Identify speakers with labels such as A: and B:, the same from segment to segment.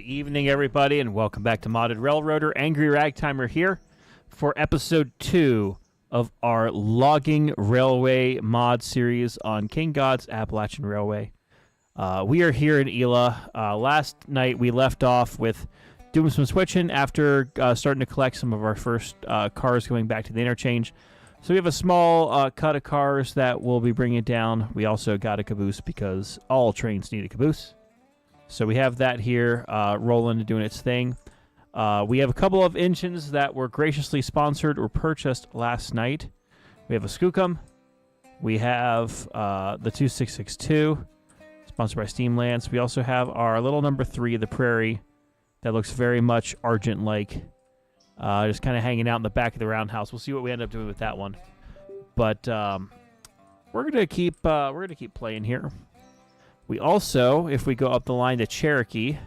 A: evening, everybody, and welcome back to Modded Railroader. AngryRagtimer here for episode 2 of our Logging Railway mod series on King God's Appalachian Railway. We are here in Ela. Last night we left off with doing some switching after starting to collect some of our first cars going back to the interchange. So we have a small cut of cars that we'll be bringing down. We also got a caboose because all trains need a caboose. So we have that here rolling and doing its thing. We have a couple of engines that were graciously sponsored or purchased last night. We have a Skookum. We have the 2662, sponsored by Steam Lance. We also have our little number 3, the Prairie, that looks very much Argent-like. Just kind of hanging out in the back of the roundhouse. We'll see what we end up doing with that one. But we're gonna keep playing here. We also, if we go up the line to Cherokee,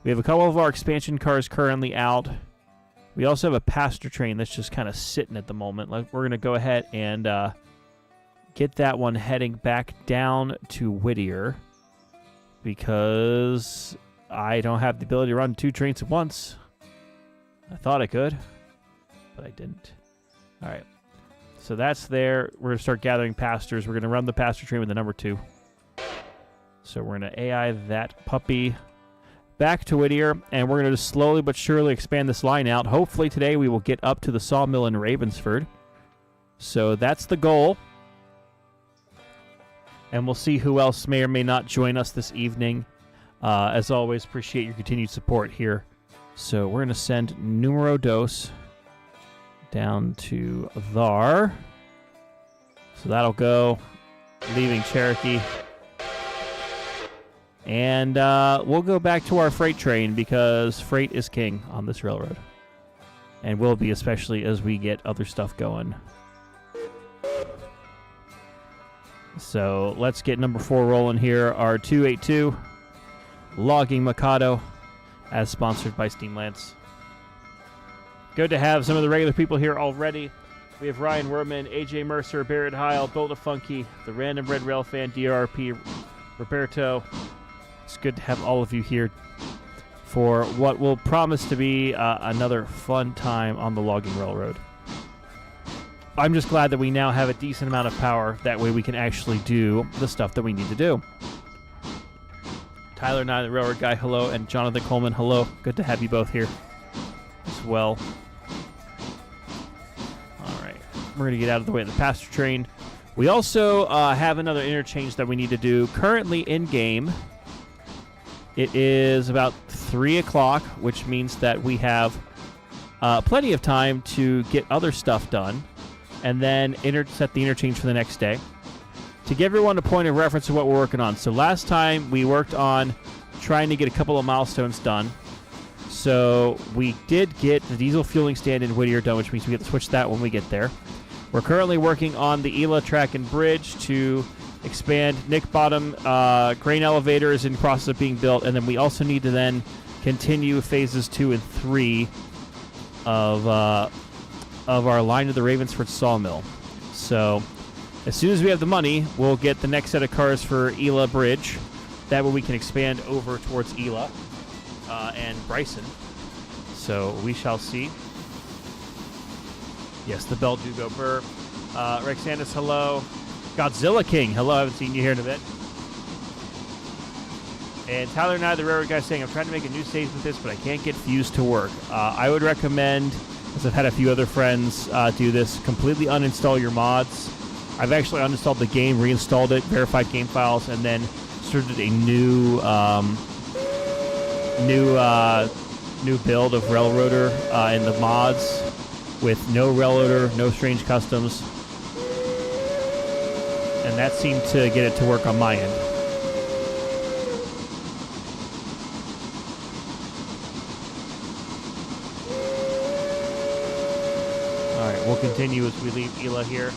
A: we have a couple of our expansion cars currently out. We also have a passenger train that's just kind of sitting at the moment. We're going to go ahead and get that one heading back down to Whittier because I don't have the ability to run 2 trains at once. I thought I could, but I didn't. All right, so that's there. We're going to start gathering passengers. We're going to run the passenger train with the number 2. So we're going to AI that puppy back to Whittier, and we're going to just slowly but surely expand this line out. Hopefully today we will get up to the sawmill in Ravensford. So that's the goal. And we'll see who else may or may not join us this evening. As always, appreciate your continued support here. So we're going to send Numero Dos down to Thar. So that'll go, leaving Cherokee. And we'll go back to our freight train because freight is king on this railroad. And will be, especially as we get other stuff going. So let's get number 4 rolling here. Our 282 Logging Mikado, as sponsored by Steam Lance. Good to have some of the regular people here already. We have Ryan Werman, AJ Mercer, Barrett Heil, Built Funky, the Random Red Rail Fan, DRP, Roberto. It's good to have all of you here for what will promise to be another fun time on the logging railroad. I'm just glad that we now have a decent amount of power. That way we can actually do the stuff that we need to do. Tyler Nye, the railroad guy, hello. And Jonathan Coleman, hello. Good to have you both here as well. All right. We're going to get out of the way of the passenger train. We also have another interchange that we need to do currently in-game. It is about 3 o'clock, which means that we have plenty of time to get other stuff done and then set the interchange for the next day. To give everyone a point of reference of what we're working on. So last time we worked on trying to get a couple of milestones done. So we did get the diesel fueling stand in Whittier done, which means we get to switch that when we get there. We're currently working on the Ela track and bridge to expand. Nick Bottom grain elevator is in the process of being built, and then we also need to then continue phases 2 and 3 of our line to the Ravensford sawmill. So as soon as we have the money, we'll get the next set of cars for Ela Bridge. That way we can expand over towards Ela and Bryson. So we shall see. Yes, the bell do go burr. Rex Sandus, hello. Godzilla King, hello, I haven't seen you here in a bit. And Tyler and I, the railroad guy, saying, I'm trying to make a new save with this, but I can't get Fuse to work. I would recommend, as I've had a few other friends do this, completely uninstall your mods. I've actually uninstalled the game, reinstalled it, verified game files, and then started a new build of Railroader in the mods with no Railroader, no strange customs. And that seemed to get it to work on my end. All right, we'll continue as we leave Ela here.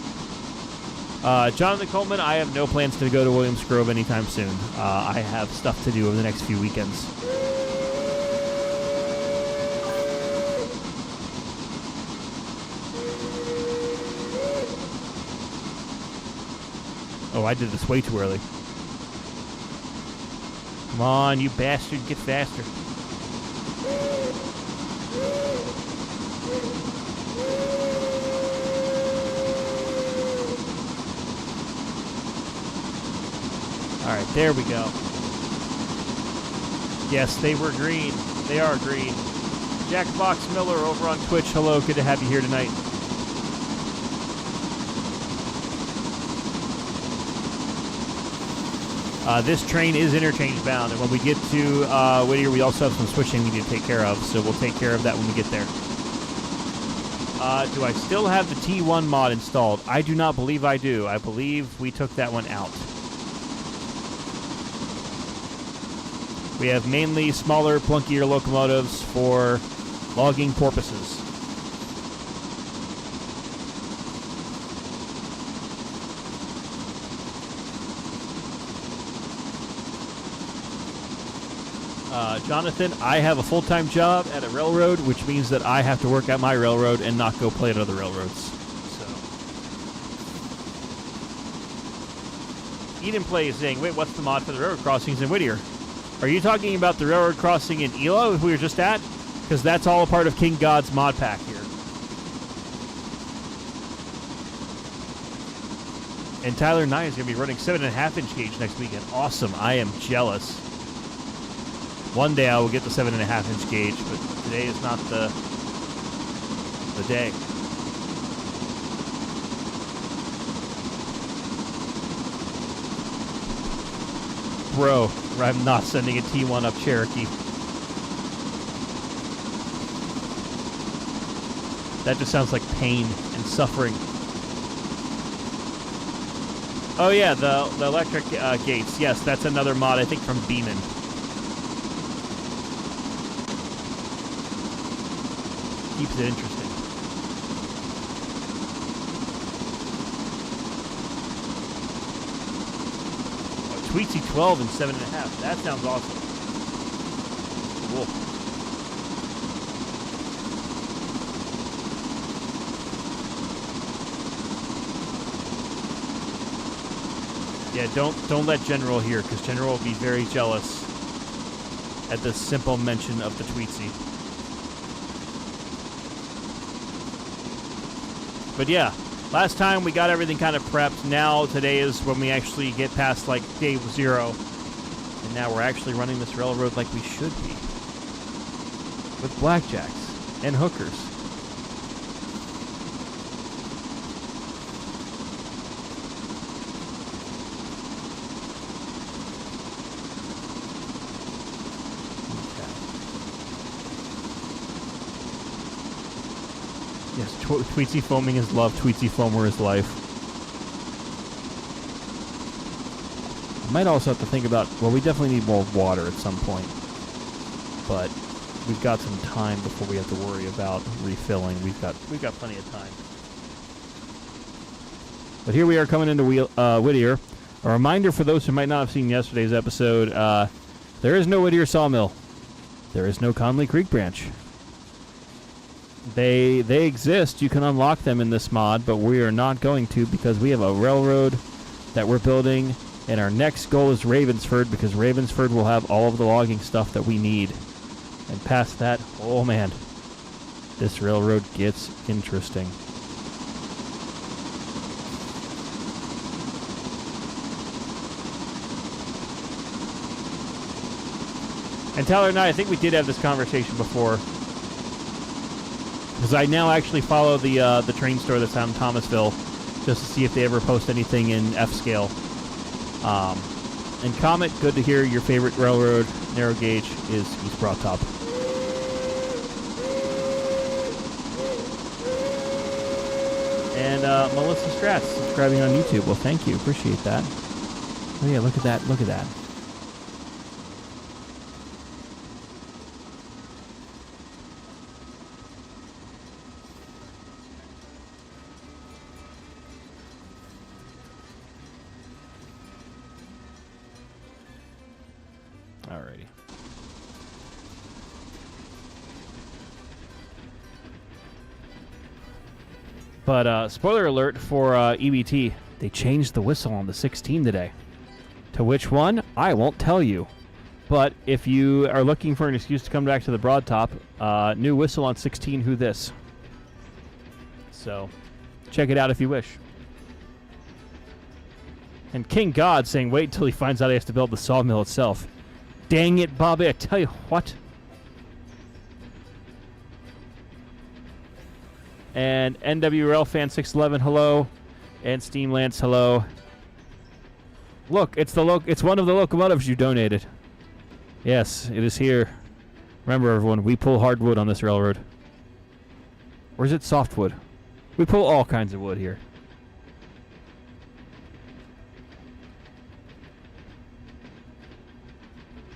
A: Jonathan Coleman, I have no plans to go to Williams Grove anytime soon. I have stuff to do over the next few weekends. Oh, I did this way too early. Come on, you bastard, get faster. There we go. Yes, they were green. They are green. Jack Box Miller over on Twitch. Hello, good to have you here tonight. This train is interchange bound, and when we get to Whittier, we also have some switching we need to take care of, so we'll take care of that when we get there. Do I still have the T1 mod installed? I do not believe I do. I believe we took that one out. We have mainly smaller, plunkier locomotives for logging purposes. Jonathan, I have a full-time job at a railroad, which means that I have to work at my railroad and not go play at other railroads. So, Eden Play is saying, wait, what's the mod for the railroad crossings in Whittier? Are you talking about the railroad crossing in Elo, we were just at? Because that's all a part of King God's mod pack here. And Tyler Nye is going to be running 7.5-inch gauge next weekend. Awesome. I am jealous. One day I will get the 7.5-inch gauge, but today is not the day. Bro, I'm not sending a T1 up Cherokee. That just sounds like pain and suffering. Oh yeah, the electric gates. Yes, that's another mod, I think, from Beeman. Keeps it interesting. Oh, Tweetsy 12 and 7.5. That sounds awesome. Cool. Yeah, don't let General hear, because General will be very jealous at the simple mention of the Tweetsy. But yeah, last time we got everything kind of prepped. Now today is when we actually get past like day 0. And now we're actually running this railroad like we should be. With blackjacks and hookers. Yes, Tweetsy foaming is love, Tweetsy foamer is life. I might also have to think about, well, we definitely need more water at some point. But we've got some time before we have to worry about refilling. We've got plenty of time. But here we are coming into Whittier. A reminder for those who might not have seen yesterday's episode, there is no Whittier sawmill. There is no Conley Creek branch. They exist. You can unlock them in this mod, but we are not going to because we have a railroad that we're building, and our next goal is Ravensford because Ravensford will have all of the logging stuff that we need. And past that, oh man, this railroad gets interesting. And Tyler and I think we did have this conversation before. Because I now actually follow the train store that's out in Thomasville just to see if they ever post anything in F-scale. And Comet, good to hear your favorite railroad narrow gauge is East Broad Top. And Melissa Stratz subscribing on YouTube. Well, thank you. Appreciate that. Oh yeah, look at that. Look at that. Alrighty. But spoiler alert for EBT, they changed the whistle on the 16 today. To which one? I won't tell you. But if you are looking for an excuse to come back to the Broad Top, new whistle on 16, who this? So check it out if you wish. And King God saying, wait until he finds out he has to build the sawmill itself. Dang it, Bobby, I tell you what. And NWRL fan 611, hello. And Steam Lance, hello. Look, it's one of the locomotives you donated. Yes, it is here. Remember, everyone, we pull hardwood on this railroad. Or is it softwood? We pull all kinds of wood here.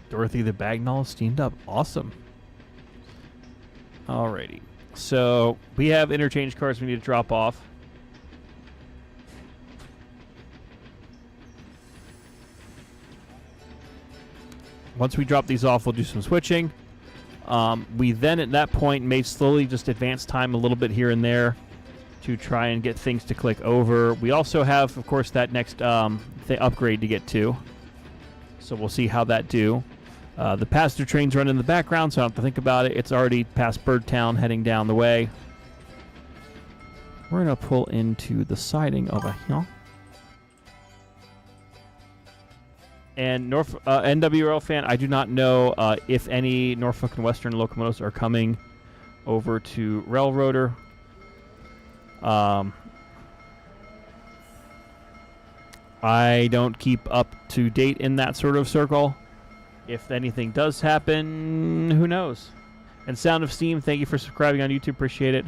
A: Dorothy the Bagnall steamed up. Awesome. Alrighty. So, we have interchange cards we need to drop off. Once we drop these off, we'll do some switching. We then, at that point, may slowly just advance time a little bit here and there to try and get things to click over. We also have, of course, that next upgrade to get to. So we'll see how that do. The passenger trains run in the background, so I don't have to think about it. It's already past Birdtown, heading down the way. We're going to pull into the siding over here. And NWRL fan, I do not know if any Norfolk and Western locomotives are coming over to Railroader. I don't keep up to date in that sort of circle. If anything does happen, who knows? And Sound of Steam, thank you for subscribing on YouTube. Appreciate it.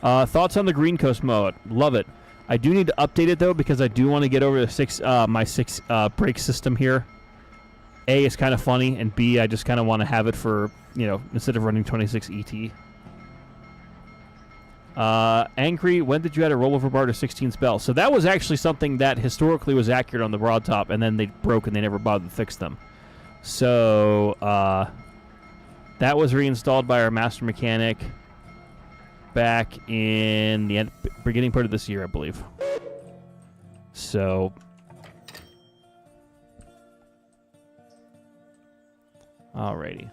A: Thoughts on the Green Coast mode? Love it. I do need to update it, though, because I do want to get over the my six brake system here. A, it's kind of funny, and B, I just kind of want to have it for, instead of running 26 ET. Angry, when did you add a rollover bar to 16's bell? So that was actually something that historically was accurate on the broad top, and then they broke and they never bothered to fix them. So that was reinstalled by our master mechanic back in the beginning part of this year, I believe. So alrighty.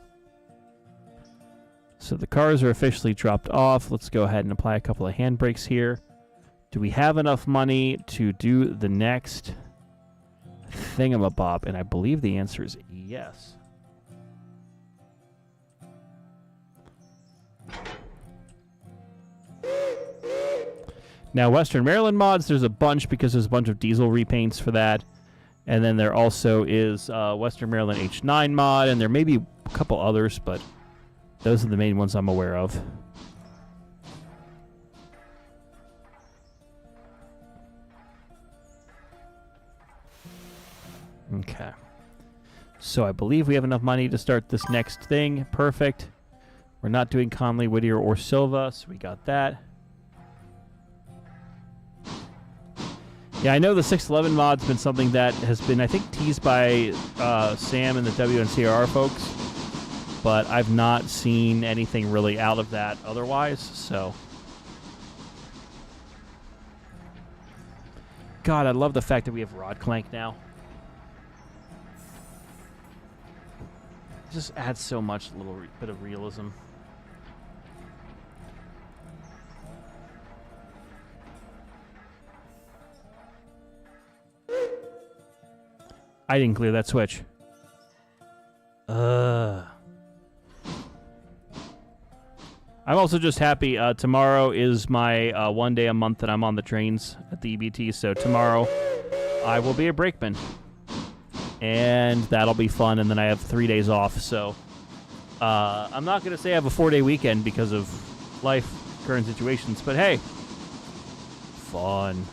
A: So the cars are officially dropped off. Let's go ahead and apply a couple of handbrakes here. Do we have enough money to do the next thingamabob? And I believe the answer is yes. Now, Western Maryland mods, there's a bunch because there's a bunch of diesel repaints for that. And then there also is Western Maryland H9 mod, and there may be a couple others, but those are the main ones I'm aware of. Okay. So I believe we have enough money to start this next thing. Perfect. We're not doing Conley, Whittier, or Silva, so we got that. Yeah, I know the 611 mod's been something that has been, I think, teased by Sam and the WNCR folks, but I've not seen anything really out of that otherwise, so. God, I love the fact that we have rod clank now. It just adds so much, a little bit of realism. I didn't clear that switch. I'm also just happy. Tomorrow is my 1 day a month that I'm on the trains at the EBT. So tomorrow I will be a brakeman. And that'll be fun. And then I have 3 days off. So I'm not going to say I have a 4-day weekend because of life, current situations. But hey, fun.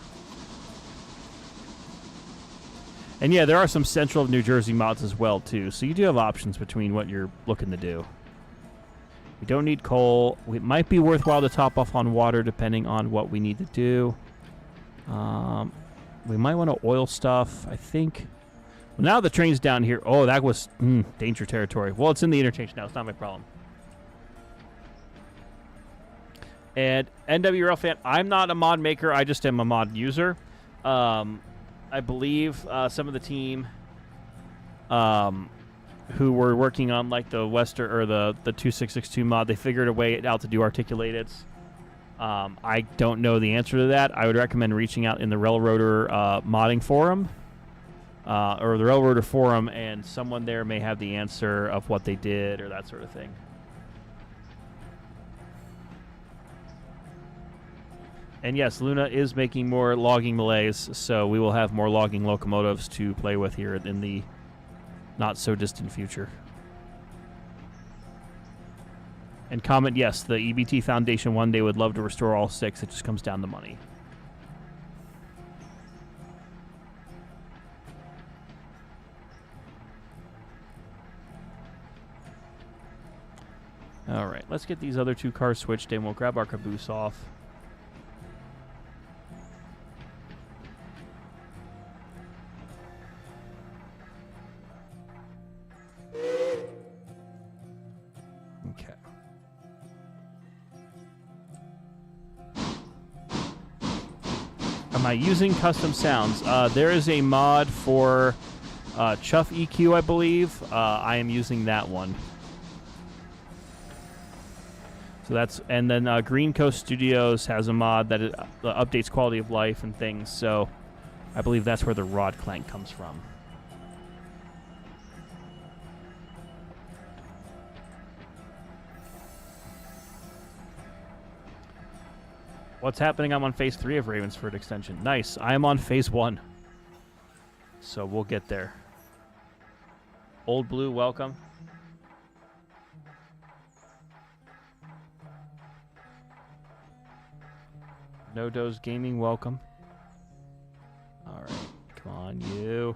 A: And yeah, there are some central New Jersey mods as well, too. So you do have options between what you're looking to do. We don't need coal. It might be worthwhile to top off on water, depending on what we need to do. We might want to oil stuff, I think. Well, now the train's down here. Oh, that was danger territory. Well, it's in the interchange now. It's not my problem. And NWRL fan, I'm not a mod maker. I just am a mod user. I believe some of the team who were working on like the Western or the 2662 mod, they figured a way out to do articulateds. I don't know the answer to that. I would recommend reaching out in the Railroader modding forum or the Railroader forum, and someone there may have the answer of what they did or that sort of thing. And yes, Luna is making more logging malays, so we will have more logging locomotives to play with here in the not-so-distant future. And comment, yes, the EBT Foundation one day would love to restore all 6. It just comes down to money. All right, let's get these other 2 cars switched in. We'll grab our caboose off. Okay. Am I using custom sounds? There is a mod for Chuff EQ, I believe. I am using that one. So that's, and then Green Coast Studios has a mod that updates quality of life and things. So I believe that's where the rod clank comes from. What's happening? I'm on phase 3 of Ravensford extension. Nice. I am on phase 1. So we'll get there. Old Blue, welcome. No Dose Gaming, welcome. All right, come on, you.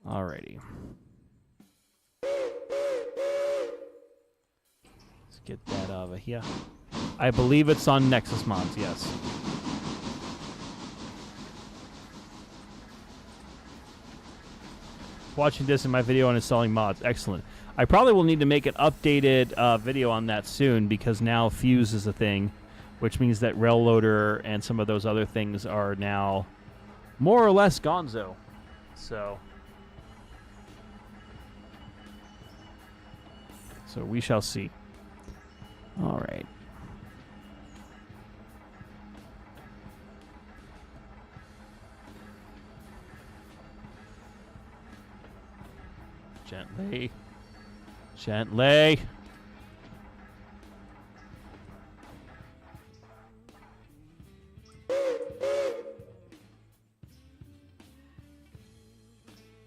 A: Alrighty. Let's get that over here. I believe it's on Nexus Mods, yes. Watching this in my video on installing mods. Excellent. I probably will need to make an updated video on that soon, because now Fuse is a thing, which means that Railroader and some of those other things are now more or less gonzo. So we shall see. All right. Gently. Gently.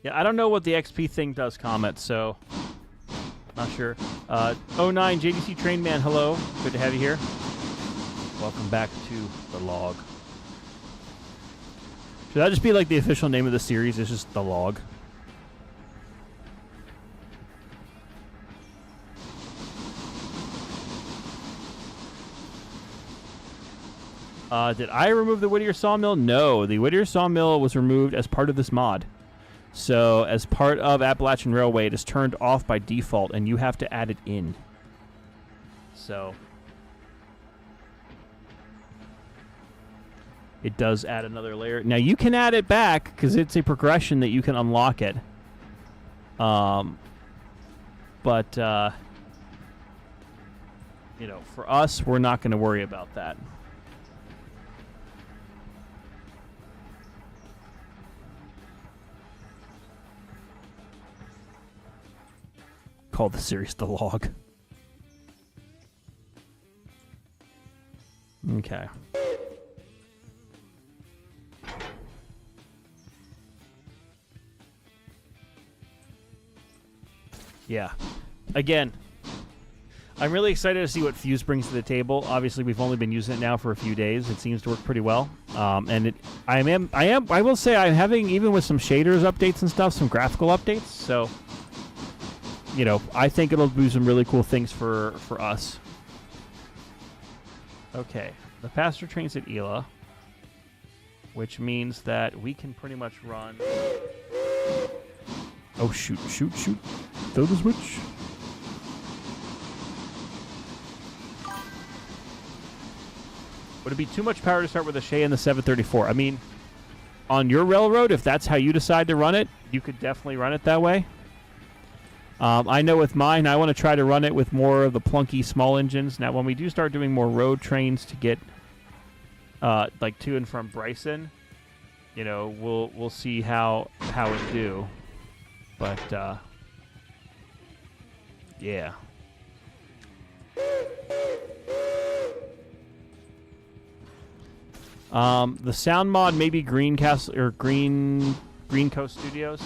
A: Yeah, I don't know what the XP thing does, comment, so not sure. 09 JDC Train Man, hello. Good to have you here. Welcome back to the log. Should that just be like the official name of the series? It's just the log. Did I remove the Whittier Sawmill? No, the Whittier Sawmill was removed as part of this mod. So, as part of Appalachian Railway, it is turned off by default, and you have to add it in. So, it does add another layer. Now, you can add it back, because it's a progression that you can unlock it. But, you know, for us, we're not going to worry about that. Call the series the log. Okay. Yeah. Again, I'm really excited to see what Fuse brings to the table. Obviously, we've only been using it now for a few days. It seems to work pretty well. And I will say I'm having, even with some shaders updates and stuff, some graphical updates. So, you know, I think it'll do some really cool things for us. Okay, the passenger train's at Ela, which means that we can pretty much run... Oh, shoot. Throw the switch. Would it be too much power to start with a Shea and the 734? I mean, on your railroad, if that's how you decide to run it, you could definitely run it that way. I know with mine, I want to try to run it with more of the plunky small engines. Now, when we do start doing more road trains to get like to and from Bryson, you know, we'll see how it do. But yeah. The sound mod maybe Green Castle or Green Coast Studios.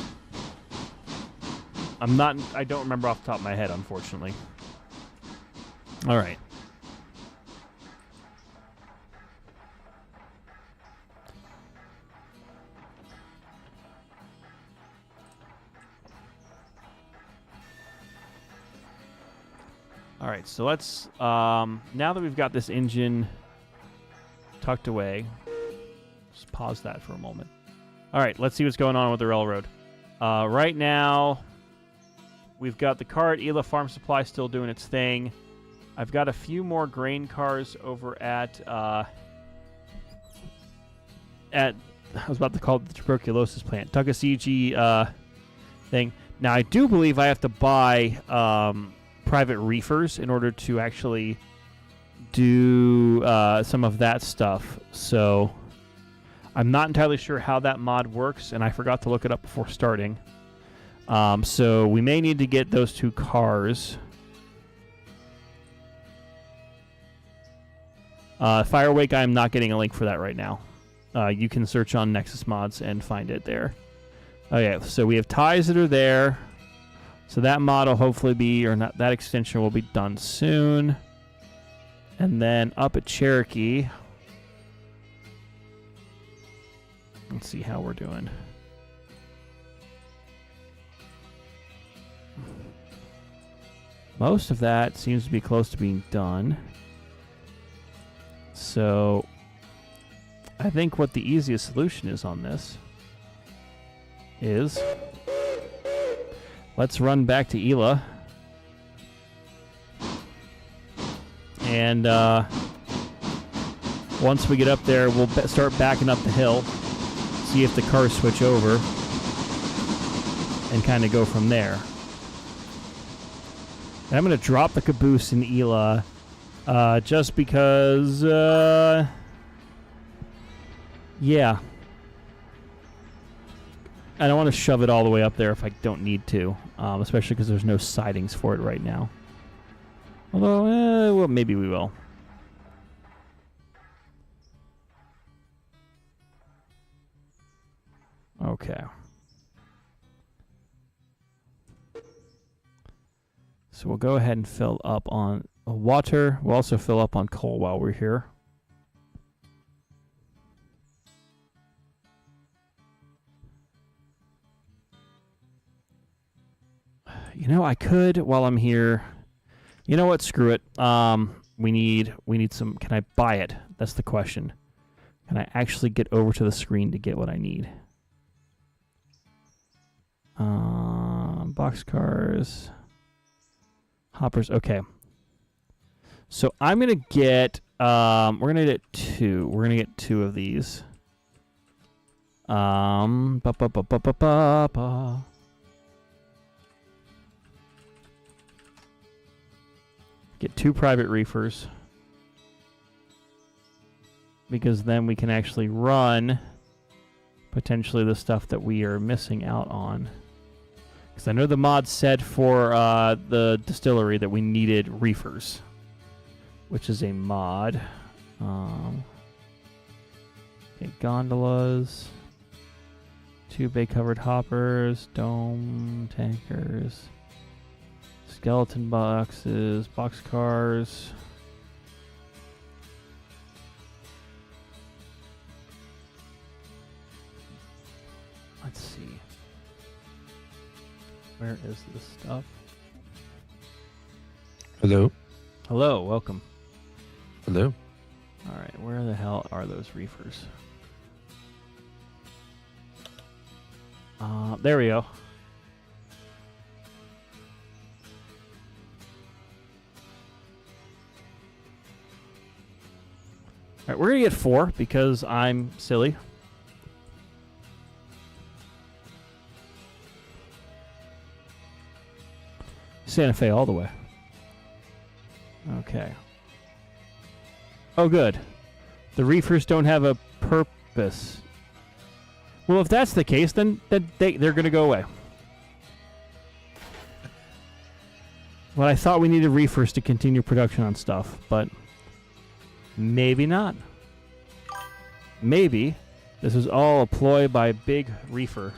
A: I don't remember off the top of my head, unfortunately. All right. All right, so let's now that we've got this engine tucked away, just pause that for a moment. All right, let's see what's going on with the railroad. Right now, we've got the car at Ela Farm Supply still doing its thing. I've got a few more grain cars over at I was about to call it the tuberculosis plant, Tuckasegee thing. Now, I do believe I have to buy private reefers in order to actually do some of that stuff. So I'm not entirely sure how that mod works, and I forgot to look it up before starting. So we may need to get those two cars. Firewake, I'm not getting a link for that right now. You can search on Nexus Mods and find it there. Okay, so we have ties that are there. So that mod will hopefully be, or not, that extension will be done soon. And then up at Cherokee, let's see how we're doing. Most of that seems to be close to being done. So I think what the easiest solution is on this is let's run back to Ela. And once we get up there, we'll start backing up the hill, see if the cars switch over, and kind of go from there. And I'm going to drop the caboose in Ela just because, yeah. I don't want to shove it all the way up there if I don't need to, especially because there's no sidings for it right now. Although, well, maybe we will. Okay. So we'll go ahead and fill up on water. We'll also fill up on coal while we're here. You know, I could while I'm here. You know what? Screw it. We need some. Can I buy it? That's the question. Can I actually get over to the screen to get what I need? Boxcars, hoppers. Okay. So I'm gonna get. We're gonna get two. We're gonna get two of these. Get two private reefers, because then we can actually run potentially the stuff that we are missing out on. Because I know the mod said for the distillery that we needed reefers, which is a mod. Okay, gondolas, two bay-covered hoppers, dome tankers. Skeleton boxes, boxcars. Let's see. Where is this stuff?
B: Hello.
A: Hello, welcome.
B: Hello.
A: All right, where the hell are those reefers? There we go. All right, we're going to get 4 because I'm silly. Santa Fe all the way. Okay. Oh, good. The reefers don't have a purpose. Well, if that's the case, then they're going to go away. Well, I thought we needed reefers to continue production on stuff, but maybe not. Maybe this was all a ploy by Big Reefer.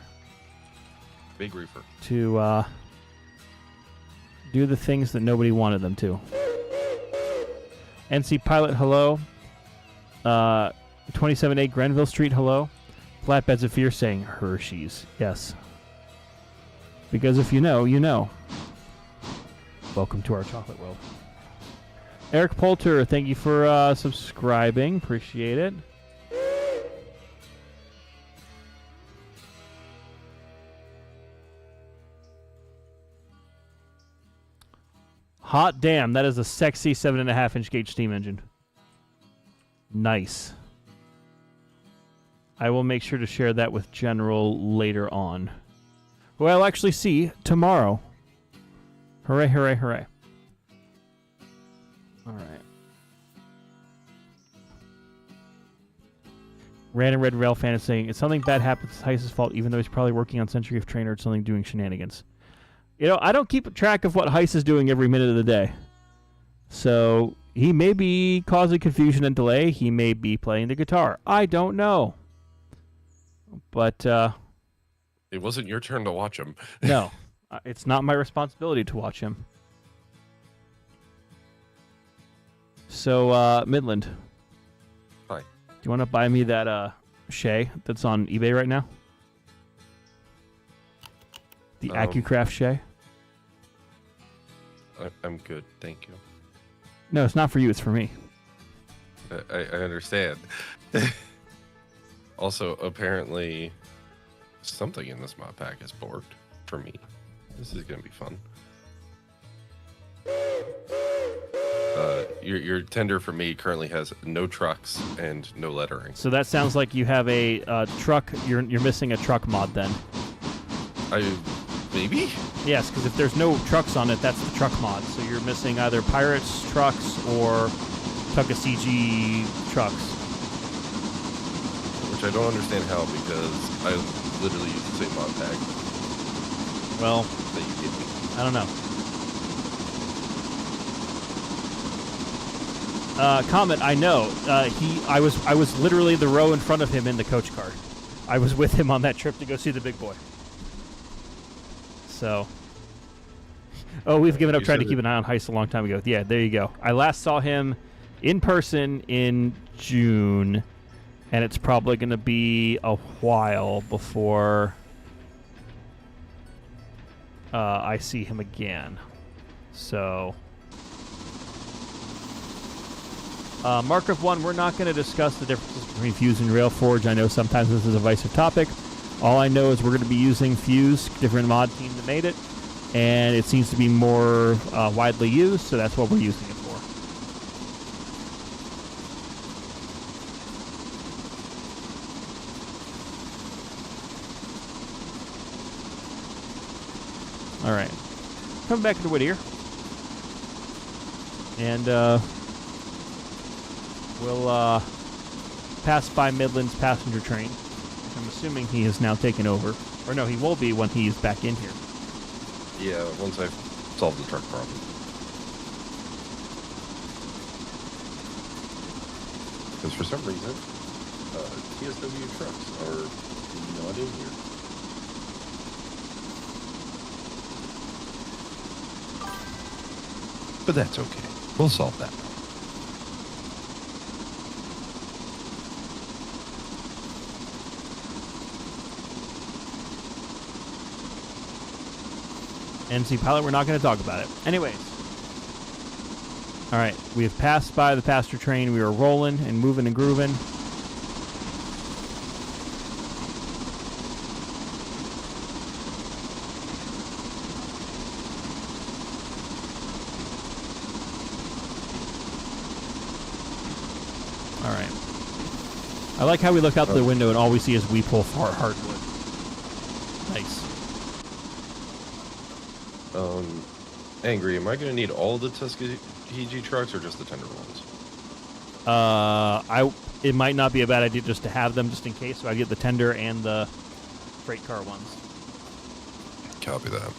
B: Big Reefer.
A: To do the things that nobody wanted them to. NC Pilot, hello. 27A Grenville Street, hello. Flatbeds of Fear saying Hershey's. Yes. Because if you know, you know. Welcome to our chocolate world. Eric Poulter, thank you for subscribing. Appreciate it. Hot damn, that is a sexy 7.5-inch gauge steam engine. Nice. I will make sure to share that with General later on, who I'll actually see tomorrow. Hooray, hooray, hooray. All right. Random Red Rail fan is saying, if something bad happens, it's Heiss's fault, even though he's probably working on Century of Trainer or something doing shenanigans. You know, I don't keep track of what Heiss is doing every minute of the day. So, he may be causing confusion and delay. He may be playing the guitar. I don't know. But,
B: it wasn't your turn to watch him.
A: No. It's not my responsibility to watch him. So, Midland.
B: Hi.
A: Do you want to buy me that Shay that's on eBay right now? The AccuCraft Shay?
B: I'm good, thank you.
A: No, it's not for you, it's for me.
B: I understand. Also, apparently, something in this mod pack is borked for me. This is going to be fun. Your tender for me currently has no trucks and no lettering.
A: So that sounds like you have a truck. You're missing a truck mod then.
B: Maybe?
A: Yes, because if there's no trucks on it, that's the truck mod. So you're missing either Pirates trucks or Tuckasegee trucks.
B: Which I don't understand how, because I literally use the same mod pack.
A: Well,
B: that you gave me.
A: I don't know. Comet, I know. I was literally the row in front of him in the coach car. I was with him on that trip to go see the big boy. So, we've given up trying to keep an eye on Heiss a long time ago. Yeah, there you go. I last saw him in person in June, and it's probably going to be a while before I see him again. So, Mark of 1, we're not going to discuss the differences between Fuse and Railforge. I know sometimes this is a divisive topic. All I know is we're going to be using Fuse, different mod team that made it, and it seems to be more widely used, so that's what we're using it for. All right. Coming back to Whittier. And we'll pass by Midland's passenger train. I'm assuming he has now taken over. Or no, he will be when he's back in here.
B: Yeah, once I've solved the truck problem. Because for some reason, TSW trucks are not in here. But that's okay. We'll solve that.
A: NC Pilot, we're not going to talk about it. Anyways. All right, we have passed by the passenger train. We are rolling and moving and grooving. All right. I like how we look out the window and all we see is we pull hardwood. Nice.
B: Angry, am I going to need all the Tuskegee trucks or just the tender ones?
A: It might not be a bad idea just to have them just in case. So I get the tender and the freight car ones.
B: Copy that.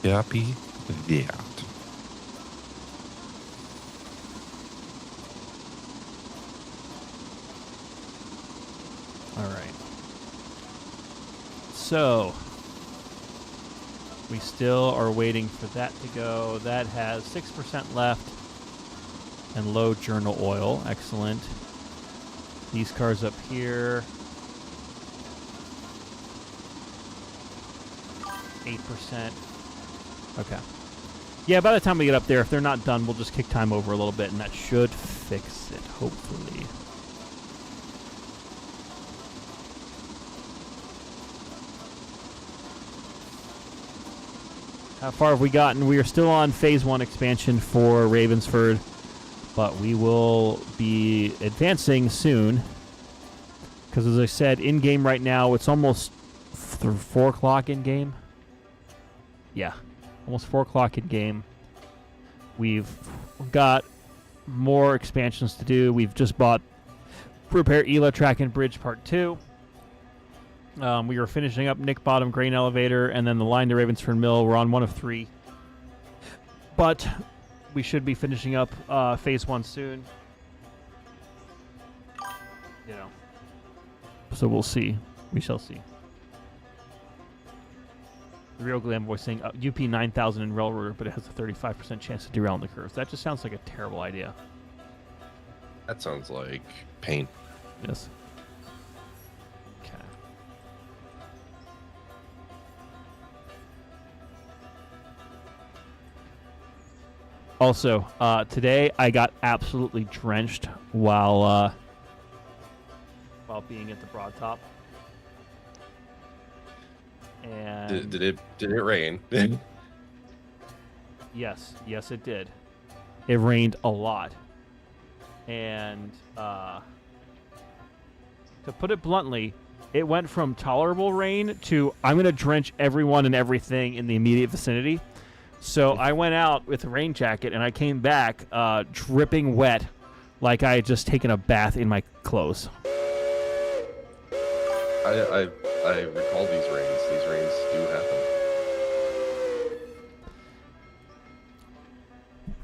B: Copy that.
A: All right. So we still are waiting for that to go. That has 6% left and low journal oil. Excellent. These cars up here, 8%. Okay. Yeah, by the time we get up there, if they're not done, we'll just kick time over a little bit, and that should fix it, hopefully. How far have we gotten? We are still on Phase 1 expansion for Ravensford, but we will be advancing soon. Because as I said, in-game right now, it's almost 4 o'clock in-game. Yeah, almost 4 o'clock in-game. We've got more expansions to do. We've just bought Repair Ela Track and Bridge Part 2. We were finishing up Nick Bottom Grain Elevator, and then the line to Ravensford Mill. We're on 1 of 3. But we should be finishing up Phase 1 soon. You know. So we'll see. We shall see. The real Glam voice saying UP 9000 in Railroader, but it has a 35% chance to derail on the curves. That just sounds like a terrible idea.
B: That sounds like pain.
A: Yes. Okay. Also, today I got absolutely drenched while being at the Broad Top. And
B: Did it rain?
A: yes, it did. It rained a lot. And to put it bluntly, it went from tolerable rain to I'm going to drench everyone and everything in the immediate vicinity. So I went out with a rain jacket and I came back dripping wet like I had just taken a bath in my clothes.
B: I recall these rains. These rains do happen.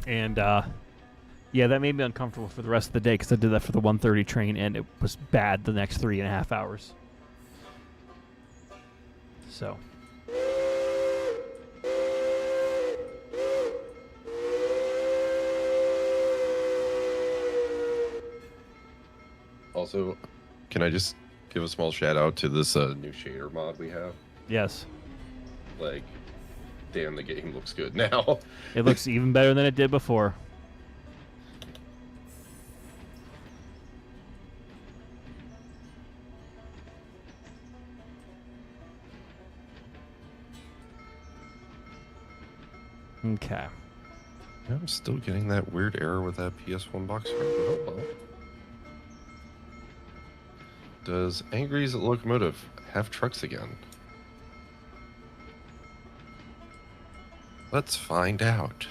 A: And yeah, that made me uncomfortable for the rest of the day because I did that for the 1:30 train and it was bad the next 3.5 hours. So.
B: Also, can I just give a small shout out to this new shader mod we have?
A: Yes.
B: Like, damn, the game looks good now.
A: It looks even better than it did before. Okay.
B: I'm still getting that weird error with that PS1 box card. Oh, well. Does Angry's locomotive have trucks again? Let's find out.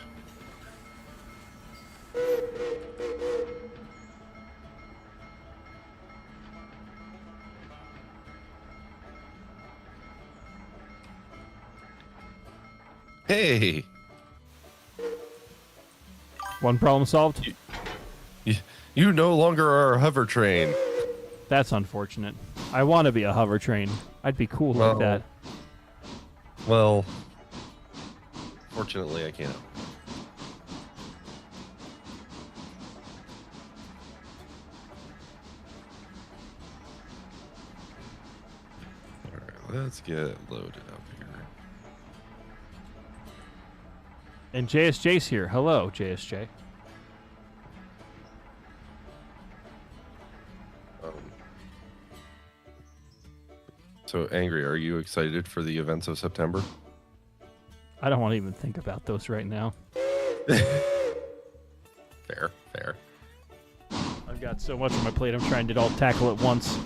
B: Hey!
A: One problem solved?
B: You no longer are a hover train.
A: That's unfortunate. I want to be a hover train. I'd be cool like that.
B: Well, fortunately, I can't. All right, let's get loaded up here.
A: And JSJ's here. Hello, JSJ.
B: So, Angry, are you excited for the events of September?
A: I don't want to even think about those right now.
B: Fair.
A: I've got so much on my plate, I'm trying to all tackle at once.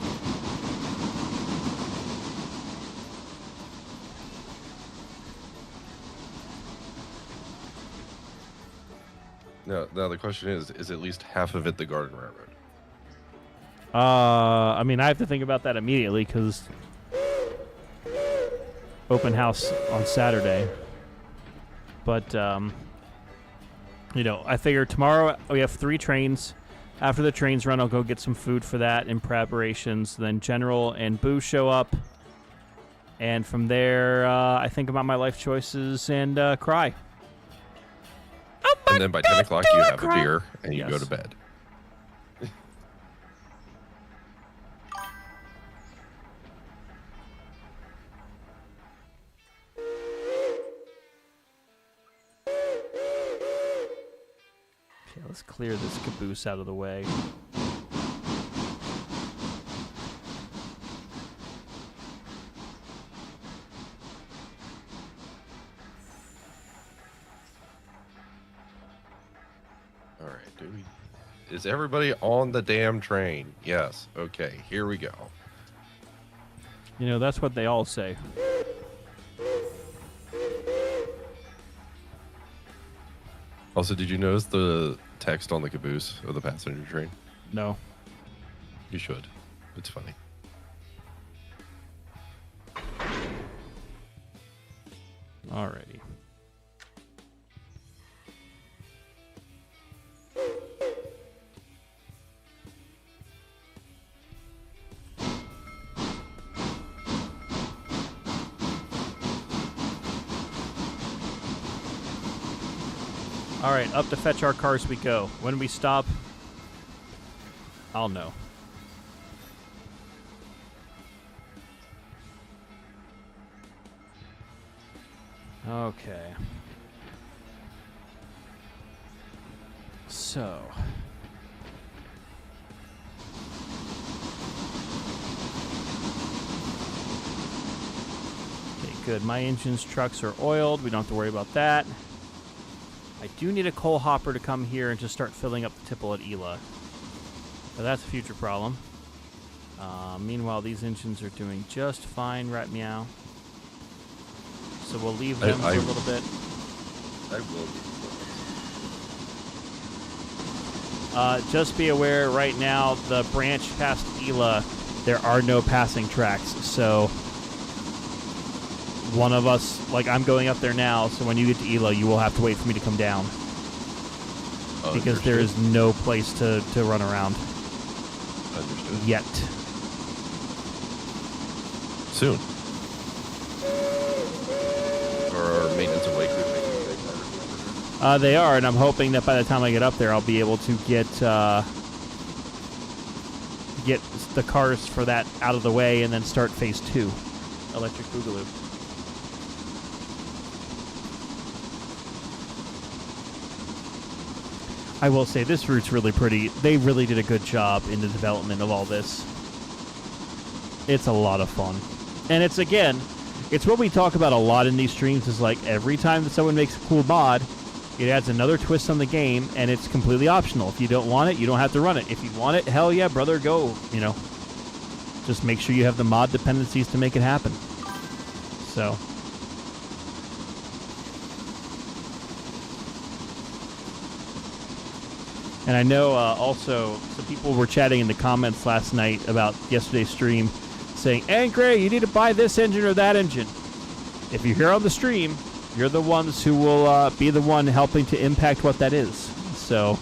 B: Now the question is at least half of it the Garden Railroad?
A: I mean, I have to think about that immediately because open house on Saturday. But, I figure tomorrow we have 3 trains. After the trains run, I'll go get some food for that in preparations. Then General and Boo show up. And from there, I think about my life choices and cry.
B: And then by 10 o'clock, you have a beer and you go to bed.
A: Okay, let's clear this caboose out of the way.
B: All right, is everybody on the damn train? Yes. Okay, here we go.
A: That's what they all say.
B: Also, did you notice the text on the caboose of the passenger train?
A: No.
B: You should. It's funny.
A: Alrighty. All right, up to fetch our cars we go. When we stop, I'll know. Okay. So. Okay, good. My engines, trucks are oiled. We don't have to worry about that. I do need a coal hopper to come here and just start filling up the tipple at Ela. But that's a future problem. Meanwhile, these engines are doing just fine, rat meow. So we'll leave them for a little bit.
B: I will.
A: Just be aware, right now, the branch past Ela, there are no passing tracks. So one of us, I'm going up there now, so when you get to Ela, you will have to wait for me to come down. Because there is no place to run around.
B: Understood.
A: Yet.
B: Soon. Or our maintenance and wake crew making a big part.
A: They are, and I'm hoping that by the time I get up there, I'll be able to get the cars for that out of the way and then start phase 2, Electric Boogaloo. I will say this route's really pretty. They really did a good job in the development of all this. It's a lot of fun. And it's what we talk about a lot in these streams is every time that someone makes a cool mod, it adds another twist on the game, and it's completely optional. If you don't want it, you don't have to run it. If you want it, hell yeah, brother, go. Just make sure you have the mod dependencies to make it happen. So. And I know also some people were chatting in the comments last night about yesterday's stream saying, Angry, you need to buy this engine or that engine. If you're here on the stream, you're the ones who will be the one helping to impact what that is. So,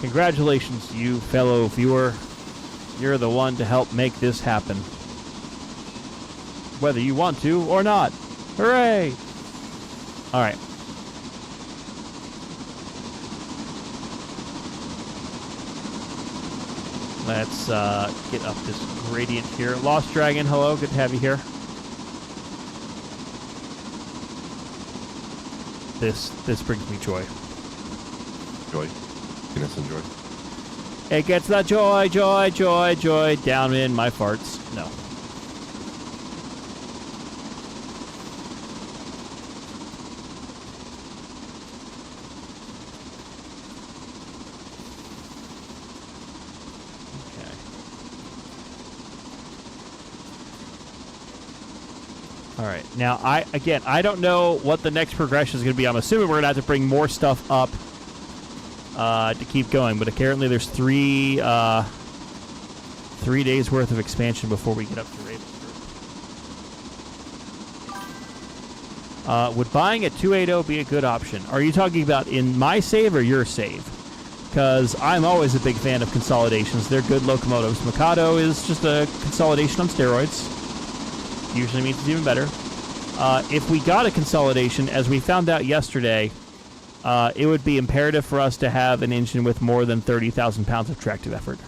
A: congratulations, you fellow viewer. You're the one to help make this happen. Whether you want to or not. Hooray! All right. Let's get up this gradient here. Lost Dragon, hello. Good to have you here. This brings me joy.
B: Joy. Goodness and joy.
A: It gets the joy, joy, joy, joy down in my farts. No. All right. Now, I don't know what the next progression is going to be. I'm assuming we're going to have to bring more stuff up to keep going. But apparently there's 3 days worth of expansion before we get up to Ravensford. Would buying a 280 be a good option? Are you talking about in my save or your save? Because I'm always a big fan of consolidations. They're good locomotives. Mikado is just a consolidation on steroids. Usually means it's even better. If we got a consolidation, as we found out yesterday, it would be imperative for us to have an engine with more than 30,000 pounds of tractive effort.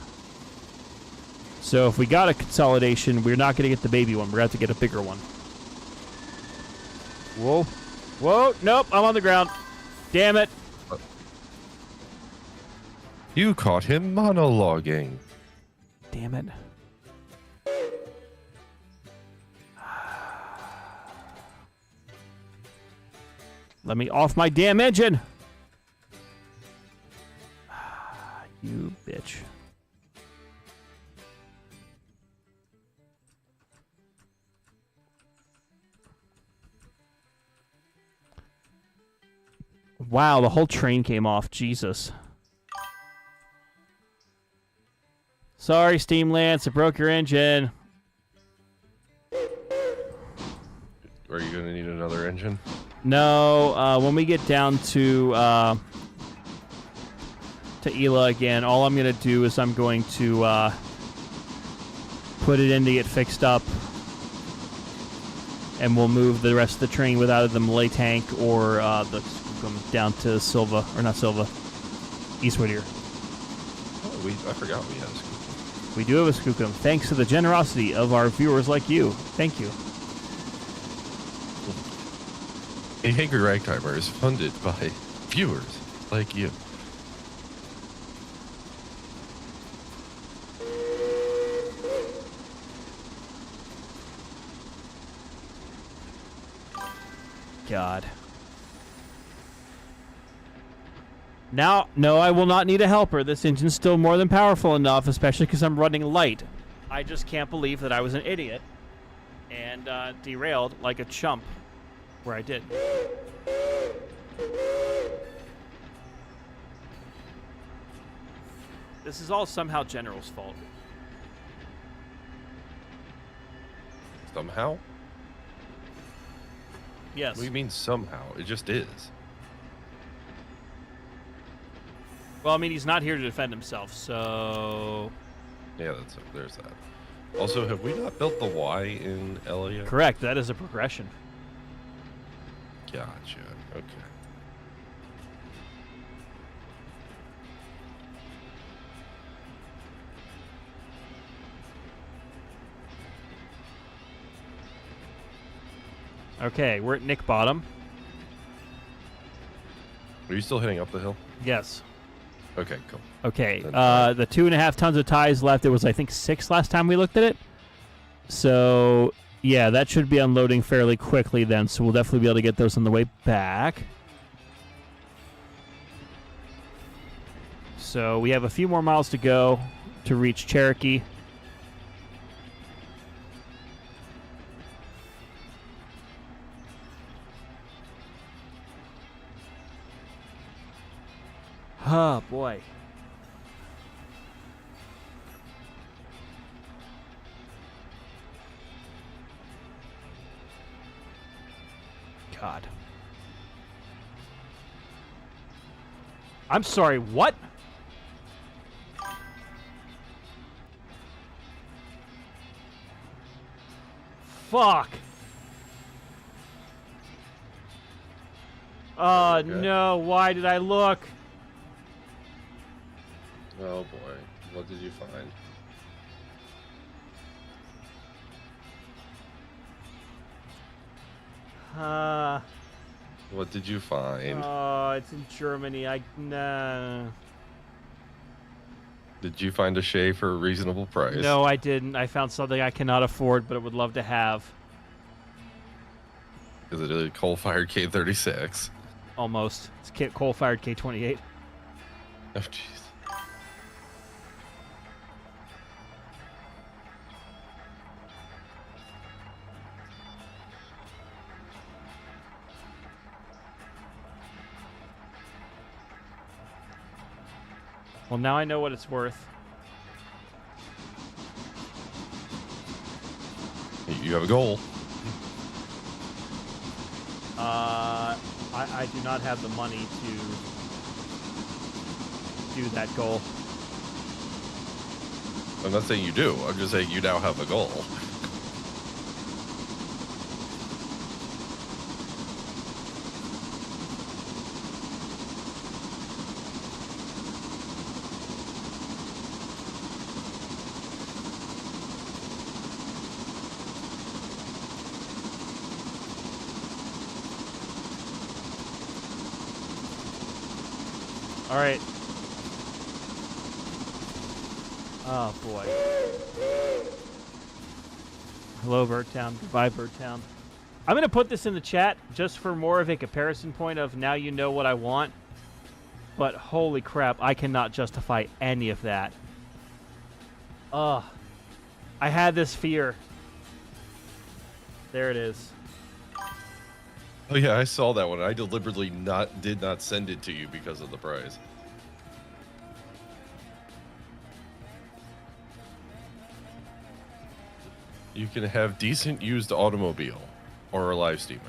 A: So if we got a consolidation, we're not going to get the baby one. We're going to have to get a bigger one. Whoa. Whoa. Nope, I'm on the ground. Damn it.
B: You caught him monologuing.
A: Damn it. Let me off my damn engine. You bitch. Wow, the whole train came off. Jesus. Sorry, Steam Lance, I broke your engine.
B: Are you going to need another engine?
A: No, when we get down to Ela again, all I'm going to do is I'm going to put it in to get fixed up, and we'll move the rest of the train with either the Malay tank or the Skookum down to Silva, or not Silva, Eastwood here.
B: Oh, I forgot we had a Skookum.
A: We do have a Skookum, thanks to the generosity of our viewers like you. Thank you.
B: AngryRagtimer is funded by viewers like you.
A: God. Now, no, I will not need a helper. This engine's still more than powerful enough, especially because I'm running light. I just can't believe that I was an idiot and derailed like a chump where I did. This is all somehow General's fault.
B: Somehow?
A: Yes.
B: What do you mean somehow? It just is.
A: Well, I mean, he's not here to defend himself, so...
B: Yeah, there's that. Also, have we not built the Y in Ela yet?
A: Correct, that is a progression.
B: Gotcha. Okay.
A: Okay, we're at Nick Bottom.
B: Are you still heading up the hill?
A: Yes.
B: Okay, cool.
A: Okay,
B: Then,
A: the 2.5 tons of ties left. It was, I think, 6 last time we looked at it. So, yeah, that should be unloading fairly quickly then. So we'll definitely be able to get those on the way back. So we have a few more miles to go to reach Cherokee. Oh, boy. God. I'm sorry, what? Fuck. Oh,
B: Okay.
A: no. Why did I look?
B: Oh boy, what did you find? What did you find?
A: Oh, it's in Germany. Nah.
B: Did you find a Shay for a reasonable price?
A: No, I didn't. I found something I cannot afford, but I would love to have.
B: Is it a coal-fired K-36?
A: Almost. It's coal-fired K-28.
B: Oh, jeez.
A: Well, now I know what it's worth.
B: You have a goal.
A: I do not have the money to do that goal.
B: I'm not saying you do. I'm just saying you now have a goal.
A: All right. Oh, boy. Hello, Birdtown. Goodbye, Birdtown. I'm going to put this in the chat just for more of a comparison point of now you know what I want. But holy crap, I cannot justify any of that. Ugh. I had this fear. There it is.
B: Oh yeah, I saw that one. I deliberately did not send it to you because of the prize. You can have decent used automobile or a live steam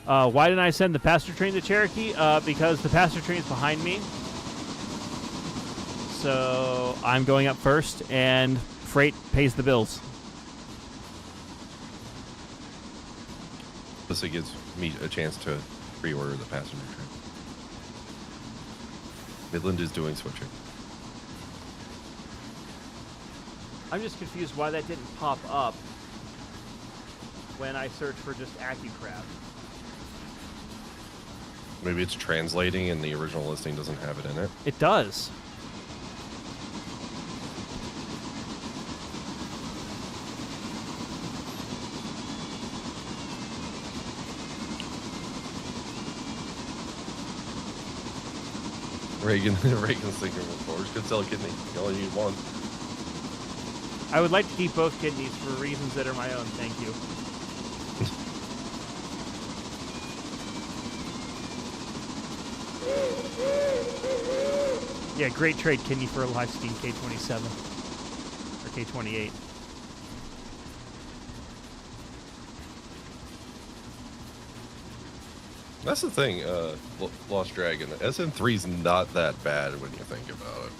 B: engine.
A: Why didn't I send the passenger train to Cherokee? Because the passenger train is behind me. So I'm going up first, and freight pays the bills.
B: This gives me a chance to reorder the passenger train. Midland is doing switching.
A: I'm just confused why that didn't pop up when I searched for just AccuCraft.
B: Maybe it's translating and the original listing doesn't have it in it.
A: It does.
B: Reagan's thinking of course. Could sell a kidney. You only need one.
A: I would like to keep both kidneys for reasons that are my own. Thank you. Yeah, great trade kidney for a live steam K27 or K28.
B: That's the thing, Lost Dragon. SN3's not that bad when you think about it.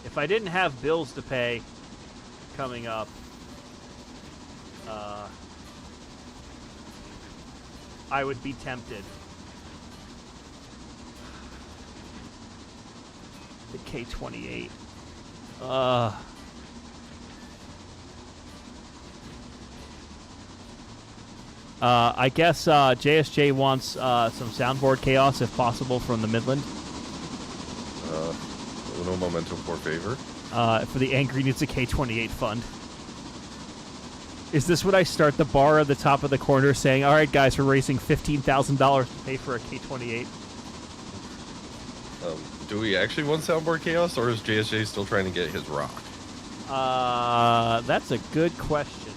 A: If I didn't have bills to pay coming up, I would be tempted. The K28. I guess JSJ wants some soundboard chaos, if possible, from the Midland.
B: No memento for favor.
A: For the Angry Needs a K28 fund. Is this when I start the bar at the top of the corner saying, all right, guys, we're raising $15,000 to pay for a K28?
B: Do we actually want soundboard chaos, or is JSJ still trying to get his rock?
A: That's a good question.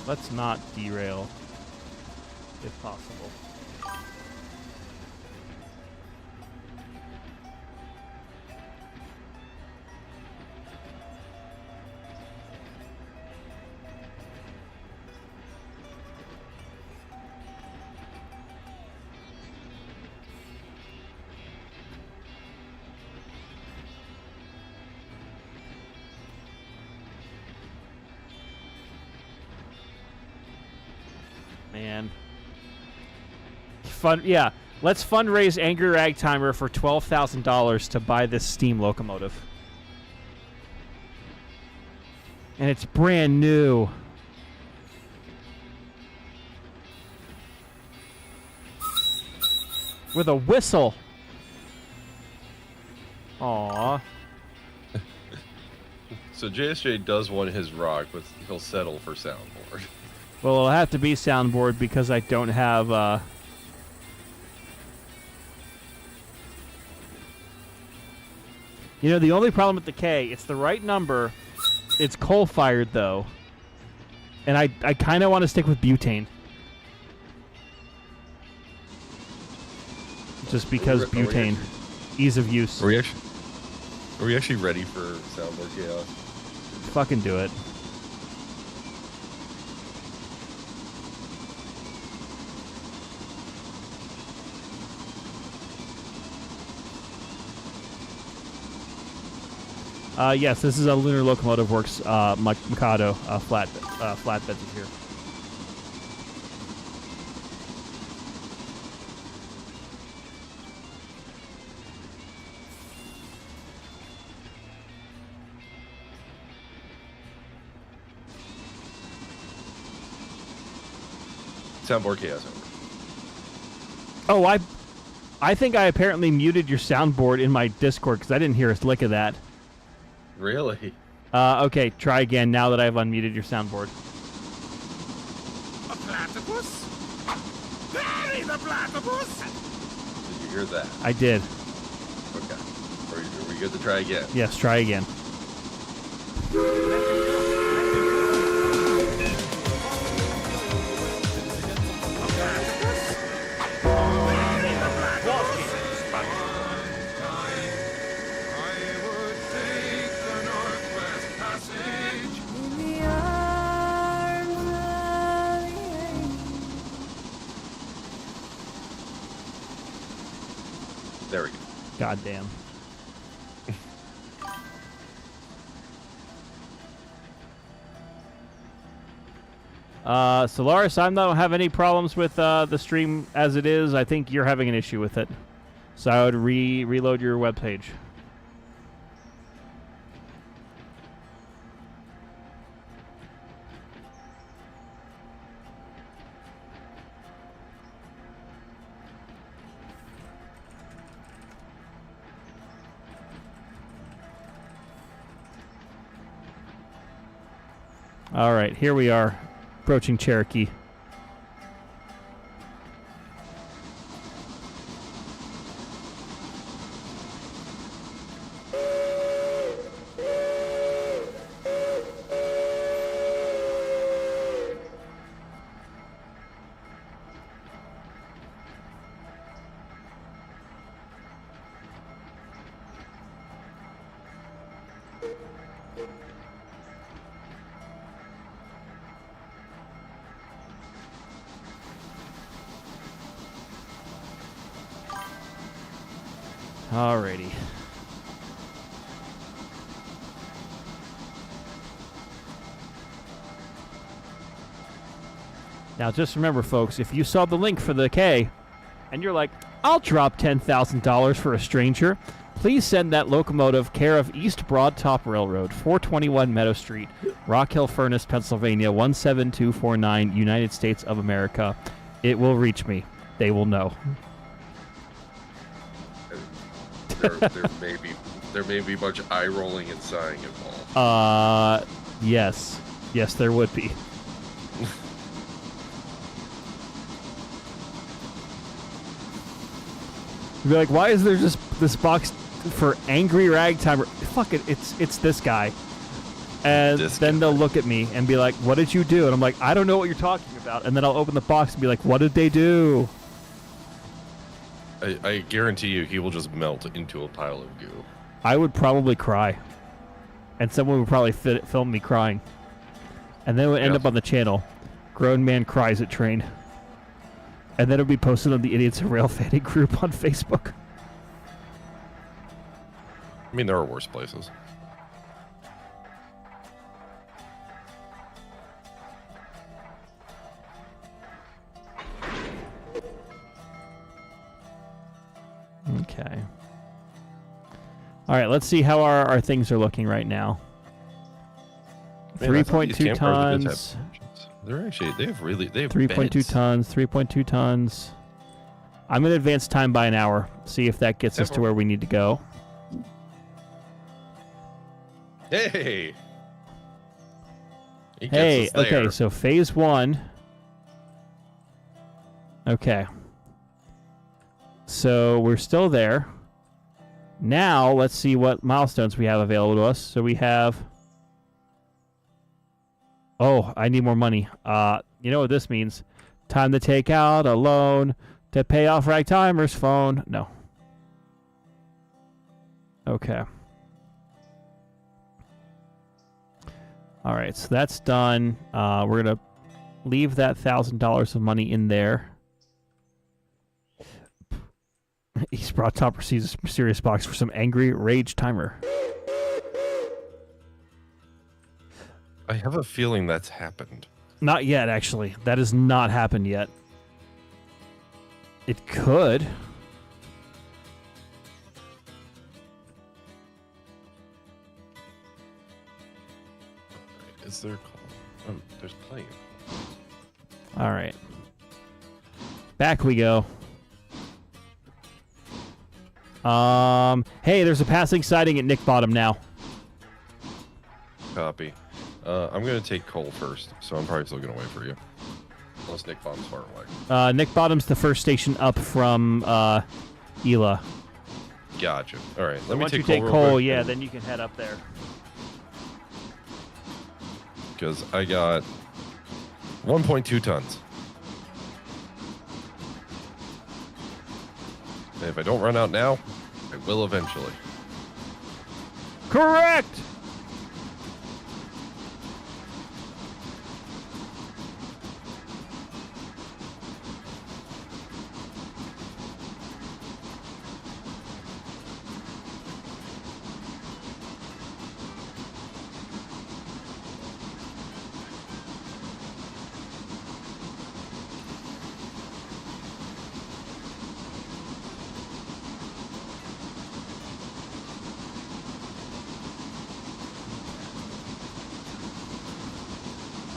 A: Let's not derail, if possible. Man. Fun, yeah. Let's fundraise AngryRagtimer for $12,000 to buy this steam locomotive. And it's brand new. With a whistle. Aww.
B: So JSJ does want his rock, but he'll settle for soundboard.
A: Well, it'll have to be soundboard because I don't have, You know, the only problem with the K, it's the right number. It's coal-fired, though. And I kind of want to stick with butane. Just because butane. Ease of use.
B: Are we actually ready for soundboard chaos?
A: Fucking do it. Yes, this is a Lunar Locomotive Works Mikado flatbed here.
B: Soundboard chaos over.
A: Oh, I think I apparently muted your soundboard in my Discord because I didn't hear a lick of that.
B: Really?
A: Okay, try again now that I've unmuted your soundboard.
C: A platypus? Bury the platypus!
B: Did you hear that?
A: I did.
B: Okay. Are we good to try again?
A: Yes, try again.
B: There we go.
A: Goddamn. Solaris, I don't have any problems with the stream as it is. I think you're having an issue with it. So I would reload your webpage. All right, here we are, approaching Cherokee. Alrighty. Now just remember, folks, if you saw the link for the K and you're like, I'll drop $10,000 for a stranger, please send that locomotive care of East Broad Top Railroad, 421 Meadow Street, Rock Hill Furnace, Pennsylvania, 17249, United States of America. It will reach me. They will know.
B: There may be a bunch of eye rolling and sighing involved.
A: Yes. Yes, there would be. You'd be like, why is there just this box for AngryRagtimer? Fuck it, it's this guy. And then they'll look at me and be like, what did you do? And I'm like, I don't know what you're talking about. And then I'll open the box and be like, what did they do?
B: I guarantee you he will just melt into a pile of goo.
A: I would probably cry. And someone would probably film me crying. And then it would end up on the channel. Grown man cries at train. And then it would be posted on the Idiots of Rail Fanning group on Facebook.
B: I mean, there are worse places.
A: Okay. All right, let's see how our things are looking right now.
B: Man, I thought these
A: 3.2
B: campers would
A: tons.
B: have engines. They have
A: 3.2
B: beds.
A: tons. 3.2 tons. I'm going to advance time by an hour. See if that gets us to where we need to go.
B: Hey. He gets
A: Hey,
B: us there.
A: okay, so phase 1. Okay. So we're still there. Now, let's see what milestones we have available to us. So we have... Oh, I need more money. You know what this means. Time to take out a loan to pay off Ragtimer's phone. No. Okay. All right, so that's done. We're going to leave that $1,000 of money in there. East Broad Top receives a mysterious box for some AngryRagtimer.
B: I have a feeling that's happened.
A: Not yet, actually. That has not happened yet. It could.
B: Is there call? Oh, there's plenty.
A: All right. Back we go. Hey, there's a passing sighting at Nick Bottom now.
B: Copy. I'm gonna take coal first, so I'm probably still gonna wait for you. Unless Nick Bottom's far away.
A: Nick Bottom's the first station up from Ela.
B: Gotcha. All right, let me
A: Once
B: take
A: you
B: coal.
A: take
B: real
A: coal,
B: quick,
A: yeah, then you can head up there.
B: because I got 1.2 tons. And if I don't run out now, I will eventually.
A: Correct!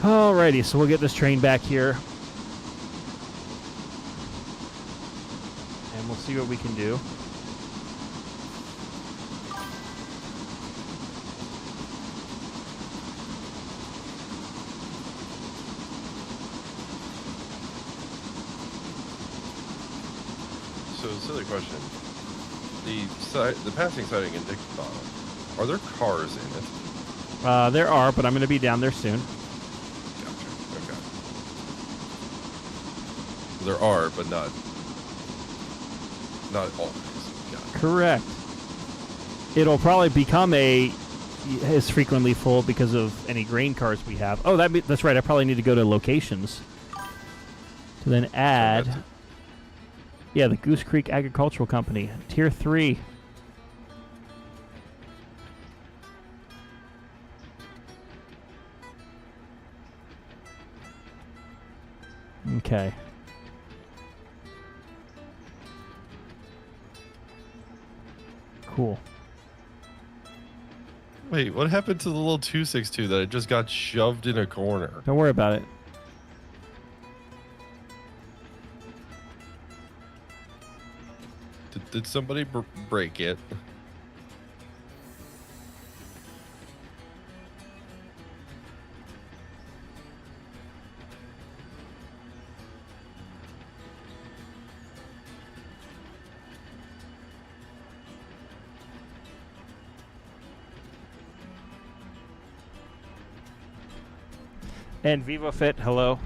A: Alrighty, so we'll get this train back here. And we'll see what we can do.
B: So, silly question. The passing sighting in Nick Bottom, are there cars in it?
A: There are, but I'm going to be down there soon.
B: Gotcha. Okay. There are, but not always. Gotcha.
A: Correct. It'll probably become as frequently full because of any grain cars we have. Oh, that's right. I probably need to go to locations to then add. Yeah, the Goose Creek Agricultural Company, Tier 3. Okay. Cool.
B: Wait, what happened to the little 262 that it just got shoved in a corner?
A: Don't worry about it.
B: Did somebody break it?
A: And VivoFit, hello.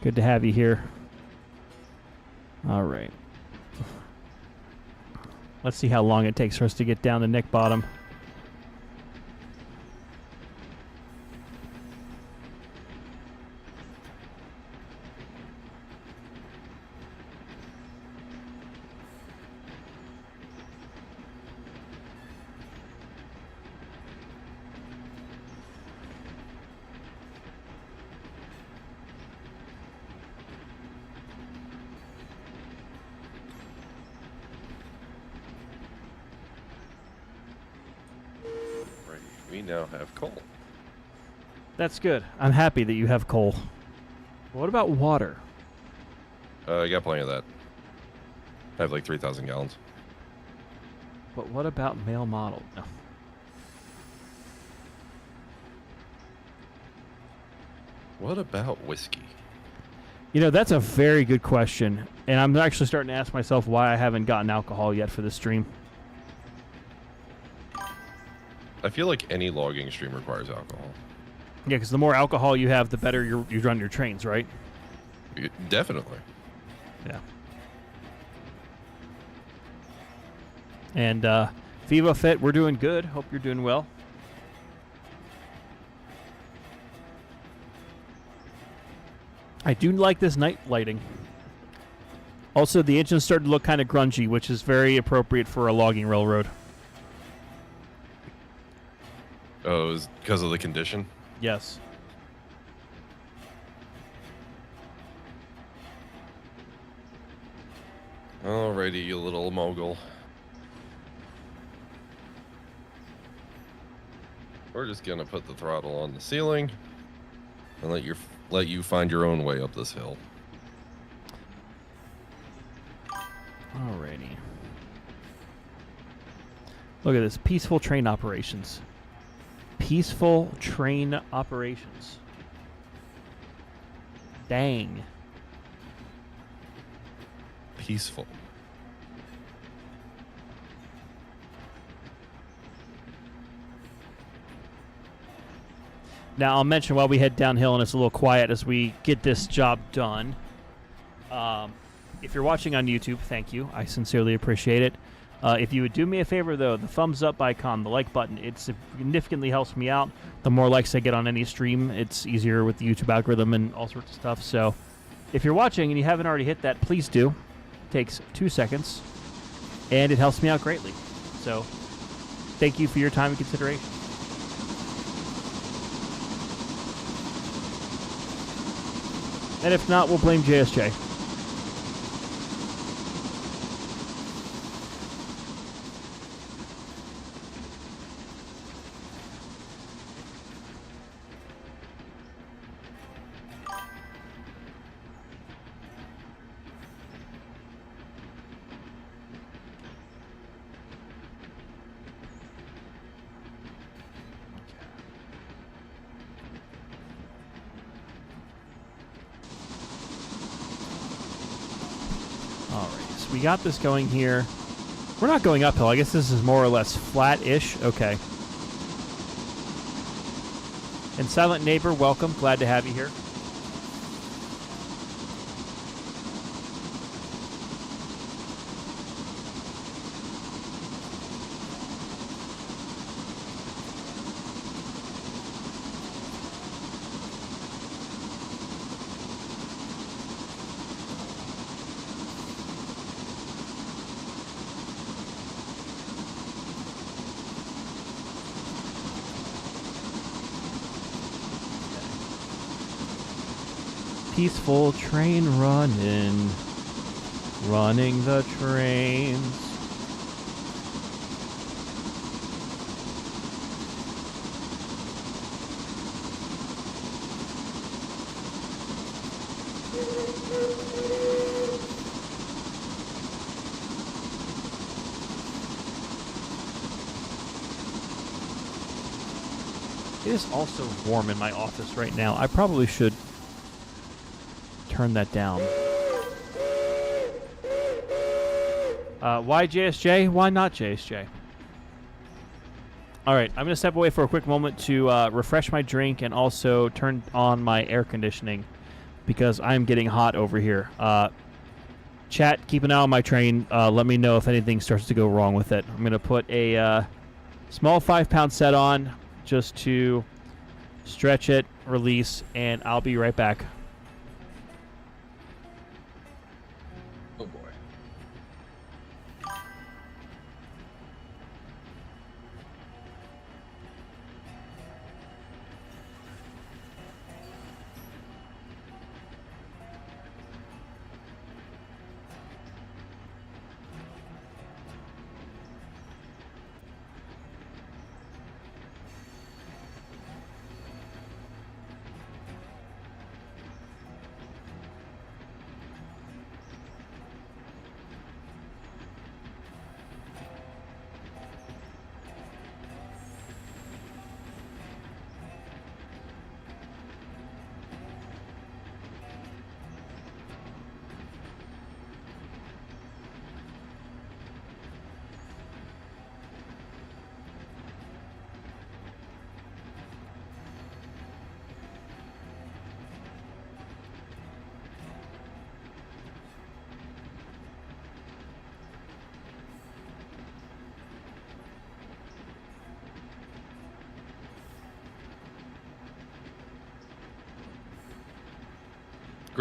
A: Good to have you here. All right. Let's see how long it takes for us to get down to Nick Bottom.
B: We now have coal.
A: That's good. I'm happy that you have coal. What about water?
B: I got plenty of that. I have like 3,000 gallons.
A: But what about male model? No.
B: What about whiskey?
A: You know, that's a very good question. And I'm actually starting to ask myself why I haven't gotten alcohol yet for this stream.
B: I feel like any logging stream requires alcohol.
A: Yeah, because the more alcohol you have, the better you run your trains, right?
B: Definitely.
A: Yeah. And Viva Fit, we're doing good. Hope you're doing well. I do like this night lighting. Also, the engine started to look kind of grungy, which is very appropriate for a logging railroad.
B: Oh, is because of the condition?
A: Yes.
B: Alrighty, you little mogul. We're just gonna put the throttle on the ceiling and let you find your own way up this hill.
A: Alrighty. Look at this. Peaceful train operations. Peaceful train operations. Dang.
B: Peaceful.
A: Now, I'll mention while we head downhill and it's a little quiet as we get this job done. If you're watching on YouTube, thank you. I sincerely appreciate it. If you would do me a favor, though, the thumbs up icon, the like button, it significantly helps me out. The more likes I get on any stream, it's easier with the YouTube algorithm and all sorts of stuff. So if you're watching and you haven't already hit that, please do. It takes 2 seconds, and it helps me out greatly. So thank you for your time and consideration. And if not, we'll blame JSJ. Alright, so we got this going here. We're not going uphill. I guess this is more or less flat-ish. Okay. And Silent Neighbor, welcome. Glad to have you here. Peaceful train running the trains. It is also warm in my office right now. I probably should turn that down. Why JSJ? Why not JSJ? Alright, I'm going to step away for a quick moment to refresh my drink and also turn on my air conditioning because I'm getting hot over here. Chat, keep an eye on my train. Let me know if anything starts to go wrong with it. I'm going to put a small 5-pound set on just to stretch it, release, and I'll be right back.
B: Oh boy.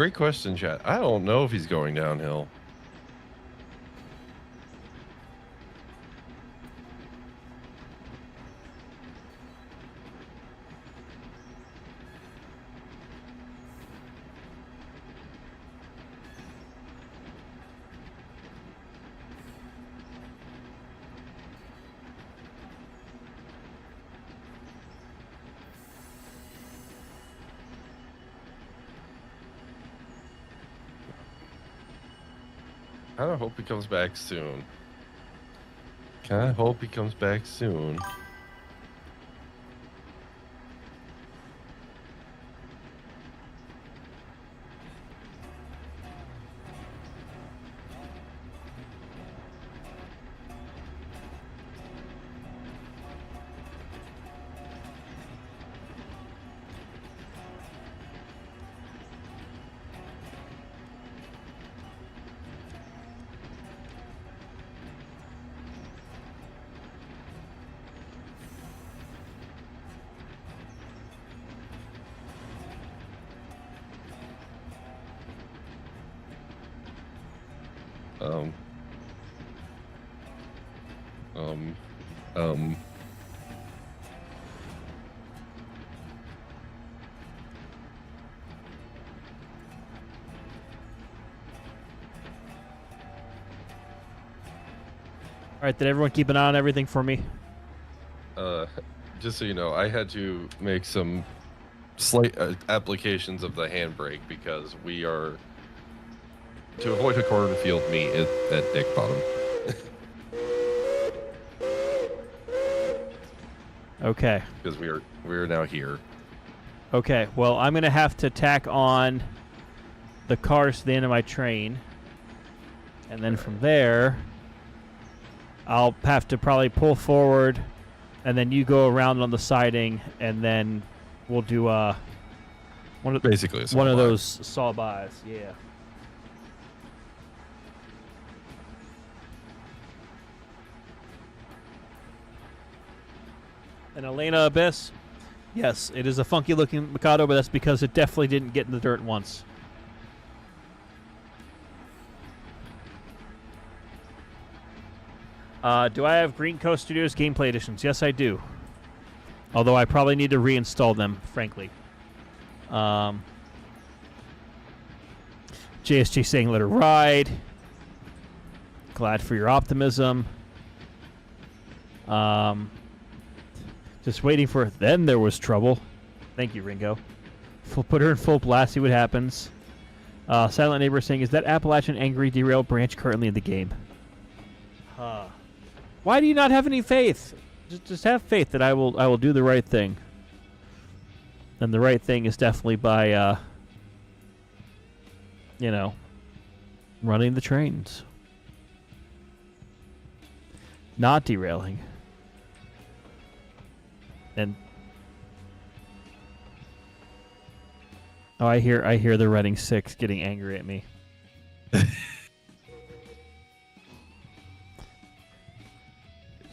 B: Great question, chat. I don't know if he's going downhill. I kind of hope he comes back soon. Kind of hope he comes back soon. Um.
A: All right, did everyone keep an eye on everything for me?
B: Just so you know, I had to make some slight applications of the handbrake because we are to avoid a cornfield meet at Dick Bottom.
A: Okay.
B: Because we are now here.
A: Okay, well, I'm going to have to tack on the cars to the end of my train. And then from there, I'll have to probably pull forward, and then you go around on the siding, and then we'll do one of those saw-bys. Yeah. And Elena Abyss? Yes, it is a funky-looking Mikado, but that's because it definitely didn't get in the dirt once. Do I have Green Coast Studios gameplay editions? Yes, I do. Although I probably need to reinstall them, frankly. JSG saying let her ride. Glad for your optimism. Just waiting for then there was trouble. Thank you, Ringo. Put her in full blast, see what happens. Silent Neighbor saying, is that Appalachian Angry Derail branch currently in the game? Why do you not have any faith? Just have faith that I will do the right thing. And the right thing is definitely by running the trains. Not derailing. And I hear the Reading 6 getting angry at me.
B: It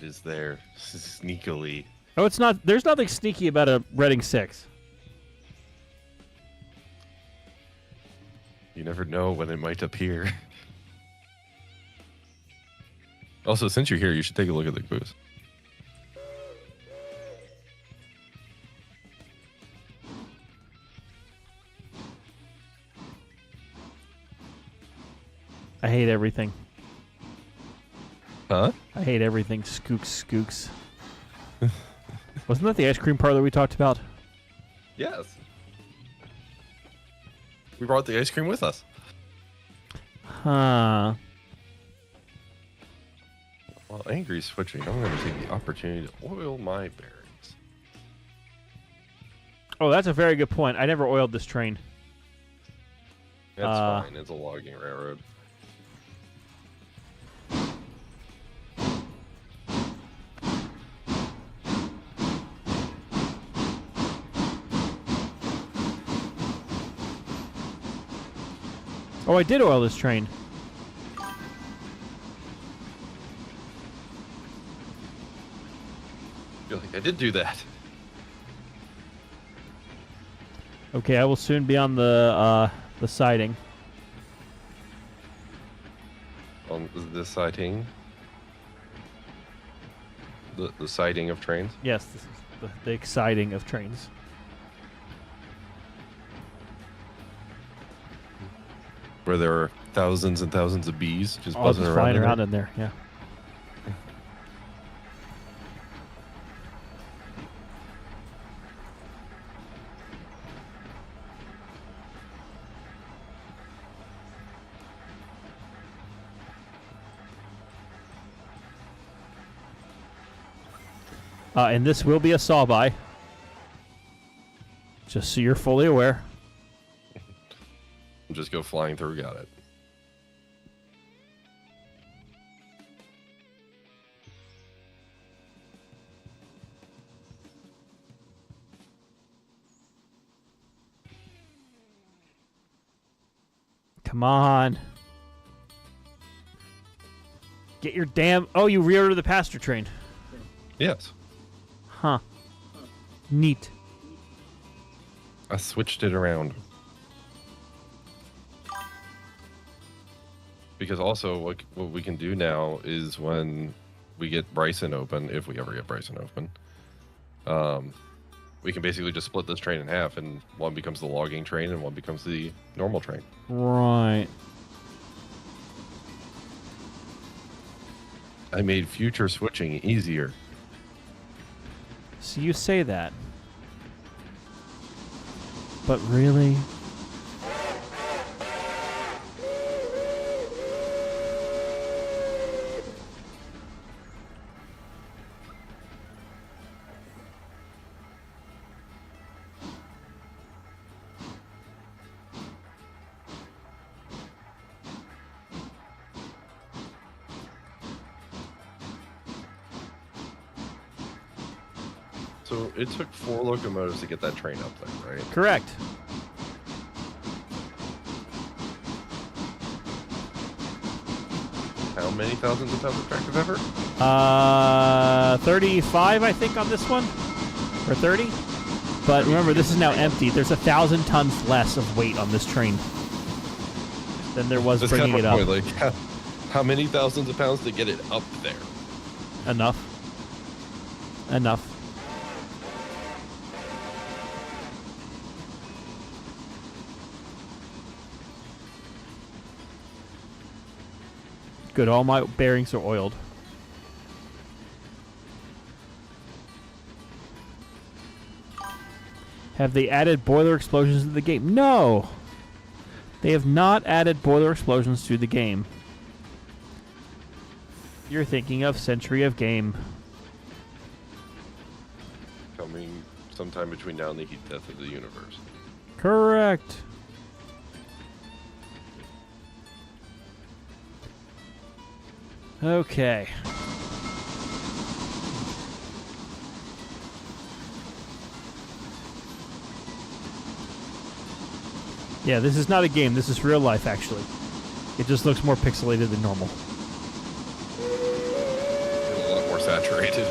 B: is there sneakily.
A: Oh, it's not. There's nothing sneaky about a Reading 6.
B: You never know when it might appear. Also, since you're here, you should take a look at the booth.
A: I hate everything.
B: Huh?
A: I hate everything. Skooks. Wasn't that the ice cream parlor we talked about?
B: Yes. We brought the ice cream with us.
A: Huh.
B: While Angry's switching, I'm going to take the opportunity to oil my bearings.
A: Oh, that's a very good point. I never oiled this train.
B: That's fine. It's a logging railroad.
A: Oh, I did oil this train.
B: You're like, I did do that.
A: Okay, I will soon be on the The siding.
B: On the sighting. The sighting of trains.
A: Yes, this is the exciting of trains.
B: Where there are thousands and thousands of bees just
A: All
B: buzzing
A: just
B: around.
A: flying
B: in
A: around
B: there.
A: in there, yeah. And this will be a saw-by. Just so you're fully aware.
B: Just go flying through. Got it.
A: Come on. Get your damn... Oh, you rear the passenger train.
B: Yes.
A: Huh. Neat.
B: I switched it around. Because also what we can do now is when we get Bryson open, if we ever get Bryson open, we can basically just split this train in half, and one becomes the logging train and one becomes the normal train.
A: Right.
B: I made future switching easier.
A: So you say that. But really?
B: So it took 4 locomotives to get that train up there, right?
A: Correct.
B: How many thousands of pounds of tractive effort?
A: 35, I think, on this one. Or 30. But remember, this is now empty. There's 1,000 tons less of weight on this train than there was
B: That's
A: bringing
B: kind
A: it
B: of
A: up.
B: my point, like, how many thousands of pounds to get it up there?
A: Enough. Enough. Good, all my bearings are oiled. Have they added boiler explosions to the game? No! They have not added boiler explosions to the game. You're thinking of Century of Game.
B: Coming sometime between now and the heat death of the universe.
A: Correct. Okay. Yeah, this is not a game. This is real life, actually. It just looks more pixelated than normal.
B: A lot more saturated.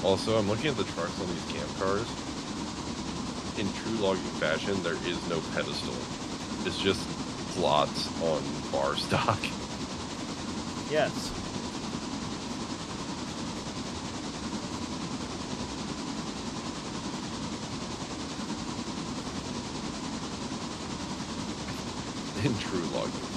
B: Also, I'm looking at the trucks on these camp cars. In true logging fashion, there is no pedestal. It's just slots on bar stock.
A: Yes.
B: In true logging fashion.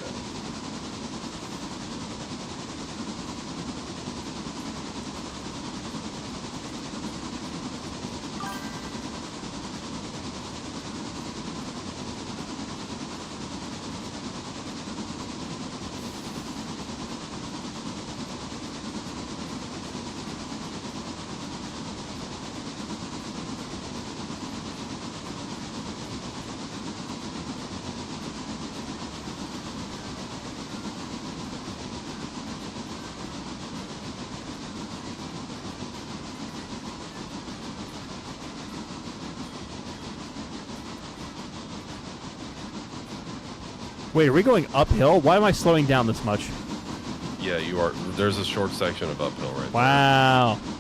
A: Wait, are we going uphill? Why am I slowing down this much?
B: Yeah, you are. There's a short section of uphill right
A: Wow.
B: there.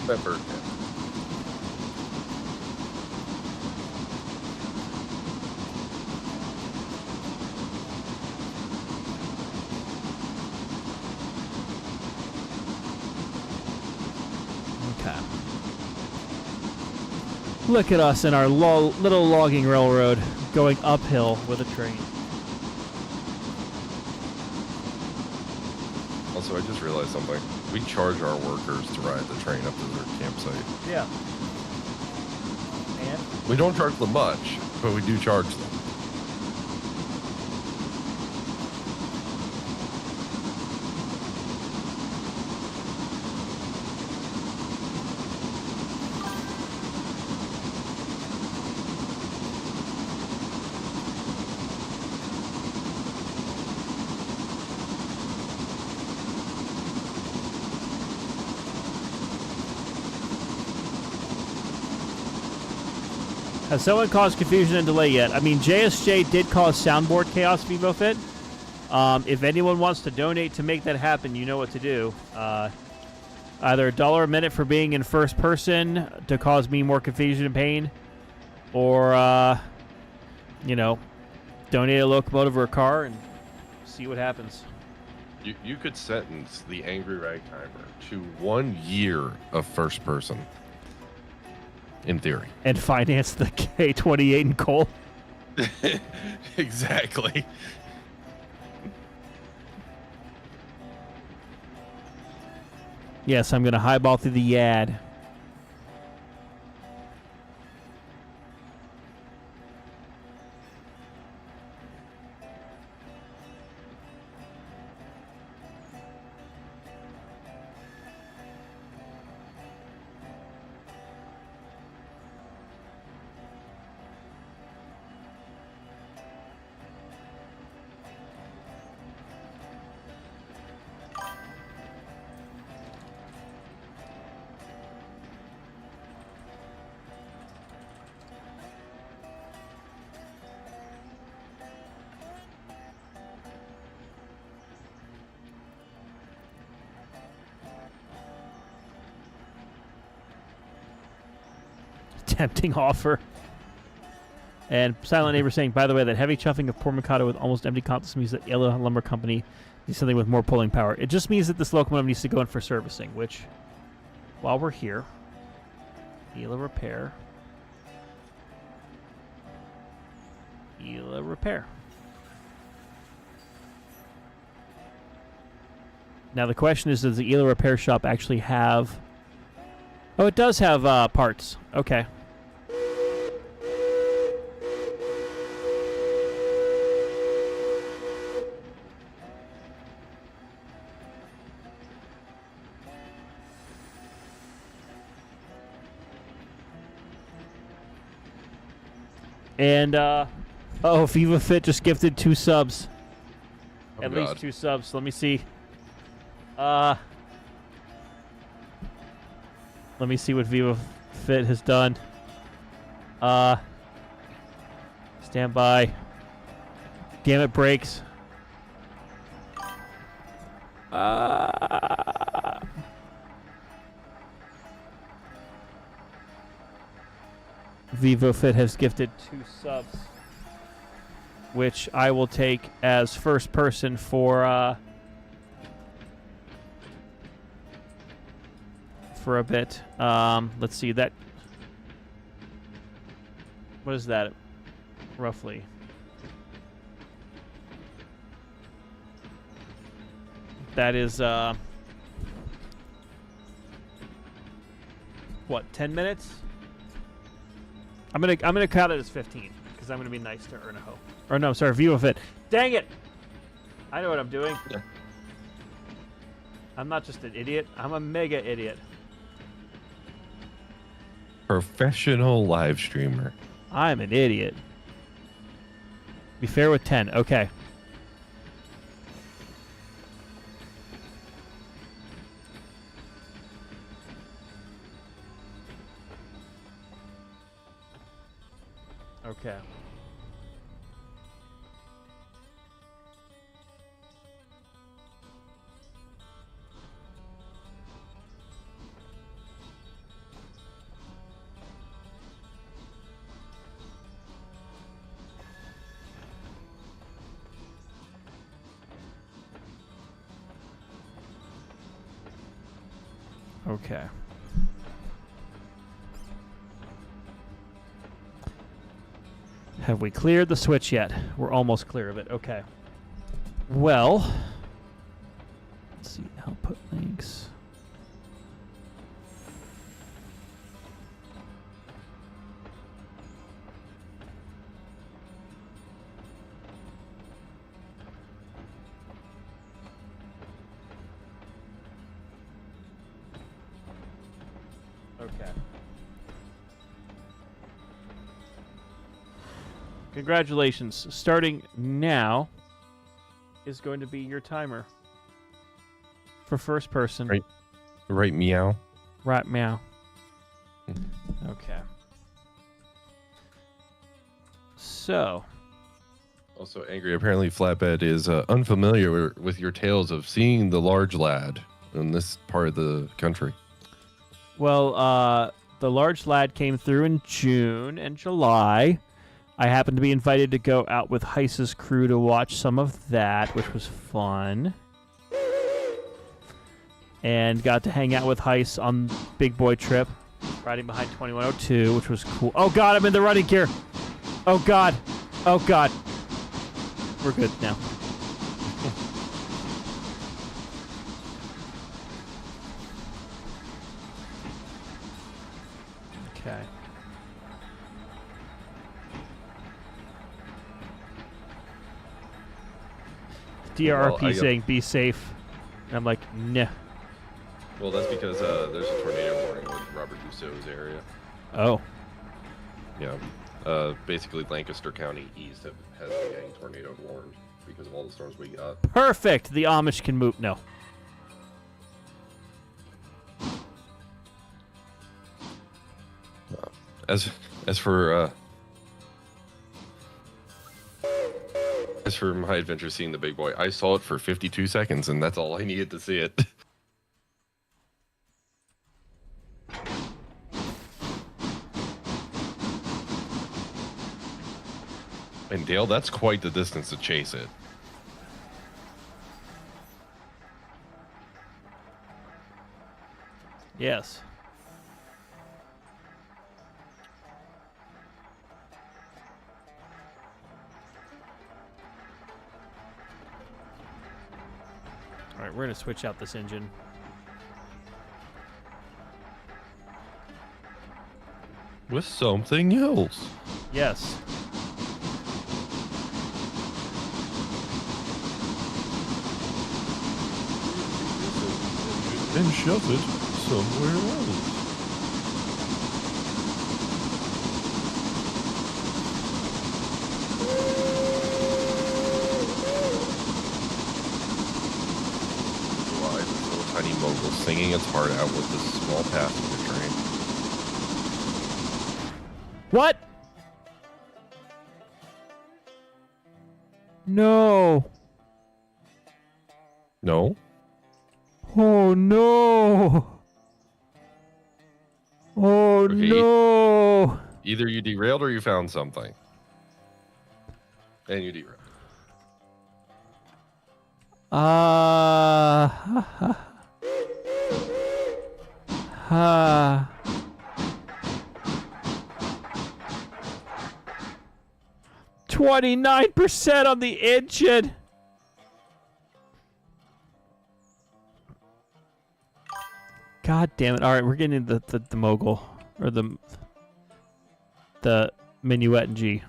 B: Pepper.
A: Okay. Look at us in our little logging railroad going uphill with a train.
B: Also, I just realized something. We charge our workers to ride the train up to their campsite.
A: Yeah. And?
B: We don't charge them much, but we do charge them.
A: Has someone caused confusion and delay yet? I mean, JSJ did cause soundboard chaos, VivoFit. If anyone wants to donate to make that happen, you know what to do. Either $1 a minute for being in first person to cause me more confusion and pain, or, you know, donate a locomotive or a car and see what happens.
B: You could sentence the AngryRagtimer to 1 year of first person. In theory.
A: And finance the K-28 in coal.
B: Exactly.
A: Yes, I'm going to highball through the Yad. Tempting offer. And Silent Neighbor saying, by the way, that heavy chuffing of Port Mikado with almost empty console means that Yellow Lumber Company needs something with more pulling power. It just means that this locomotive needs to go in for servicing, which, while we're here, Ela Repair. Ela Repair. Now the question is, does the Ela Repair Shop actually have... Oh, it does have parts. Okay. And, VivaFit just gifted 2 subs.
B: Oh,
A: At
B: God.
A: least 2 subs. Let me see. Let me see what VivaFit has done. Stand by. Damn it, brakes. VivoFit has gifted 2 subs, which I will take as first person for a bit. Let's see that. What is that, roughly? That is what, 10 minutes? I'm gonna count it as 15 because I'm gonna be nice to Ernaho. Or no, sorry, VivoFit. Dang it! I know what I'm doing.
B: Yeah.
A: I'm not just an idiot. I'm a mega idiot.
B: Professional live streamer.
A: I'm an idiot. Be fair with 10. Okay. Okay. Okay. Have we cleared the switch yet? We're almost clear of it. Okay. Well, let's see. Output links. Okay. Congratulations. Starting now is going to be your timer for first person.
B: Right. Right, meow.
A: Right, meow. Okay. So,
B: Also, Angry, apparently Flatbed is unfamiliar with your tales of seeing the large lad in this part of the country.
A: well, the large lad came through in June and July. I happened to be invited to go out with Heiss's crew to watch some of that, which was fun. And got to hang out with Heiss on Big Boy Trip, riding behind 2102, which was cool. Oh god, I'm in the running gear! Oh god! Oh god! We're good now. Okay. DRRP
B: Well, I got-
A: saying be safe. And I'm like, nah.
B: Well, that's because there's a tornado warning with Robert Dussault's area.
A: Oh.
B: Yeah. Basically, Lancaster County East has a gang tornado warned because of all the storms we got.
A: Perfect! The Amish can move. No.
B: As for my adventure seeing the big boy, I saw it for 52 seconds, and that's all I needed to see it. And Dale, that's quite the distance to chase it.
A: Yes. Alright, we're going to switch out this engine.
B: With something else.
A: Yes.
B: And shove it somewhere else. Why this little tiny mogul singing its heart out with this small passenger train?
A: What? No.
B: No?
A: Oh no. Oh
B: Okay.
A: no.
B: Either you derailed or you found something. And you derailed.
A: Uh, 29% on the engine. God damn it. All right, we're getting the mogul. Or the minuet and G.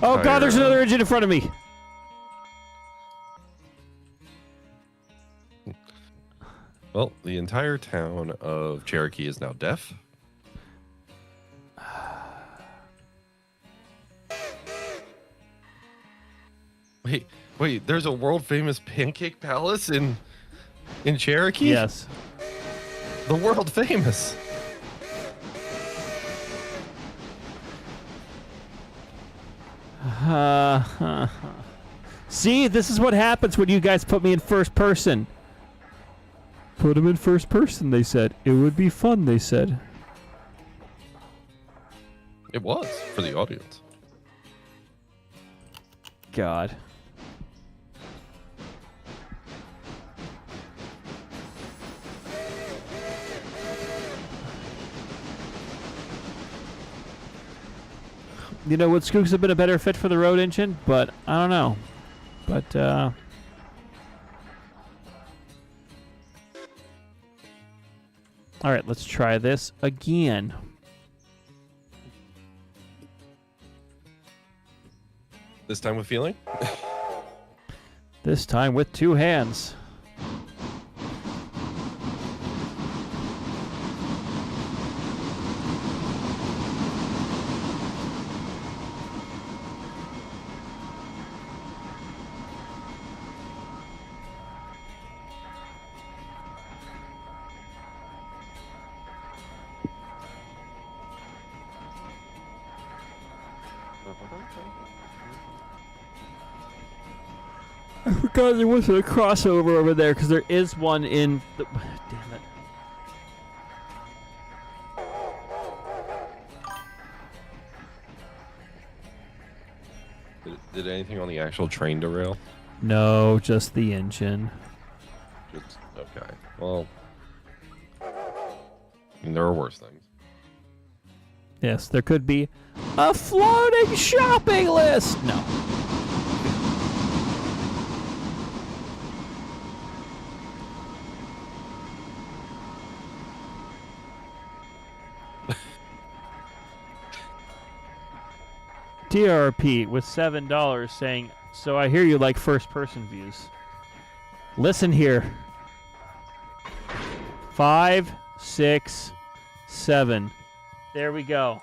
A: Oh god, there's another engine in front of me.
B: Well, the entire town of Cherokee is now deaf. Wait, there's a world famous pancake palace in Cherokee?
A: Yes.
B: The world famous.
A: See, this is what happens when you guys put me in first person. Put him in first person, they said. It would be fun, they said.
B: It was for the audience.
A: God. You know, would Skooks have been a better fit for the road engine? But I don't know. But, all right, let's try this again.
B: This time with feeling?
A: This time with two hands. I forgot there wasn't a crossover over there because there is one in the. Damn it.
B: Did anything on the actual train derail?
A: No, just the engine.
B: Just, okay. Well, I mean, there are worse things.
A: Yes, there could be a floating shopping list. No. DRP with $7 saying, so I hear you like first-person views. Listen here. 5, 6, 7. There we go.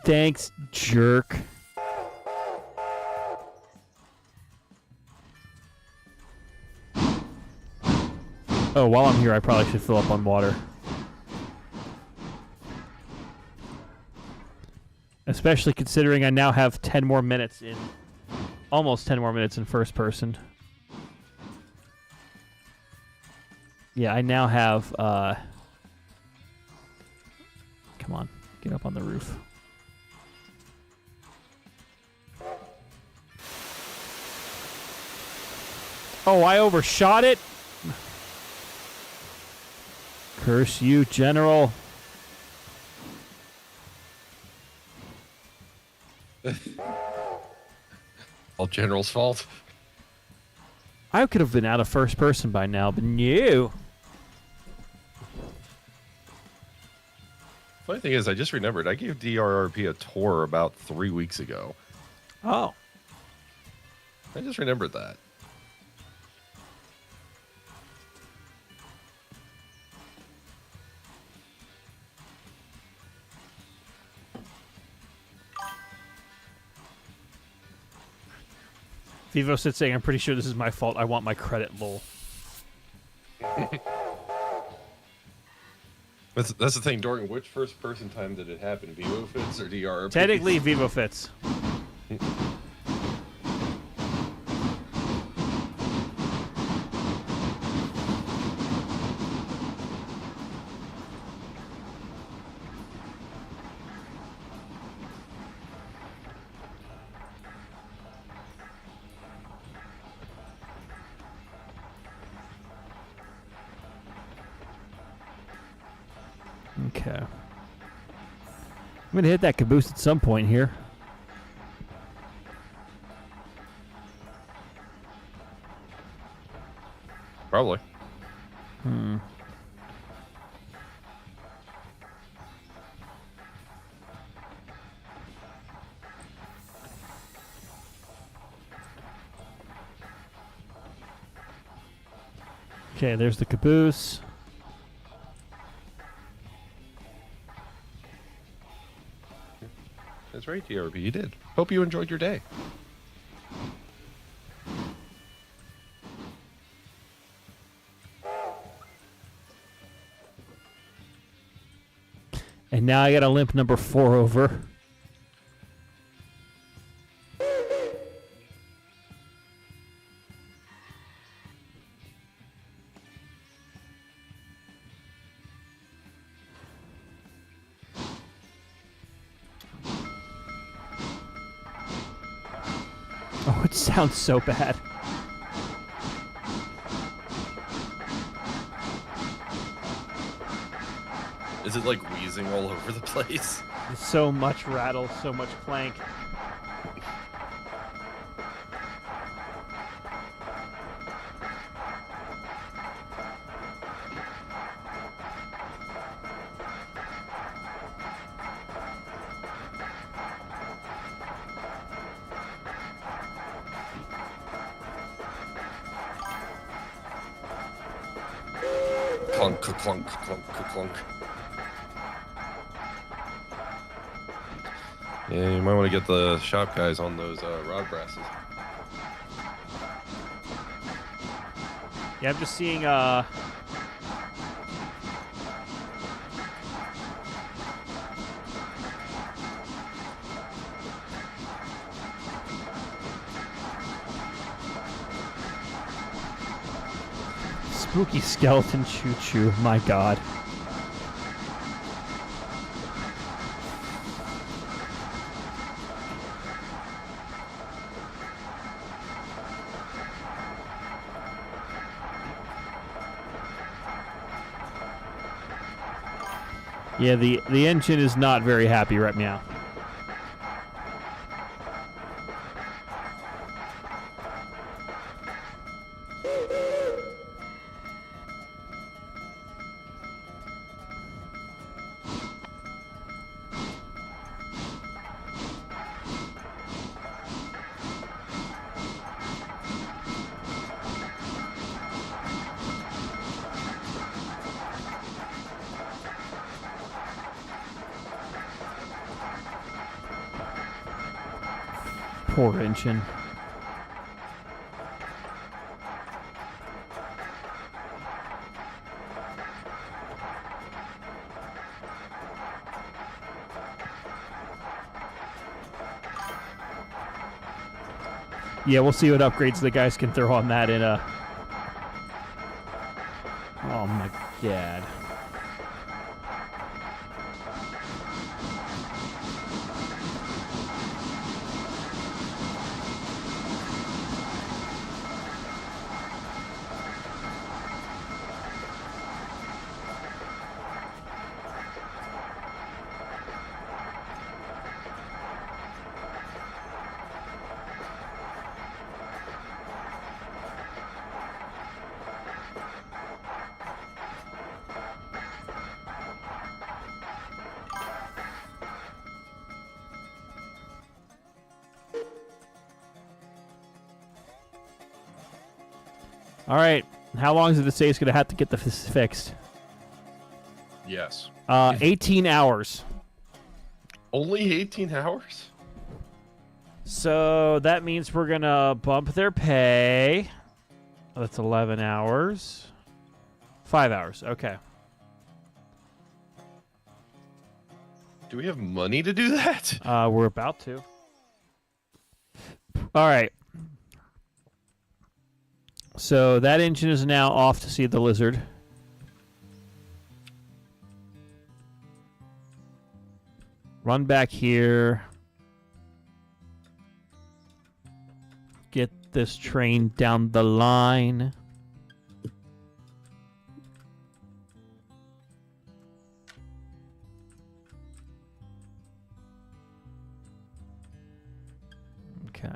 A: Thanks, jerk. Oh, while I'm here, I probably should fill up on water. Especially considering I now have 10 more minutes in... Almost 10 more minutes in first person. Yeah, I now have... Come on, get up on the roof. Oh, I overshot it? Curse you, General.
B: All General's fault.
A: I could have been out of first person by now, but no.
B: Funny thing is, I just remembered, I gave DRRP a tour about 3 weeks ago.
A: Oh.
B: I just remembered that.
A: Vivo said saying, I'm pretty sure this is my fault. I want my credit, lol.
B: That's the thing. During which first person time did it happen? Vivo Fits or DRP?
A: Technically, Vivo Fits. Okay. I'm going to hit that caboose at some point here.
B: Probably.
A: Okay, there's the caboose.
B: That's right, DRP. You did. Hope you enjoyed your day.
A: And now I got to limp number 4 over. Oh, it sounds so bad.
B: Is it like wheezing all over the place?
A: There's so much rattle, so much clank.
B: Clunk, clunk, clunk, clunk. Yeah, you might want to get the shop guys on those rod brasses.
A: Yeah, I'm just seeing spooky skeleton choo-choo. My God. Yeah, the engine is not very happy right now. Poor engine. Yeah, we'll see what upgrades the guys can throw on that in a... Oh my God. All right. How long does it say it's going to have to get this fixed?
B: Yes.
A: 18 hours.
B: Only 18 hours?
A: So that means we're going to bump their pay. That's 11 hours. 5 hours. Okay.
B: Do we have money to do that?
A: We're about to. All right. So that engine is now off to see the lizard. Run back here. Get this train down the line. Okay.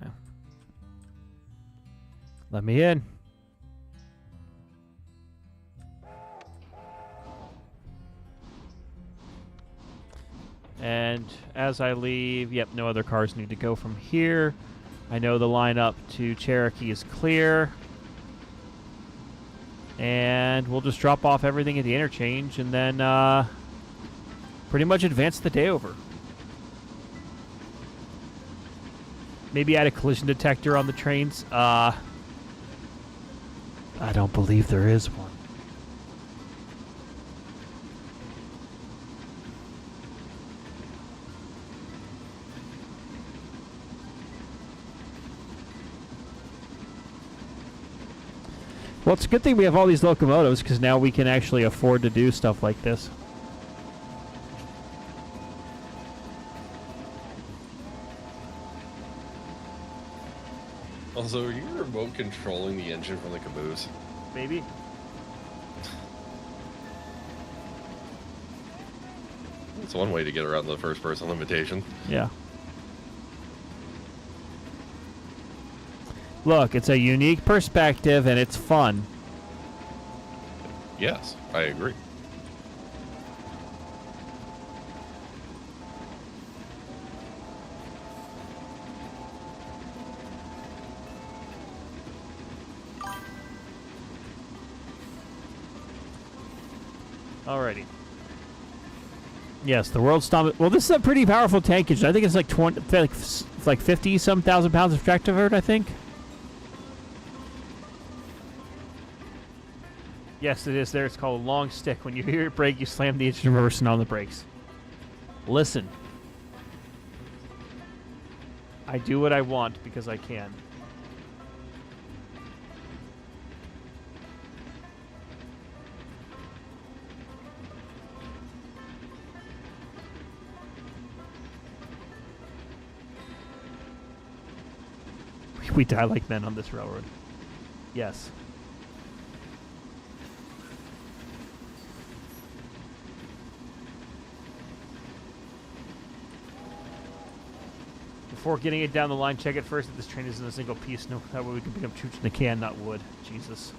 A: Let me in. And as I leave, yep, no other cars need to go from here. I know the line up to Cherokee is clear. And we'll just drop off everything at the interchange and then pretty much advance the day over. Maybe add a collision detector on the trains. I don't believe there is one. Well, it's a good thing we have all these locomotives because now we can actually afford to do stuff like this.
B: Also, are you remote controlling the engine from the caboose?
A: Maybe.
B: That's one way to get around the first-person limitation.
A: Yeah. Look, it's a unique perspective and it's fun.
B: Yes, I agree.
A: Alrighty. Yes, the world's stomach. Well, this is a pretty powerful tankage. I think it's like 20, like 50-some thousand pounds of tractive effort, I think. Yes, it is there. It's called a long stick. When you hear it brake, you slam the engine reverse and on the brakes. Listen. I do what I want because I can. We die like men on this railroad. Yes. Before getting it down the line, check it first that this train is in a single piece. No, that way we can pick up troops in the can, not wood. Jesus.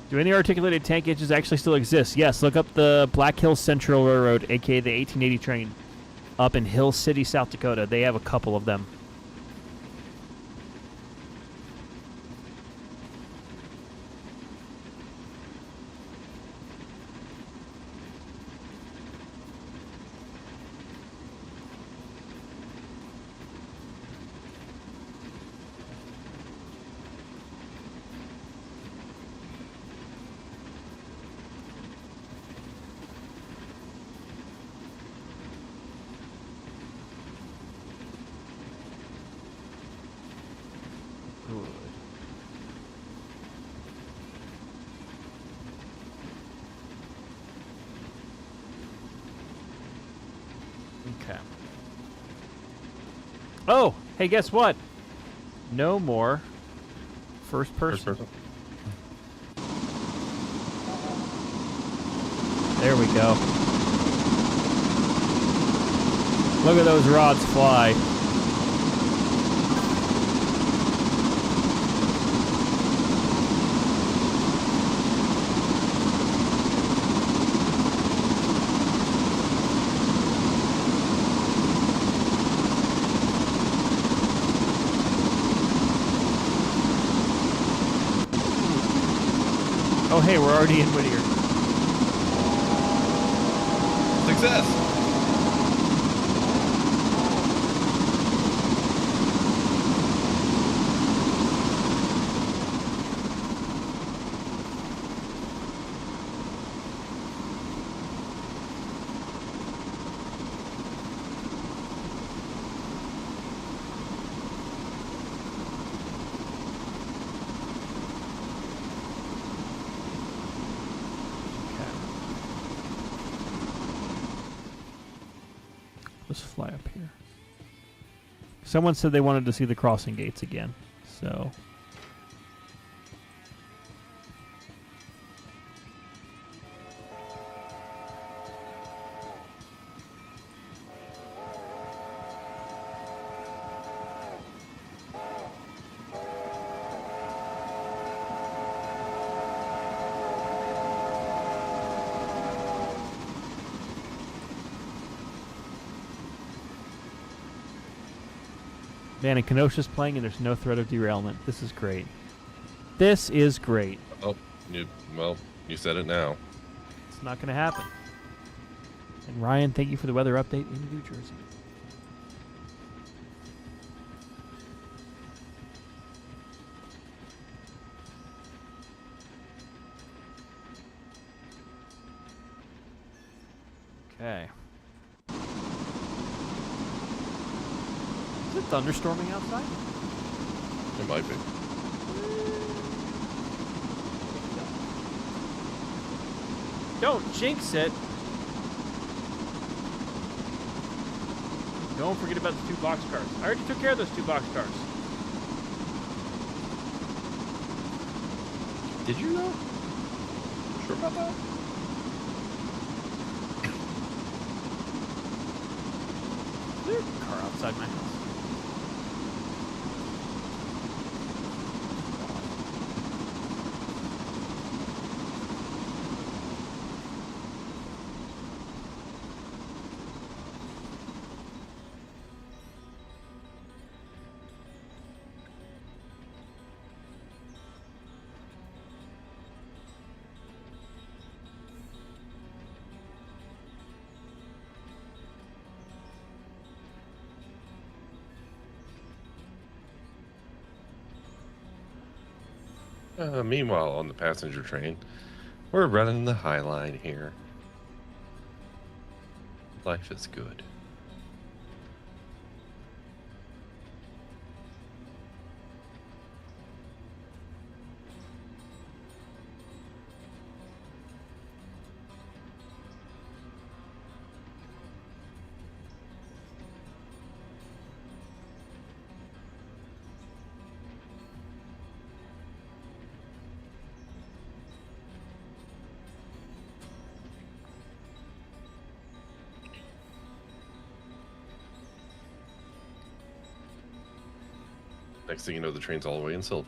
A: Do any articulated tank engines actually still exist? Yes, look up the Black Hills Central Railroad, aka the 1880 train, up in Hill City, South Dakota. They have a couple of them. Okay. Oh, hey, guess what? No more first person. There we go. Look at those rods fly. Oh, hey, we're already in Whittier.
B: Success!
A: just fly up here. Someone said they wanted to see the crossing gates again, so... Man, and Kenosha's playing and there's no threat of derailment. This is great. This is great.
B: Oh, you said it now.
A: It's not going to happen. And Ryan, thank you for the weather update in New Jersey. Okay. Is it thunderstorming outside?
B: It might be.
A: Don't jinx it. Don't forget about the 2 boxcars. I already took care of those 2 boxcars.
B: Did you know? Sure about that?
A: Is there a car outside my house?
B: Meanwhile, on the passenger train, we're running the High Line here. Life is good. Next thing you know, the train's all the way in Sylvan.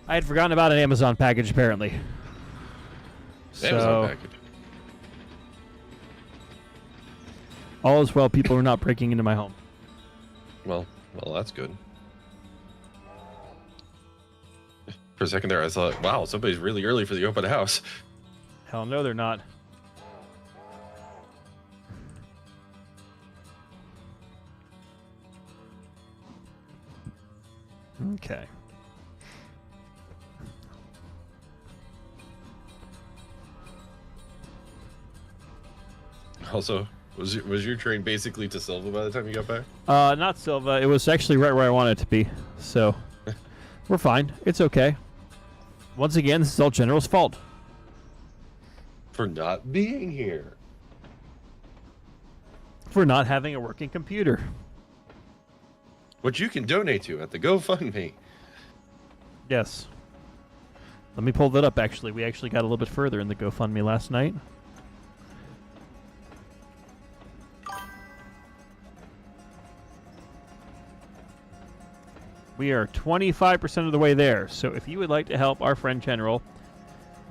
A: I had forgotten about an Amazon package, apparently.
B: Amazon package.
A: All is well. People are not breaking into my home.
B: Well, that's good. For a second there, I thought, wow, somebody's really early for the open house.
A: Hell no, they're not. Okay.
B: Also, was your train basically to Silva by the time you got back?
A: Not Silva. It was actually right where I wanted it to be. So, we're fine. It's okay. Once again, this is all General's fault.
B: For not being here.
A: For not having a working computer.
B: Which you can donate to at the GoFundMe.
A: Yes. Let me pull that up, actually. We actually got a little bit further in the GoFundMe last night. We are 25% of the way there. So if you would like to help our friend General,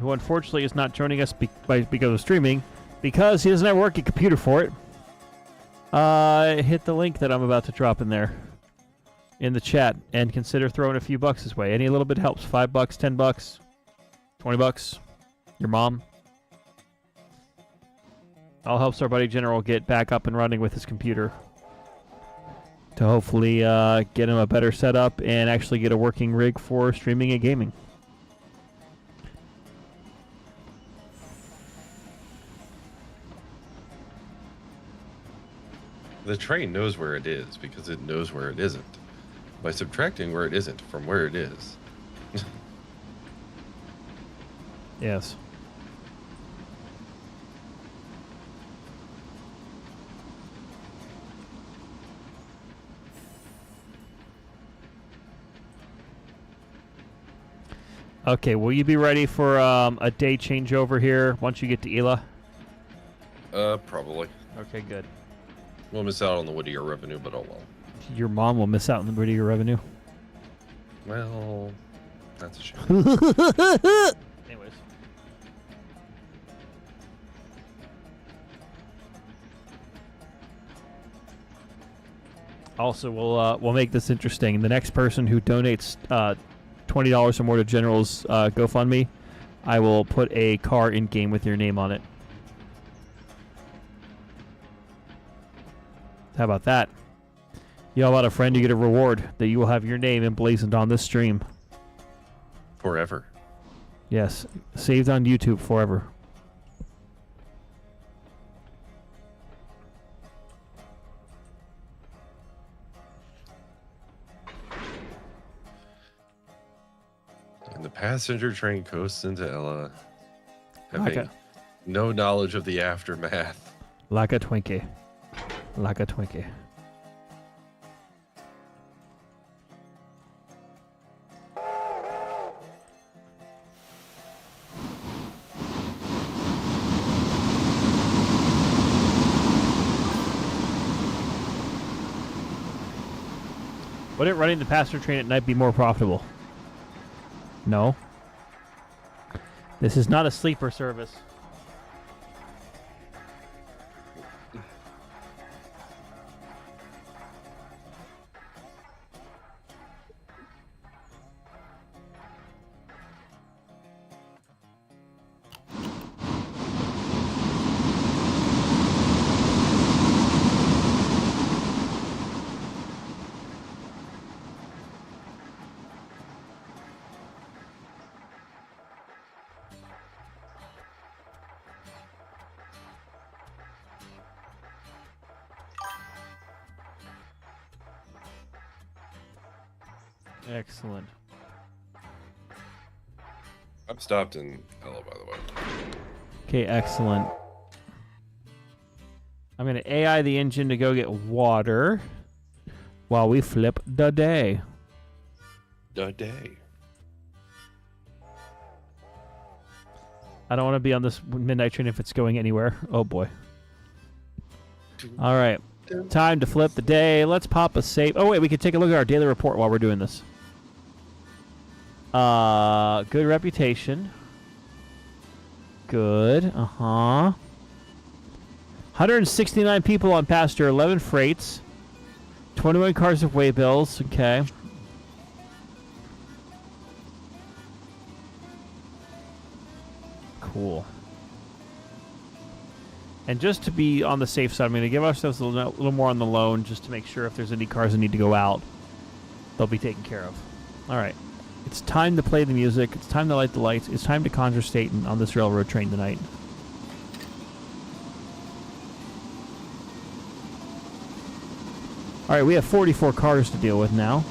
A: who unfortunately is not joining us because of streaming, because he doesn't have a working computer for it, hit the link that I'm about to drop in there. in the chat and consider throwing a few bucks this way. Any little bit helps. $5, $10, $20. Your mom. All helps our buddy General get back up and running with his computer to hopefully get him a better setup and actually get a working rig for streaming and gaming.
B: The train knows where it is because it knows where it isn't. By subtracting where it isn't from where it is.
A: Yes. Okay, will you be ready for a day changeover here once you get to Ela?
B: Probably.
A: Okay, good.
B: We'll miss out on the Whittier revenue, but oh well.
A: Your mom will miss out on the Whittier revenue.
B: Well, that's a shame.
A: Anyways. Also, we'll make this interesting. The next person who donates $20 or more to General's GoFundMe, I will put a car in game with your name on it. How about that? You all about a friend, you get a reward that you will have your name emblazoned on this stream.
B: Forever.
A: Yes, saved on YouTube forever.
B: And the passenger train coasts into Ella, having
A: Like
B: no knowledge of the aftermath.
A: Like a Twinkie. Like a Twinkie. Wouldn't running the passenger train at night be more profitable? No. This is not a sleeper service. Excellent.
B: I'm stopped in Ella, by the way.
A: Okay, excellent. I'm going to AI the engine to go get water while we flip the day.
B: The day.
A: I don't want to be on this midnight train if it's going anywhere. Oh, boy. All right. Time to flip the day. Let's pop a save. Oh, wait, we can take a look at our daily report while we're doing this. Good reputation. Good. 169 people on passenger, 11 freights. 21 cars of way bills. Okay. Cool. And just to be on the safe side, I'm going to give ourselves a little more on the loan just to make sure if there's any cars that need to go out, they'll be taken care of. All right. It's time to play the music. It's time to light the lights. It's time to conjure Satan on this railroad train tonight. All right, we have 44 cars to deal with now.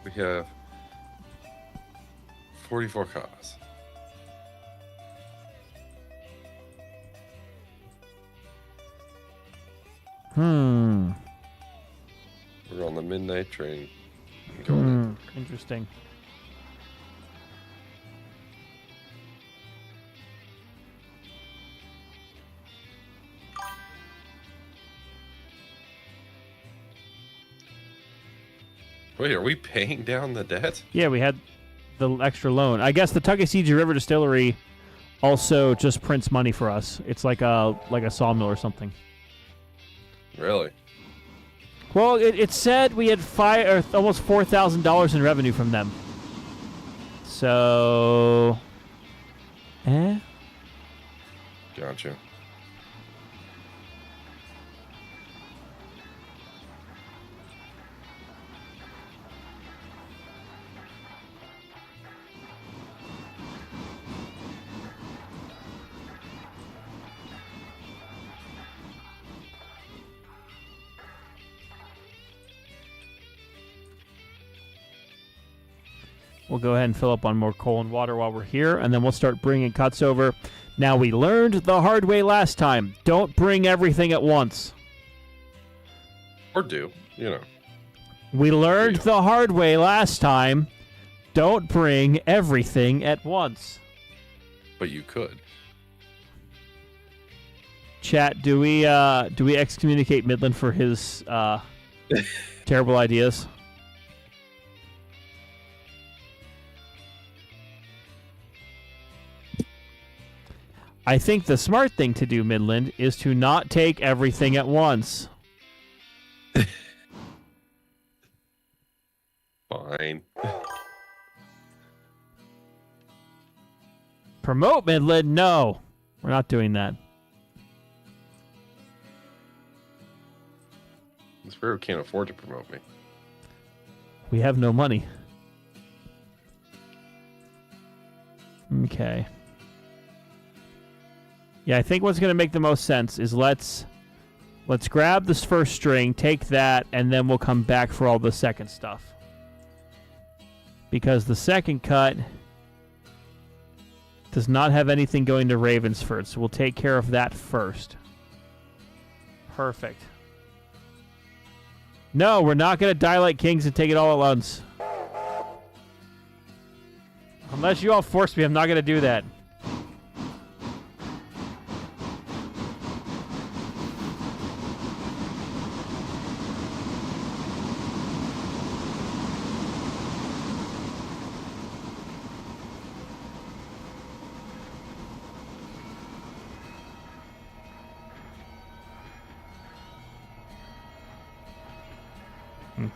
B: We have 44 cars. We're on the midnight train. Going
A: Interesting.
B: Wait, are we paying down the debt?
A: Yeah, we had the extra loan. I guess the Tuckasegee River Distillery also just prints money for us. It's like a sawmill or something.
B: Really?
A: Well, it said we had almost $4,000 in revenue from them. So,
B: Gotcha.
A: we'll go ahead and fill up on more coal and water while we're here, and then we'll start bringing cuts over. Now, we learned the hard way last time. Don't bring everything at once.
B: Or do, you know.
A: We learned the hard way last time. Don't bring everything at once.
B: But you could.
A: Chat, do we excommunicate Midland for his terrible ideas? I think the smart thing to do, Midland, is to not take everything at once.
B: Fine.
A: Promote Midland? No. We're not doing that.
B: Sparrow can't afford to promote me.
A: We have no money. Okay. Yeah, I think what's going to make the most sense is let's grab this first string, take that, and then we'll come back for all the second stuff. Because the second cut does not have anything going to Ravensford, so we'll take care of that first. Perfect. No, we're not going to die like kings and take it all at once. Unless you all force me, I'm not going to do that.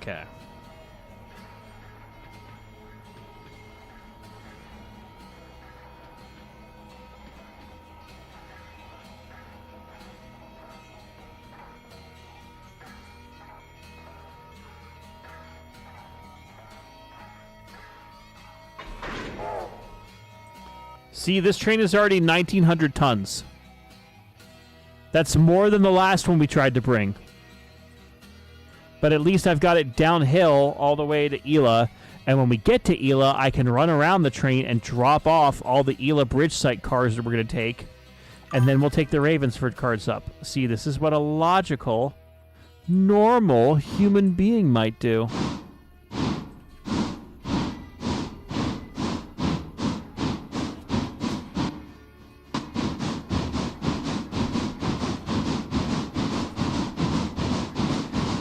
A: Okay. See, this train is already 1,900 tons. That's more than the last one we tried to bring. But at least I've got it downhill all the way to Ela. And when we get to Ela, I can run around the train and drop off all the Ela bridge site cars that we're going to take. And then we'll take the Ravensford cars up. See, this is what a logical, normal human being might do.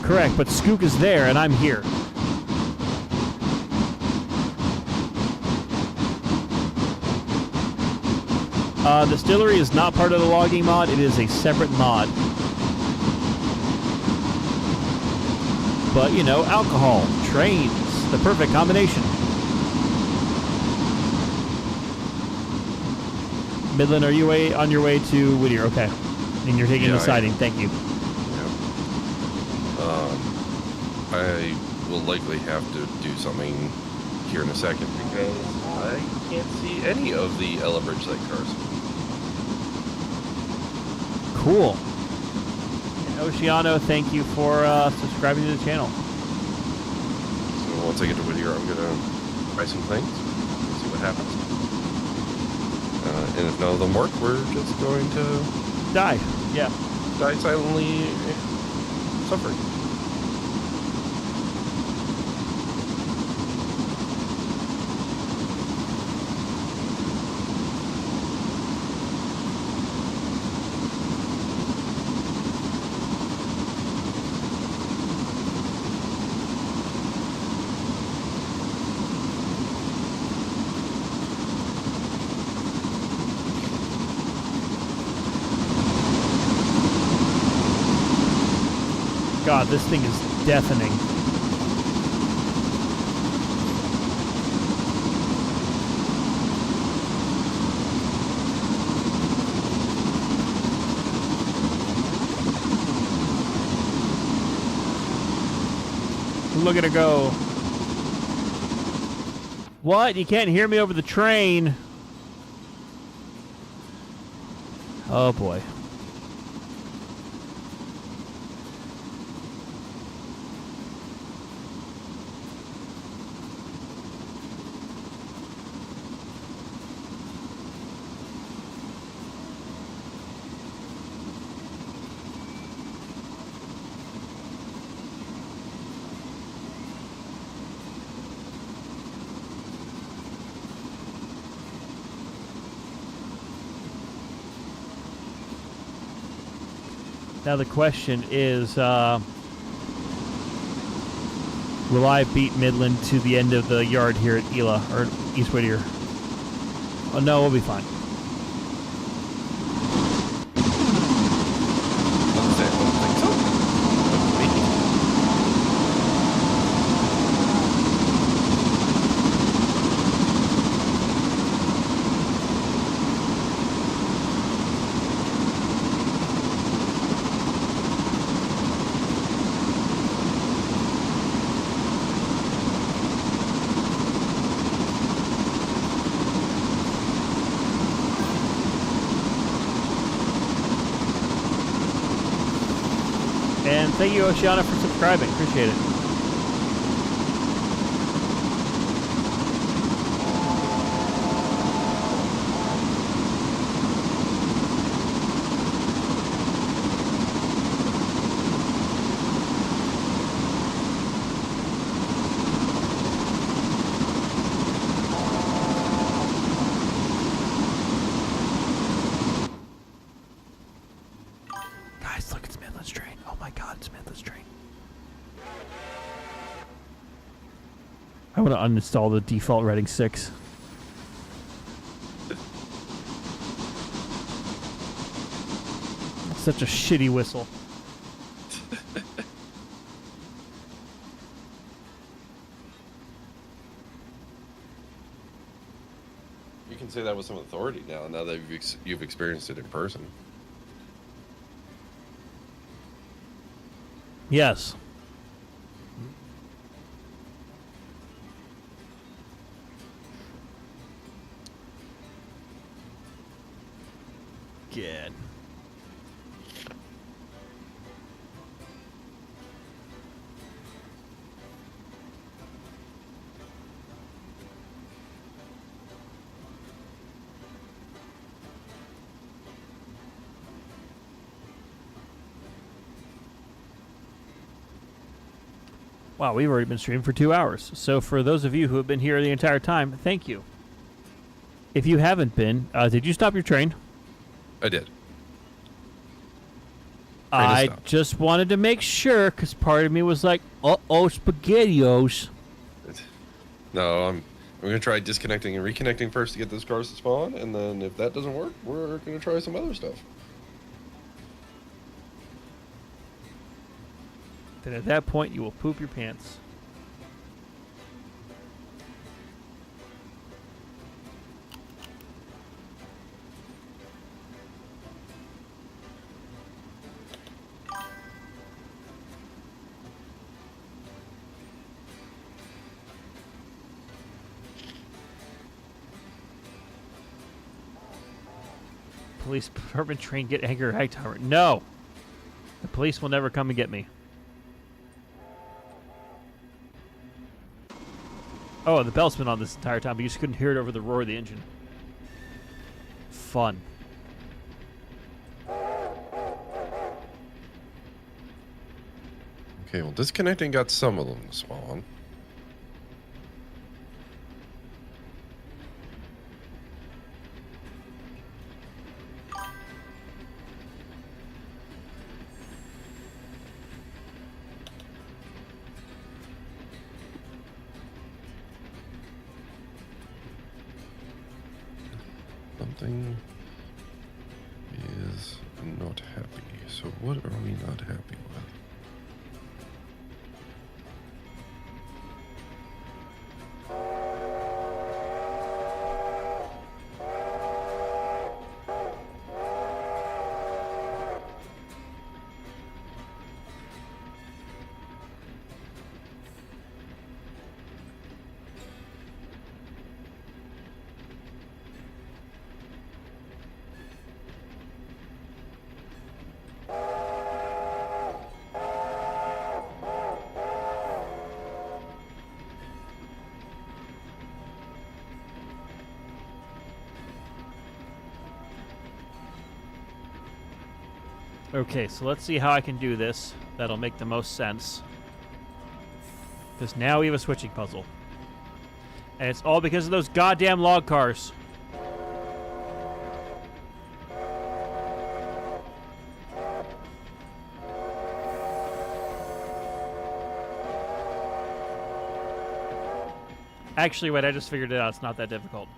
A: Correct, but Skook is there, and I'm here. Distillery is not part of the logging mod. It is a separate mod. But, you know, alcohol, trains, the perfect combination. Midland, are you on your way to Whittier? Okay. And you're taking the siding. Thank you.
B: I will likely have to do something here in a second because I can't see any of the Ella Bridge site cars.
A: Cool. And Oceano, thank you for subscribing to the channel.
B: So once I get to Whittier, I'm going to try some things, see what happens. And if none of them work, we're just going to
A: die. Yeah.
B: Die silently, suffering.
A: God, this thing is deafening. Look at her go. What? You can't hear me over the train? Oh boy. Now the question is, will I beat Midland to the end of the yard here at Ela, or East Whittier? Oh no, we'll be fine. And thank you, Oceana, for subscribing. Appreciate it. Guys, look, it's Midland's train. Oh my God, it's Midland's train. I want to uninstall the default Reading 6. Such a shitty whistle.
B: You can say that with some authority now that you've experienced it in person.
A: Yes. Good. Wow, we've already been streaming for 2 hours. So for those of you who have been here the entire time, thank you. If you haven't been, did you stop your train?
B: I did.
A: I just wanted to make sure, because part of me was like, uh-oh, SpaghettiOs.
B: No, I'm going to try disconnecting and reconnecting first to get those cars to spawn, and then if that doesn't work, we're going to try some other stuff.
A: Then at that point, you will poop your pants. Police department train get AngryRagtimer. No! The police will never come and get me. Oh, the bell's been on this entire time, but you just couldn't hear it over the roar of the engine. Fun.
B: Okay, well, disconnecting got some of them to spawn. Something is not happy. So what are we not happy with?
A: Okay, so let's see how I can do this. That'll make the most sense. Because now we have a switching puzzle. And it's all because of those goddamn log cars. Actually, wait, I just figured it out. It's not that difficult.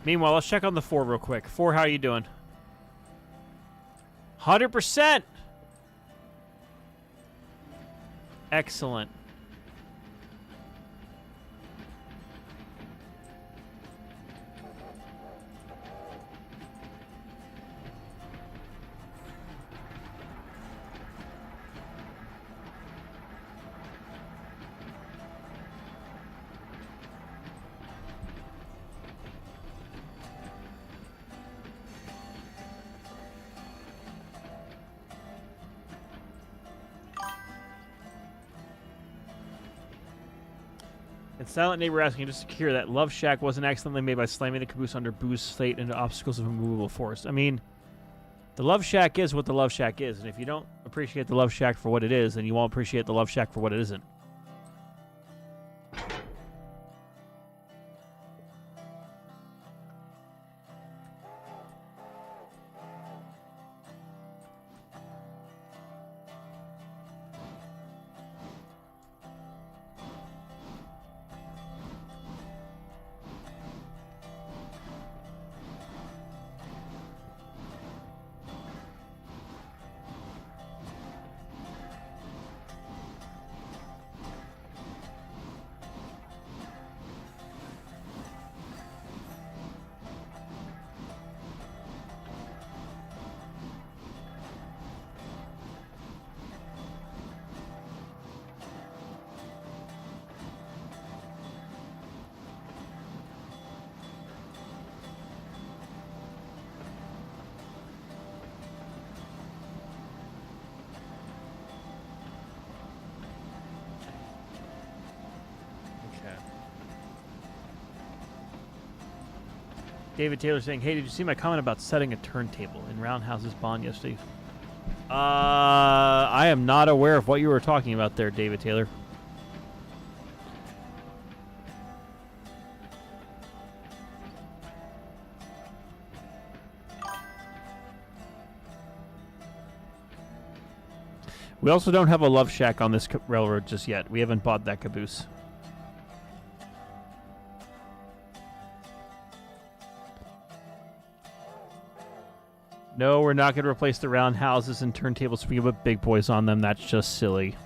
A: Meanwhile, let's check on the 4 real quick. 4, how are you doing? 100%! Excellent. And Silent Neighbor asking just to secure that Love Shack wasn't accidentally made by slamming the caboose under Boo's fate into obstacles of immovable force. I mean, the Love Shack is what the Love Shack is, and if you don't appreciate the Love Shack for what it is, then you won't appreciate the Love Shack for what it isn't. David Taylor saying, hey, did you see my comment about setting a turntable in Roundhouse's Bond yesterday? I am not aware of what you were talking about there, David Taylor. We also don't have a Love Shack on this railroad just yet. We haven't bought that caboose. No, we're not going to replace the roundhouses and turntables. We put big boys on them. That's just silly.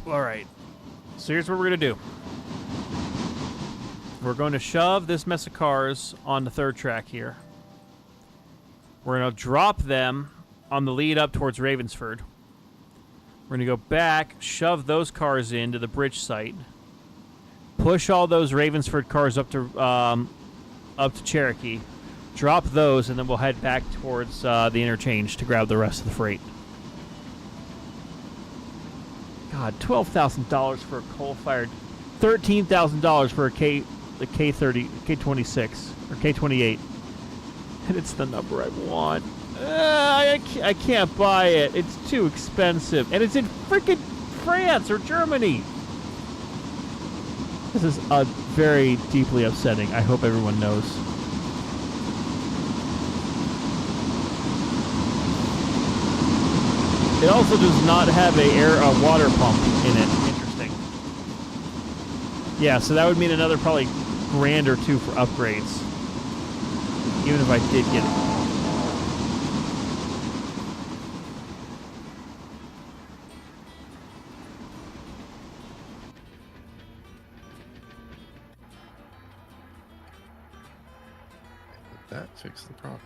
A: All right. So here's what we're going to do. We're going to shove this mess of cars on the third track here. We're going to drop them on the lead up towards Ravensford. We're going to go back, shove those cars into the bridge site, push all those Ravensford cars up to Cherokee, drop those, and then we'll head back towards the interchange to grab the rest of the freight. God, $12,000 for a coal-fired, $13,000 for the K30, K26 or K28, and it's the number I want. I can't buy it. It's too expensive, and it's in freaking France or Germany. This is very deeply upsetting. I hope everyone knows. It also does not have a water pump in it. Interesting. Yeah, so that would mean another probably $1,000 or $2 for upgrades. Even if I did get it.
B: That fixed the problem.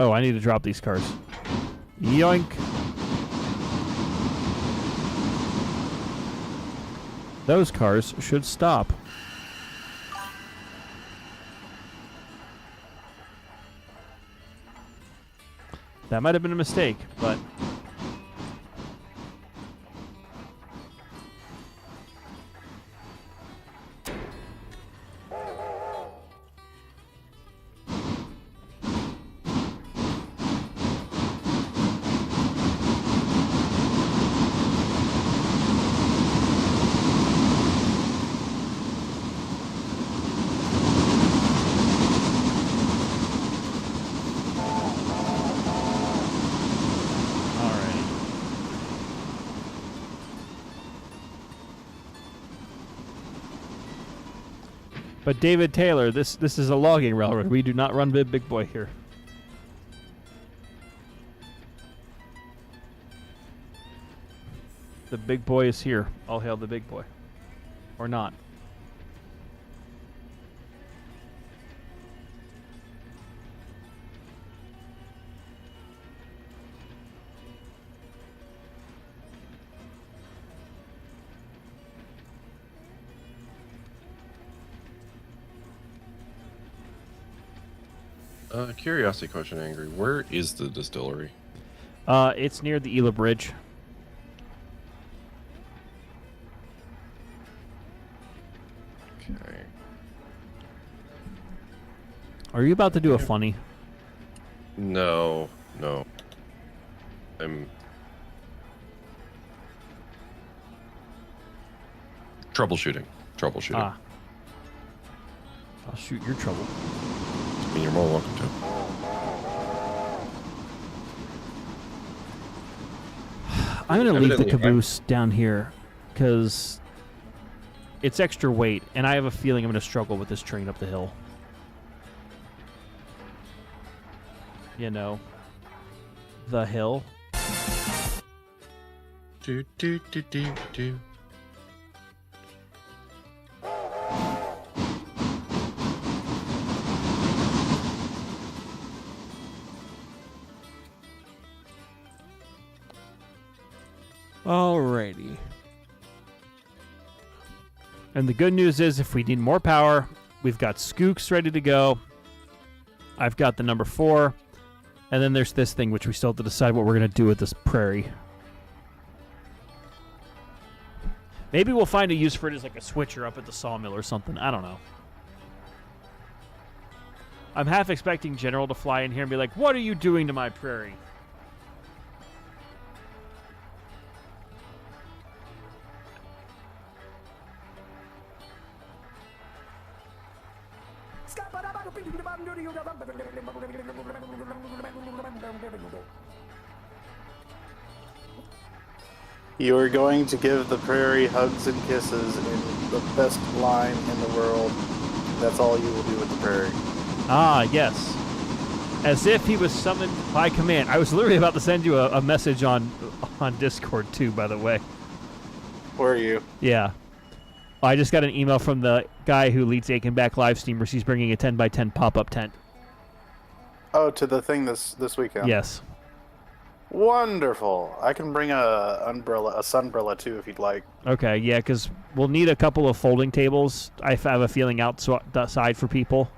A: Oh, I need to drop these cars. Yoink. Those cars should stop. That might have been a mistake, but... But David Taylor, this is a logging railroad. We do not run big boy here. The big boy is here. All hail the big boy. Or not.
B: Curiosity question, Angry. Where is the distillery?
A: It's near the Ela Bridge.
B: Okay.
A: Are you about to do a funny?
B: No. I'm troubleshooting.
A: Ah. I'll shoot your trouble.
B: I mean, you're more welcome to.
A: I'm going to leave the
B: Evidently,
A: caboose down here because it's extra weight, and I have a feeling I'm going to struggle with this train up the hill. You know, the hill.
B: Do.
A: Alrighty. And the good news is if we need more power, we've got Skooks ready to go. I've got the number 4. And then there's this thing, which we still have to decide what we're going to do with this prairie. Maybe we'll find a use for it as like a switcher up at the sawmill or something. I don't know. I'm half expecting General to fly in here and be like, what are you doing to my prairie?
D: You are going to give the prairie hugs and kisses in the best line in the world. That's all you will do with the prairie.
A: Ah, yes. As if he was summoned by command. I was literally about to send you a message on Discord, too, by the way.
D: Were you?
A: Yeah. I just got an email from the guy who leads Aikenback live streamers. He's bringing a 10x10 pop-up tent.
D: Oh, to the thing this weekend?
A: Yes.
D: Wonderful. I can bring a sunbrella too, if you'd like.
A: Okay, yeah, because we'll need a couple of folding tables. I have a feeling outside for people.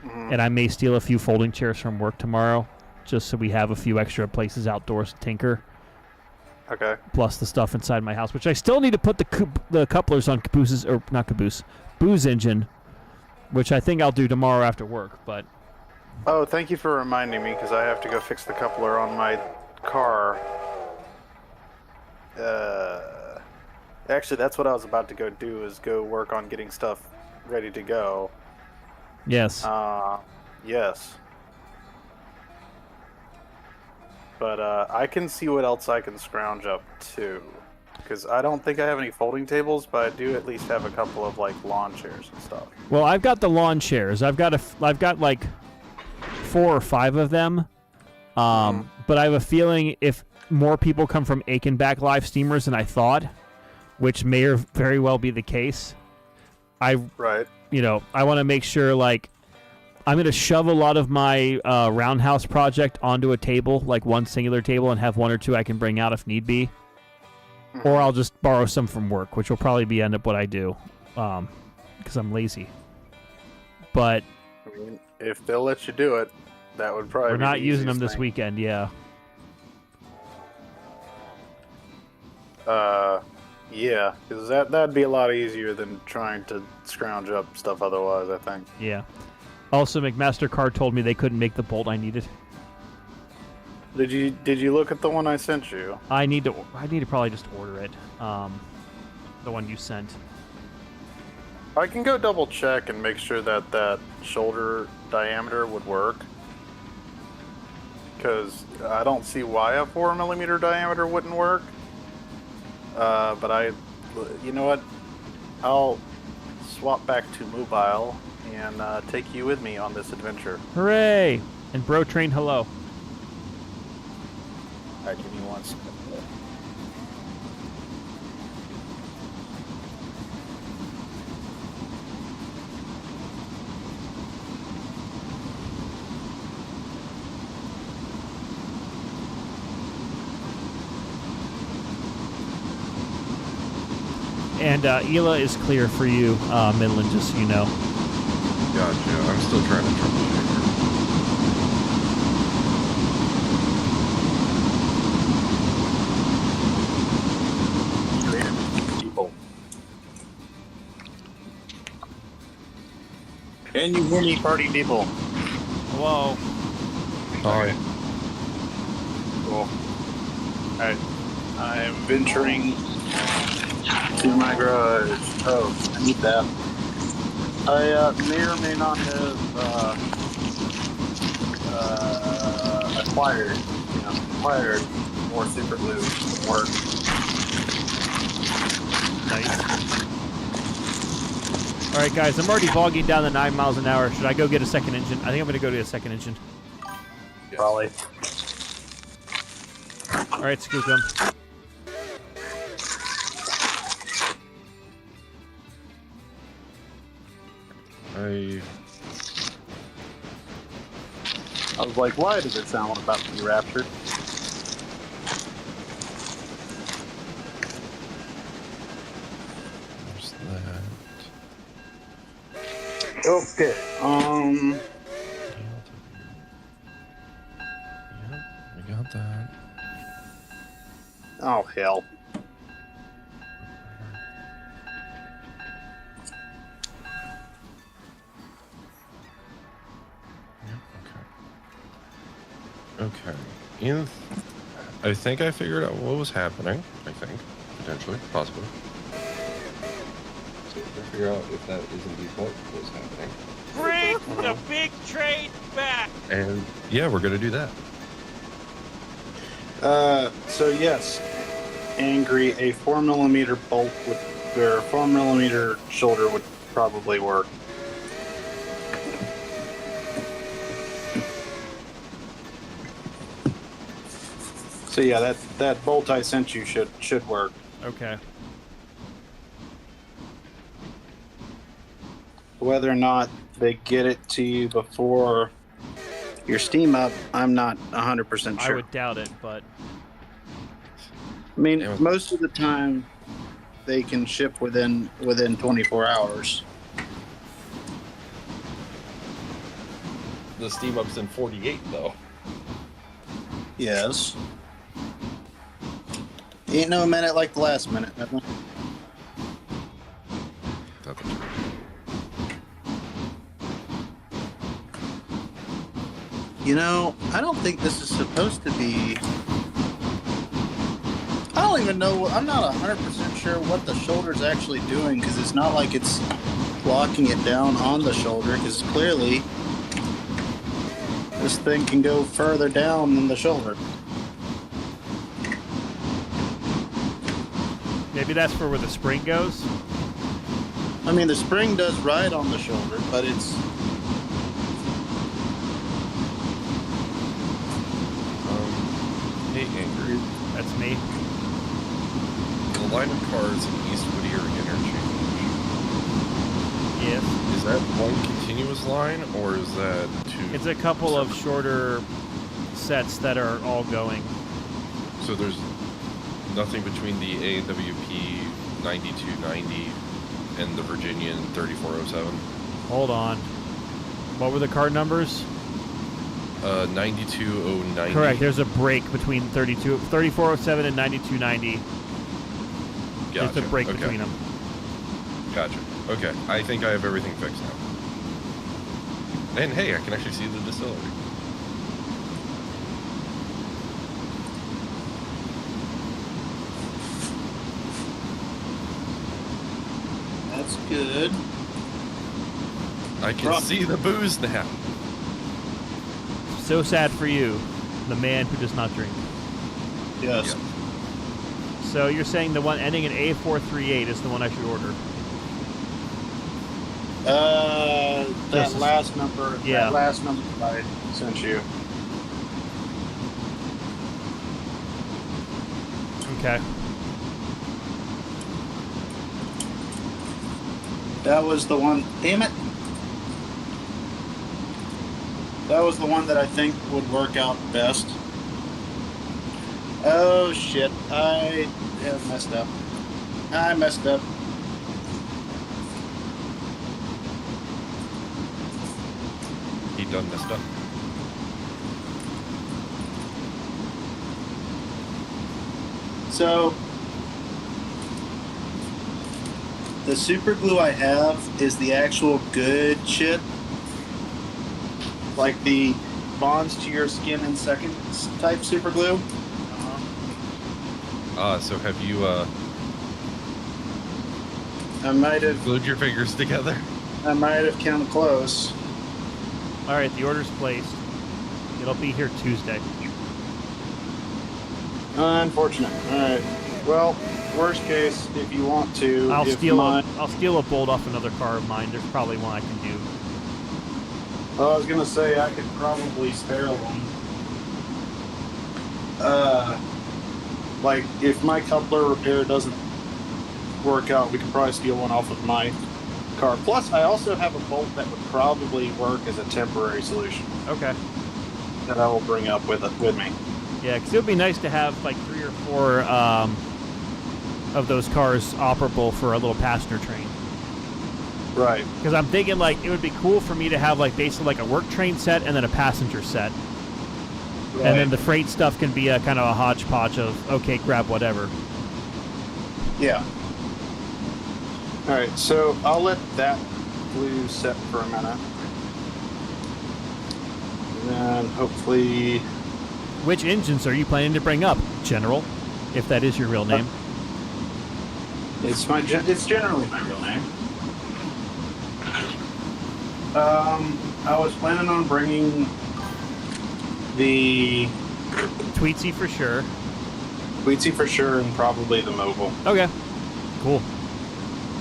A: Mm-hmm. And I may steal a few folding chairs from work tomorrow, just so we have a few extra places outdoors to tinker.
D: Okay.
A: Plus the stuff inside my house, which I still need to put the couplers on Boo's engine, which I think I'll do tomorrow after work, but...
D: Oh, thank you for reminding me, because I have to go fix the coupler on my car. Actually, that's what I was about to go do, is go work on getting stuff ready to go.
A: Yes.
D: Yes. But I can see what else I can scrounge up too, because I don't think I have any folding tables, but I do at least have a couple of like lawn chairs and stuff.
A: Well, I've got the lawn chairs. I've got like 4 or 5 of them. But I have a feeling if more people come from Aikenback live streamers than I thought, which may or very well be the case, I want to make sure like I'm going to shove a lot of my roundhouse project onto a table, like one singular table, and have one or two I can bring out if need be. Or I'll just borrow some from work, which will probably end up what I do, because I'm lazy. But
D: I mean, if they'll let you do it, that would probably
A: we're
D: be
A: not
D: the
A: using them
D: easiest
A: this
D: thing.
A: weekend, yeah.
D: Yeah, because that'd be a lot easier than trying to scrounge up stuff otherwise, I think.
A: Yeah. Also, McMasterCard told me they couldn't make the bolt I needed.
D: Did you look at the one I sent you?
A: I need to probably just order it. The one you sent.
D: I can go double check and make sure that shoulder diameter would work. Because I don't see why a 4mm diameter wouldn't work. But you know what? I'll swap back to mobile and take you with me on this adventure.
A: Hooray! And Bro Train, hello.
D: Alright, give me 1 second.
A: And Ela is clear for you, Midland, just so you know.
B: Gotcha. I'm still trying to troubleshoot
D: People. Can you hear me, party people?
A: Hello.
B: Sorry.
D: Cool. Alright. I am venturing to my garage. Oh, I need that. I may or may not have acquired more super glue from work.
A: Nice. All right, guys, I'm already bogging down the 9 miles an hour. Should I go get a second engine? I think I'm going to go to a second engine.
D: Probably.
A: All right, scoop them.
D: I was like, why does it sound about to be raptured?
B: There's that.
D: Okay.
B: Yep, we got that.
D: Oh, hell.
B: Okay. I think I figured out what was happening. I think. Potentially. Possibly. So we're gonna figure out if that is indeed what was happening.
E: Bring the big train back!
B: And yeah, we're gonna do that.
D: So yes, Angry, a 4mm bolt or a 4mm shoulder would probably work. So yeah, that bolt I sent you should work.
A: Okay.
D: Whether or not they get it to you before your steam up, I'm not 100%
A: I
D: sure.
A: would doubt it, but
D: I mean, most of the time they can ship within 24 hours.
B: The steam up's in 48 though.
D: Yes. Ain't no minute like the last minute, nothing. You know, I don't think this is supposed to be... I don't even know, I'm not 100% sure what the shoulder's actually doing, because it's not like it's locking it down on the shoulder, because clearly this thing can go further down than the shoulder.
A: maybe that's for where the spring goes.
D: I mean, the spring does ride on the shoulder, but it's...
B: Hey, Angry.
A: That's me.
B: The line of cars in East Whittier interchange.
A: Yes.
B: Is that one continuous line, or is that two?
A: It's a couple of shorter sets that are all going.
B: So there's nothing between the AWP 9290 and the Virginian 3407?
A: Hold on. What were the card numbers?
B: 92090.
A: Correct. There's a break between 3407 and 9290.
B: Gotcha.
A: There's a break between them.
B: Gotcha. Okay. I think I have everything fixed now. And hey, I can actually see the distillery.
D: That's good.
B: I can see the booze now.
A: So sad for you, the man who does not drink.
D: Yes.
B: Yep.
A: So you're saying the one ending in A438 is the one I should order?
D: That last number.
A: Yeah.
D: That last number I sent you.
A: Okay.
D: That was the one. Damn it. That was the one that I think would work out best. Oh shit! I have messed up. I messed up.
B: He done messed up.
D: So the super glue I have is the actual good shit, like the bonds to your skin in seconds type super glue.
B: So have you
D: I might have
B: glued your fingers together?
D: come close.
A: All right, the order's placed. It'll be here Tuesday.
D: Unfortunate. All right. Well, worst case, if you want to,
A: I'll
D: if
A: steal
D: mine,
A: a bolt off another car of mine. There's probably one I can do.
D: I was gonna say I could probably spare one. Like if my coupler repair doesn't work out, we could probably steal one off of my car. Plus, I also have a bolt that would probably work as a temporary solution
A: Okay.
D: that I will bring up with me.
A: Yeah, because it would be nice to have like 3 or 4 of those cars operable for a little passenger train.
D: Right.
A: Because I'm thinking like it would be cool for me to have like basically like a work train set and then a passenger set.
D: Right.
A: And then the freight stuff can be a kind of a hodgepodge of, okay, grab whatever.
D: Yeah. All right, so I'll let that glue set for a minute. And then hopefully...
A: Which engines are you planning to bring up, General? If that is your real name.
D: It's generally my real name. I was planning on bringing the
A: Tweetsy for sure.
D: Tweetsy for sure, and probably the Mobile.
A: Okay. Cool.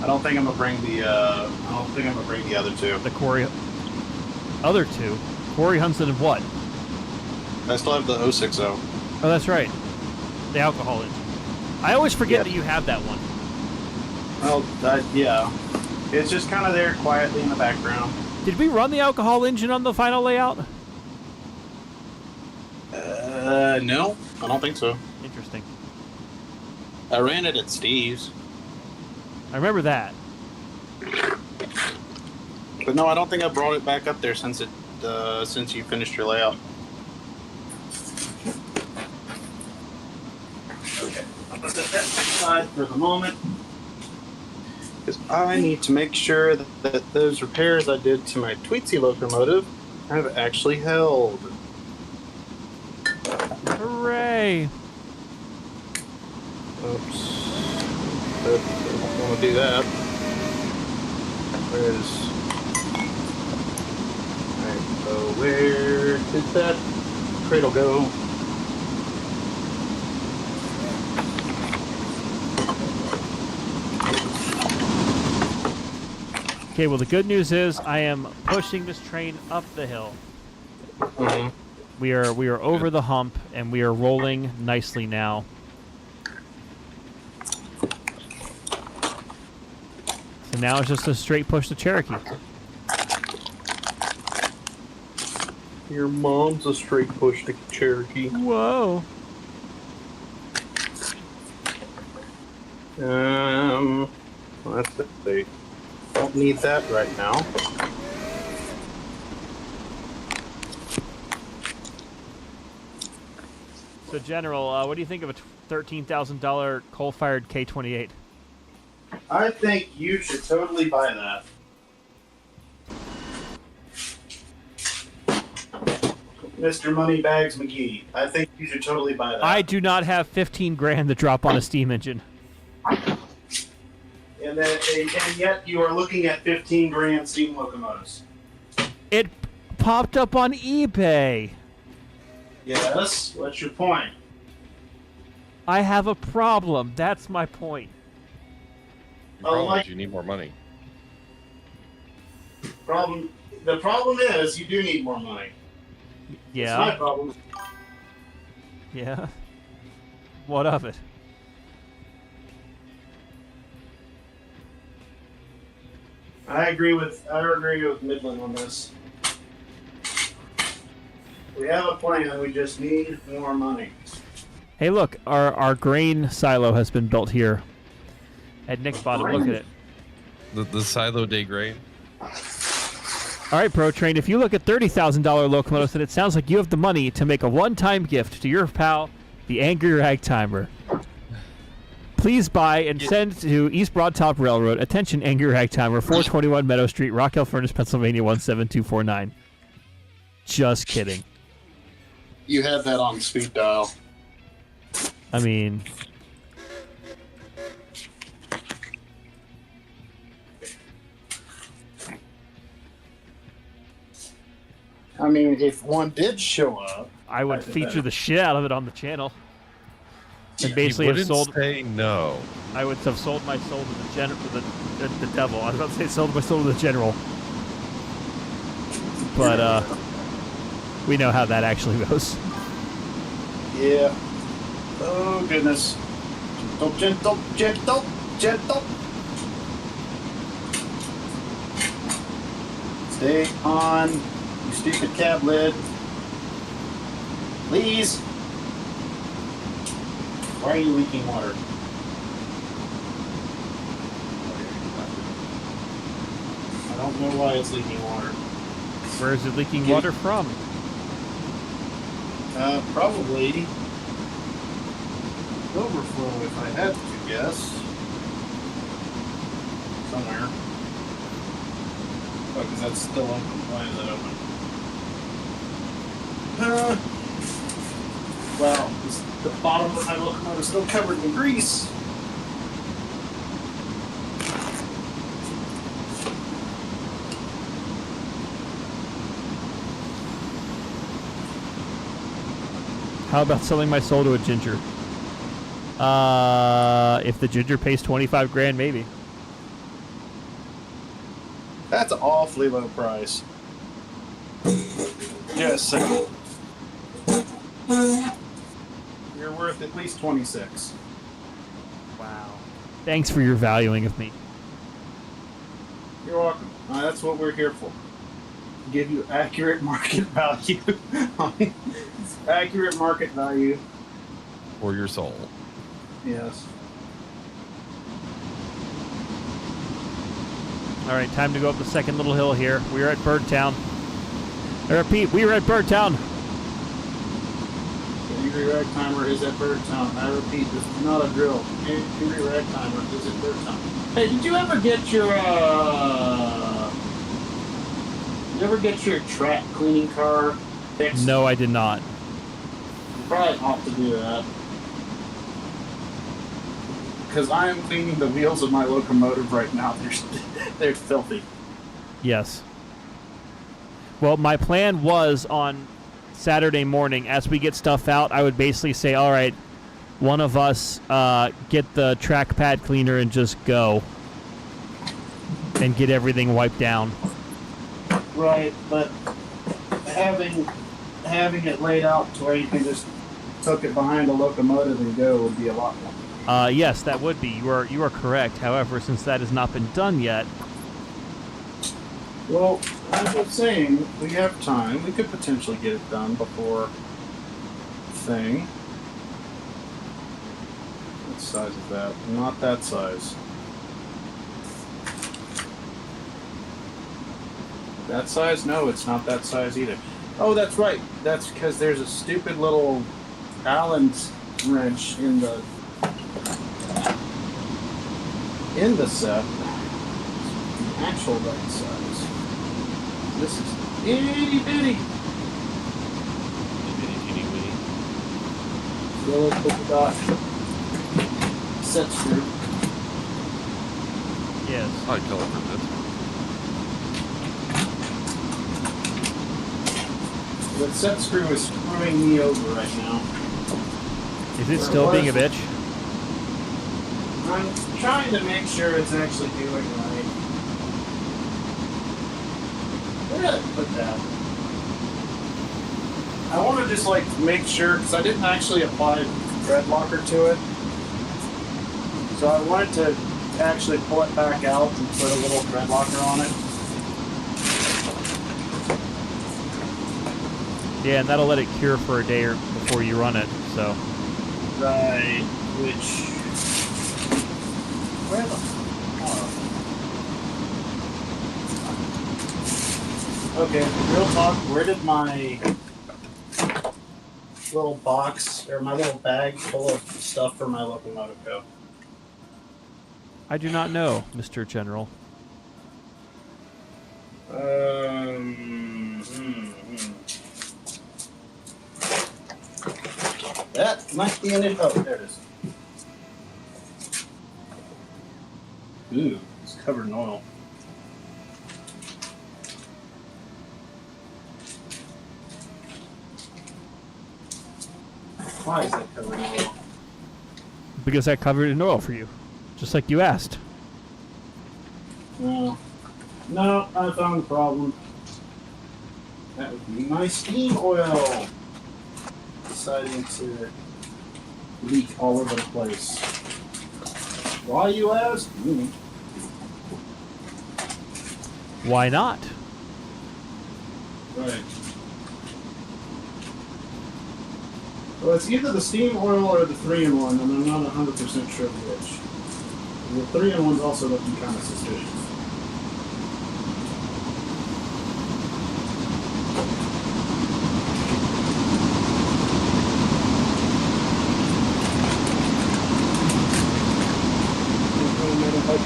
D: I don't think I'm gonna bring the. I don't think I'm gonna bring the other two.
A: The Corey... Other two? Corey Hunson of what?
D: I still have the 060.
A: Oh, that's right. The alcohol engine. I always forget
D: Yep.
A: that you have that one.
D: Well, yeah, it's just kind of there quietly in the background.
A: Did we run the alcohol engine on the final layout?
D: No, I don't think so.
A: Interesting.
D: I ran it at Steve's.
A: I remember that.
D: But no, I don't think I brought it back up there since you finished your layout. Okay, I'm gonna set that aside for the moment because I need to make sure that those repairs I did to my Tweetsy locomotive have actually held.
A: Hooray!
D: Oops. I don't want to do that. Alright, so where did that cradle go?
A: Okay, well the good news is I am pushing this train up the hill.
D: Mm-hmm.
A: We are over the hump and we are rolling nicely now. So now it's just a straight push to Cherokee.
D: Your mom's a straight push to Cherokee.
A: Whoa.
D: Let's see. Don't need that right now.
A: So, General, what do you think of a $13,000 coal-fired K-28?
D: I think you should totally buy that. Mr. Moneybags McGee, I think you should totally buy that.
A: I do not have 15 grand to drop on a steam engine.
D: And yet you are looking at 15 grand steam locomotives.
A: It popped up on eBay.
D: Yes, what's your point?
A: I have a problem. That's my point.
B: Your problem is you need more money.
D: The problem is you do need more money.
A: Yeah.
D: That's my problem.
A: Yeah. What of it?
D: I agree with Midland on this. We have a plan, we just need more money.
A: Hey, look, our grain silo has been built here at Nick Bottom. Look at it.
B: The silo day grain.
A: All right, Pro Train, if you look at $30,000 locomotives, then it sounds like you have the money to make a one-time gift to your pal, the Angry Ragtimer. Please buy and send to East Broad Top Railroad. Attention, Angry Ragtimer, 421 Meadow Street, Rock Hill Furnace, Pennsylvania, 17249. Just kidding.
D: You had that on speed dial.
A: I mean...
D: if one did show up,
A: I would feature the shit out of it on the channel. And basically have sold...
B: say no.
A: I would have sold my soul to the devil. I was about to say sold my soul to the general. But, we know how that actually goes.
D: Yeah. Oh, goodness. Gentle, gentle, gentle. Stay on, you stupid cab lid. Please. Why are you leaking water? I don't know why it's leaking water.
A: Where is it leaking water from?
D: Probably overflow if I had to guess. Somewhere. Oh, because that's still open. Why is that open? Well, the bottom of my locomotive is still covered in grease.
A: How about selling my soul to a ginger? If the ginger pays 25 grand, maybe.
D: That's an awfully low price. Just saying. You're worth at least 26.
A: Wow. Thanks for your valuing of me.
D: You're welcome. That's what we're here for. Give you accurate market value. Accurate market value.
B: For your soul.
D: Yes.
A: All right, time to go up the second little hill here. We are at Birdtown. I repeat, we are at Birdtown.
D: The Angry Ragtimer is at Birdtown. I repeat, this is not a drill. Angry Ragtimer is at Birdtown. Hey, did you ever get your track cleaning car fixed?
A: No, I did not.
D: You probably ought to do that. Because I am cleaning the wheels of my locomotive right now. They're filthy.
A: Yes. Well, my plan was on Saturday morning, as we get stuff out, I would basically say, all right, one of us get the track pad cleaner and just go and get everything wiped down.
D: Right, but having it laid out to where you can just tuck it behind the locomotive and go would be a lot more convenient.
A: Yes, that would be. You are correct. However, since that has not been done yet,
D: Well, as I was saying, we have time. We could potentially get it done before thing. What size is that? Not that size. That size? No, it's not that size either. Oh, that's right. That's because there's a stupid little Allen wrench in the set. The actual right size. This is itty bitty.
B: Itty teeny weeny.
D: Yellow polka dot set screw.
A: yes.
B: High color for this.
D: The set screw is screwing me over right now.
A: Is it still being a bitch?
D: I'm trying to make sure it's actually doing right. Where did I put that? I want to just like make sure, because I didn't actually apply thread locker to it. So I wanted to actually pull it back out and put a little thread locker on it.
A: Yeah, and that'll let it cure for a day or before you run it. So.
D: Right, which... Where the... Oh. Okay, real talk, where did my little box, or my little bag full of stuff for my locomotive go?
A: I do not know, Mr. General.
D: That might be in it. Oh, there it is. Ooh, it's covered in oil. Why is that covered in oil?
A: Because I covered it in oil for you, just like you asked.
D: No, I found the problem. That would be my steam oil deciding to leak all over the place. Why, you ask?
A: Why not?
D: Right. Well, it's either the steam oil or the 3-in-1, and I'm not 100% sure which. The 3-in-1's also looking kind of suspicious.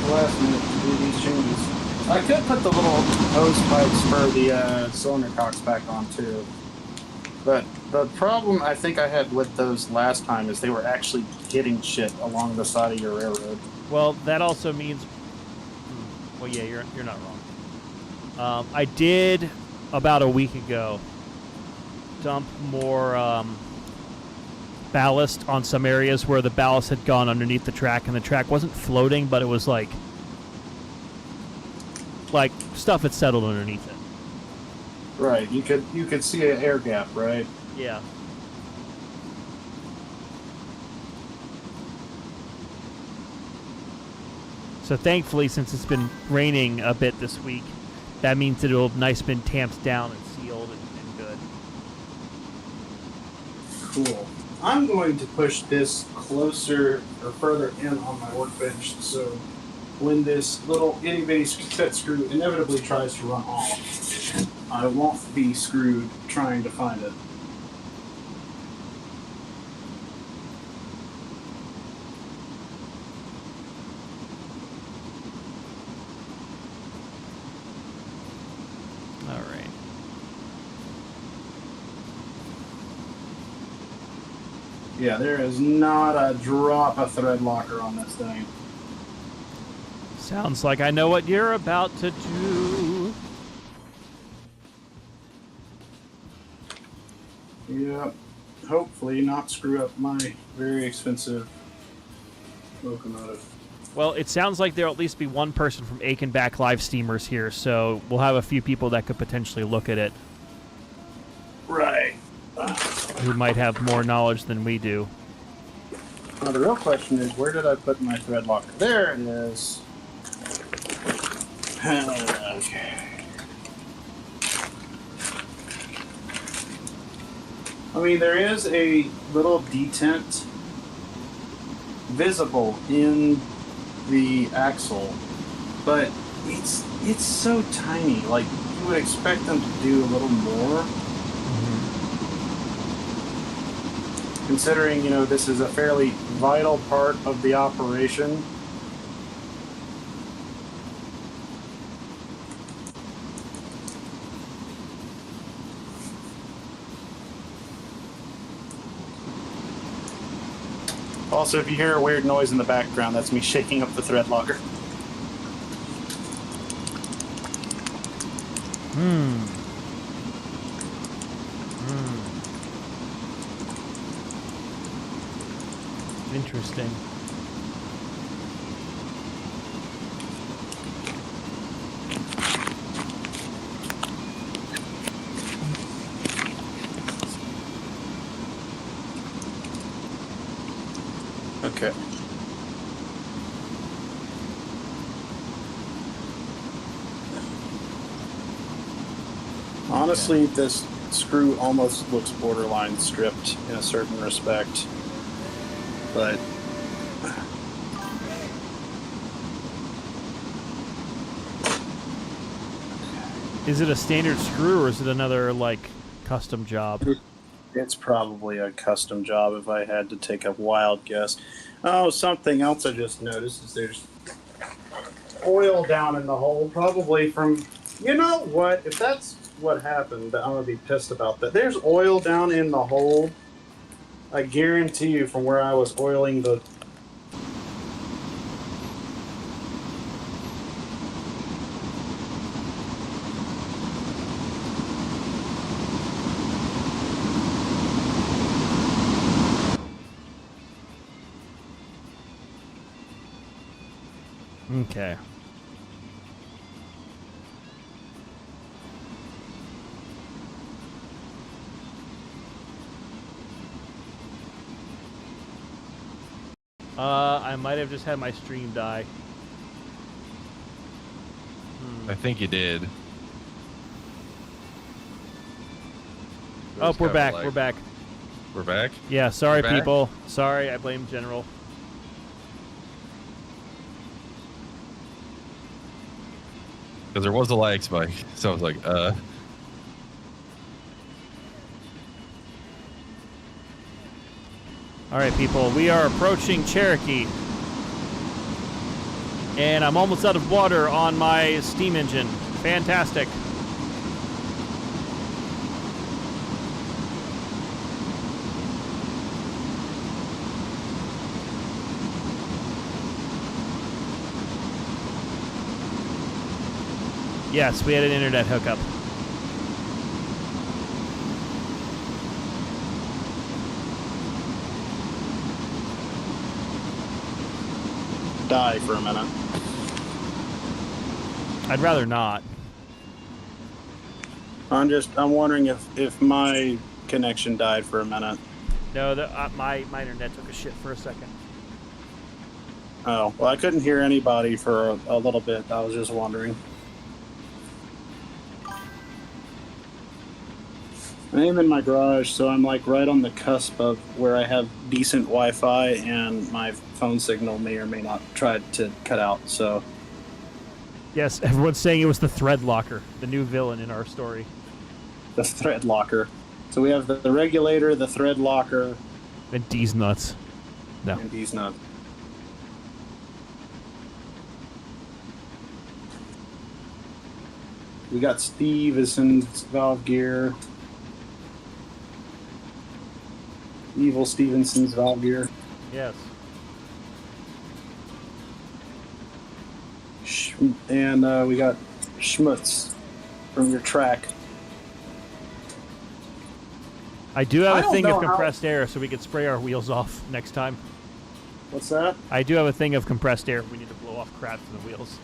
D: Last minute to do these changes. I could put the little hose pipes for the cylinder cocks back on too, but the problem I think I had with those last time is they were actually hitting shit along the side of your railroad.
A: Well, that also means. Well, yeah, you're not wrong. I did about a week ago dump more ballast on some areas where the ballast had gone underneath the track, and the track wasn't floating, but it was like stuff had settled underneath it.
D: Right, you could see an air gap, right?
A: Yeah. So thankfully, since it's been raining a bit this week, that means that it'll have been tamped down and sealed and good.
D: Cool. I'm going to push this closer or further in on my workbench, so when this little itty bitty set screw inevitably tries to run off, I won't be screwed trying to find it.
A: All right.
D: Yeah, there is not a drop of thread locker on this thing.
A: Sounds like I know what you're about to do.
D: Yep. Hopefully not screw up my very expensive locomotive.
A: Well, it sounds like there'll at least be one person from Aikenback Live Steamers here, so we'll have a few people that could potentially look at it
D: Right.
A: who might have more knowledge than we do.
D: Now the real question is, where did I put my thread locker? There it is. Okay. I mean, there is a little detent visible in the axle, but it's so tiny. Like, you would expect them to do a little more. Considering, you know, this is a fairly vital part of the operation. Also, if you hear a weird noise in the background, that's me shaking up the thread locker.
A: Interesting.
D: Okay. Honestly, this screw almost looks borderline stripped in a certain respect, but
A: Is it a standard screw or is it another, like, custom job?
D: it's probably a custom job if I had to take a wild guess. Oh, something else I just noticed is there's oil down in the hole, probably from, you know what, if that's what happened, I'm going to be pissed about that. There's oil down in the hole, I guarantee you, from where I was oiling the...
A: Okay. I might have just had my stream die.
B: I think you did.
A: Oh, we're back.
B: Like,
A: We're back.
B: We're back?
A: Yeah, sorry,
B: We're back?
A: people. Sorry, I blame General.
B: Because there was a lag spike. So I was like,
A: All right, people, we are approaching Cherokee. And I'm almost out of water on my steam engine. Fantastic. Yes, we had an internet hookup.
D: die for a minute.
A: I'd rather not.
D: I'm wondering if my connection died for a minute.
A: No, my internet took a shit for a second.
D: Oh, well, I couldn't hear anybody for a little bit. I was just wondering. I am in my garage, so I'm like right on the cusp of where I have decent Wi-Fi and my phone signal may or may not try to cut out, so...
A: Yes, everyone's saying it was the Thread Locker, the new villain in our story.
D: The thread locker. So we have the regulator, the thread locker,
A: And D's nuts. No.
D: and he's not. We got Stevenson's valve gear. Evil Stevenson's valve gear.
A: Yes.
D: And we got Schmutz from your track.
A: I do have
D: I
A: a
D: don't
A: thing of
D: know how-
A: compressed air so we can spray our wheels off next time.
D: What's that?
A: I do have a thing of compressed air. We need to blow off crap from the wheels.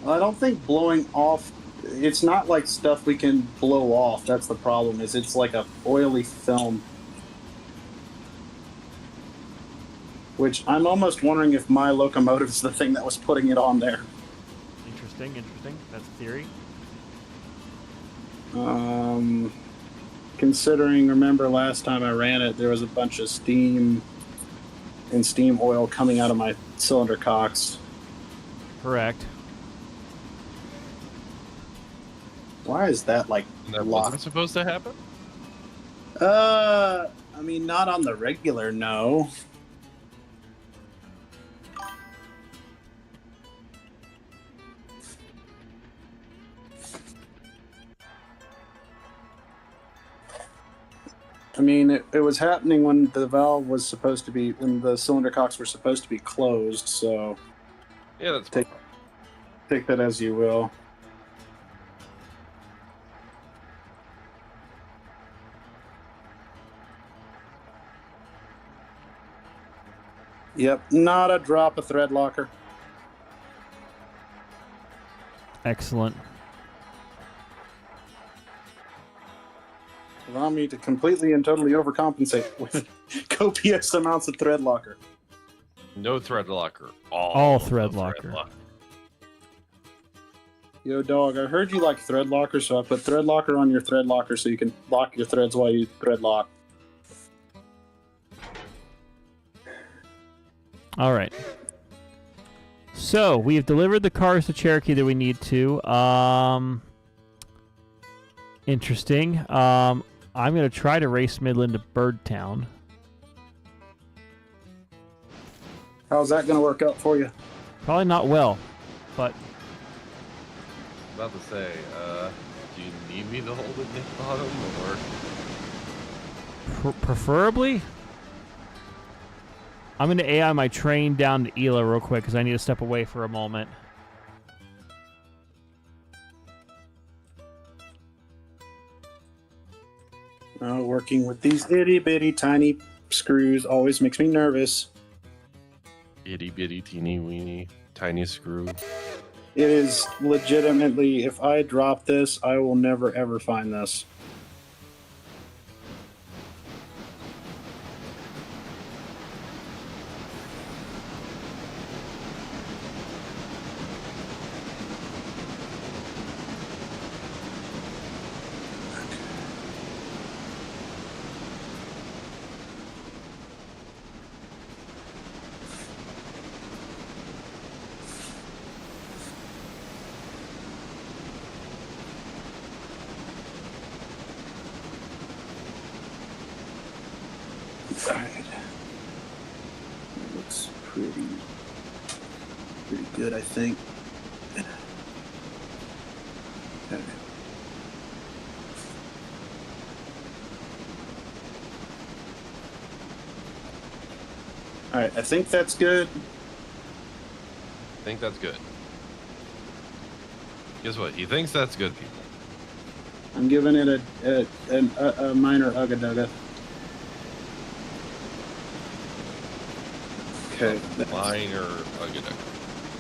D: I don't think blowing off. It's not like stuff we can blow off. That's the problem. Is it's like a oily film. Which I'm almost wondering if my locomotive is the thing that was putting it on there.
A: Interesting. That's a theory.
D: Considering, remember last time I ran it, there was a bunch of steam and steam oil coming out of my cylinder cocks.
A: Correct.
D: Why is that like
B: And that
D: locked?
B: wasn't supposed to happen?
D: I mean, not on the regular, no. I mean, it was happening when the valve was supposed to be, when the cylinder cocks were supposed to be closed, so
B: Yeah, that's
D: take that as you will. Yep, not a drop of thread locker.
A: Excellent.
D: Allow me to completely and totally overcompensate with copious amounts of thread locker.
B: No thread locker.
A: All thread locker.
D: Yo, dog, I heard you like thread locker, so I put thread locker on your thread locker so you can lock your threads while you thread lock.
A: All right. So we've delivered the cars to Cherokee that we need to. Interesting. I'm going to try to race Midland to Birdtown.
D: How's that going to work out for you?
A: Probably not well, but
B: About to say, do you need me to hold it near the bottom, or?
A: preferably. I'm going to AI my train down to Ela real quick because I need to step away for a moment.
D: Working with these itty-bitty tiny screws always makes me nervous.
B: Itty bitty teeny weeny tiny screw.
D: It is legitimately, if I drop this, I will never ever find this. Alright. That looks pretty good, I think. Okay. Alright, I think that's good.
B: I think that's good. Guess what? He thinks that's good, people.
D: I'm giving it a minor ugga-dugga. Okay, that's
B: Minor ugga.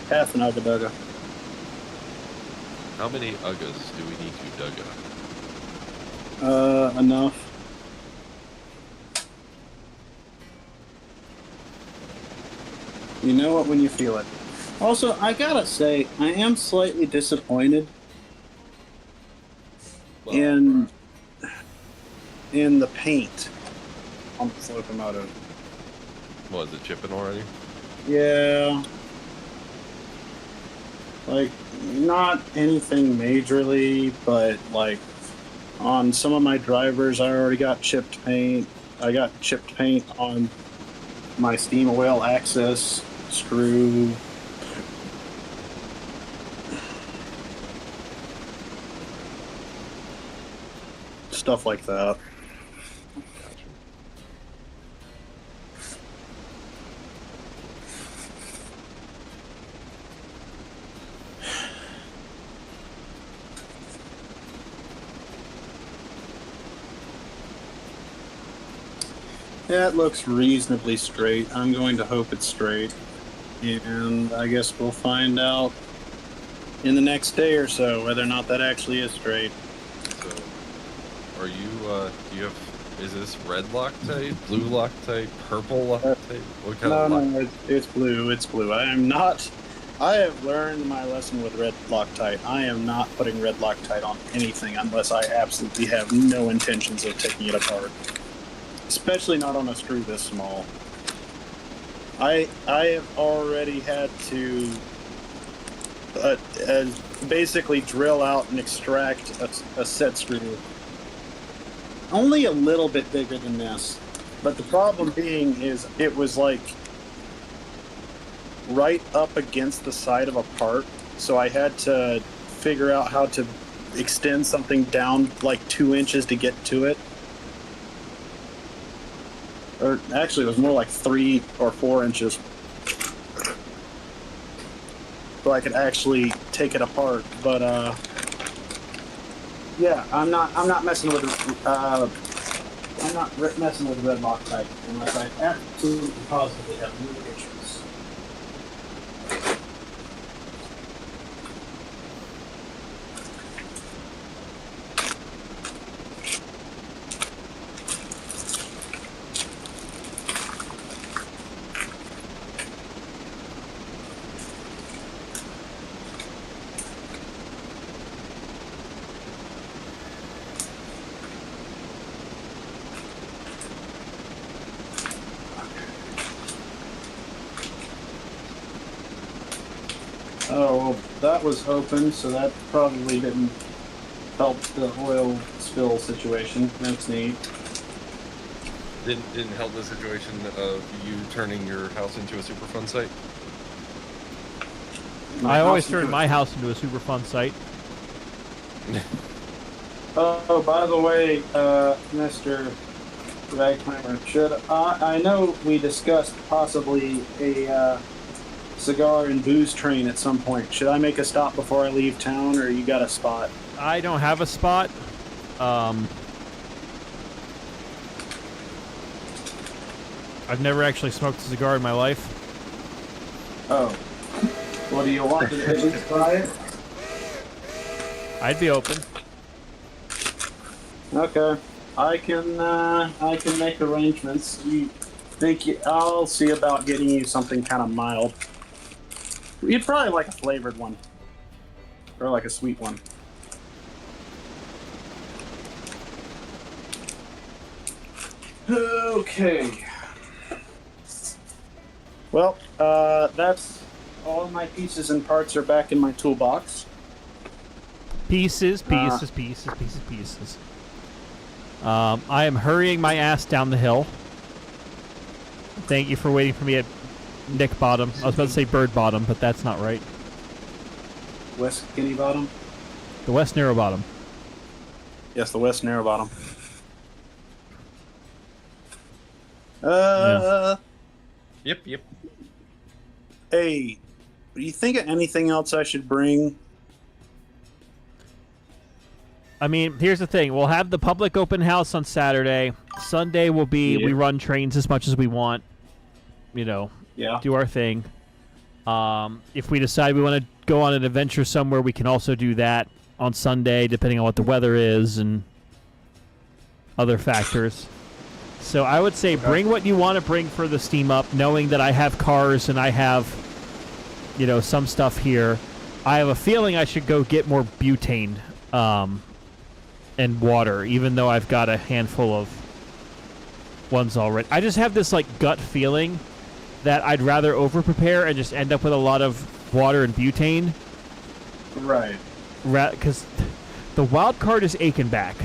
D: half an ugga-dugga.
B: How many uggas do we need to dugga?
D: Enough. You know it when you feel it. Also, I gotta say, I am slightly disappointed in the paint on this locomotive.
B: What, is it chipping already?
D: Yeah. Like, not anything majorly, but like on some of my drivers, I already got chipped paint. I got chipped paint on my steam oil access screw. Stuff like that. That looks reasonably straight. I'm going to hope it's straight. And I guess we'll find out in the next day or so whether or not that actually is straight.
B: So, are you, do you have Is this red Loctite, blue Loctite, purple Loctite? What kind
D: No,
B: of Loctite?
D: no, it's blue. It's blue. I am not. I have learned my lesson with red Loctite. I am not putting red Loctite on anything unless I absolutely have no intentions of taking it apart. Especially not on a screw this small. I have already had to basically drill out and extract a set screw. Only a little bit bigger than this. But the problem being is it was like right up against the side of a part, so I had to figure out how to extend something down like 2 inches to get to it. Or actually, it was more like 3 or 4 inches, so I could actually take it apart. But yeah, I'm not messing with red Loctite unless I absolutely positively have no issues. Oh, well, that was open, so that probably didn't help the oil spill situation. That's neat.
B: Didn't help the situation of you turning your house into a Superfund site?
A: I always turn my house into a super fun site.
D: Oh, by the way, Mr. Ragtimer, I know we discussed possibly a cigar and booze train at some point. Should I make a stop before I leave town, or you got a spot?
A: I don't have a spot. I've never actually smoked a cigar in my life.
D: Oh. What do you want to at least try it?
A: I'd be open.
D: Okay. I can make arrangements. I'll see about getting you something kind of mild. You'd probably like a flavored one. Or like a sweet one. Okay. Well, that's all my pieces and parts are back in my toolbox.
A: Pieces. I am hurrying my ass down the hill. Thank you for waiting for me at Nick Bottom. I was about to say Bird Bottom, but that's not right.
D: West Skinny Bottom?
A: The West Narrow Bottom.
D: Yes, the West Narrow Bottom.
B: Yep.
D: Hey, do you think of anything else I should bring?
A: I mean, here's the thing. We'll have the public open house on Saturday. Sunday will be we run trains as much as we want. You know, do our thing. If we decide we want to go on an adventure somewhere, we can also do that on Sunday, depending on what the weather is and other factors. So I would say bring what you want to bring for the steam up, knowing that I have cars and I have, some stuff here. I have a feeling I should go get more butane and water, even though I've got a handful of ones already. I just have this gut feeling that I'd rather over-prepare and just end up with a lot of water and butane.
D: Right.
A: Because the wild card is Achenbach.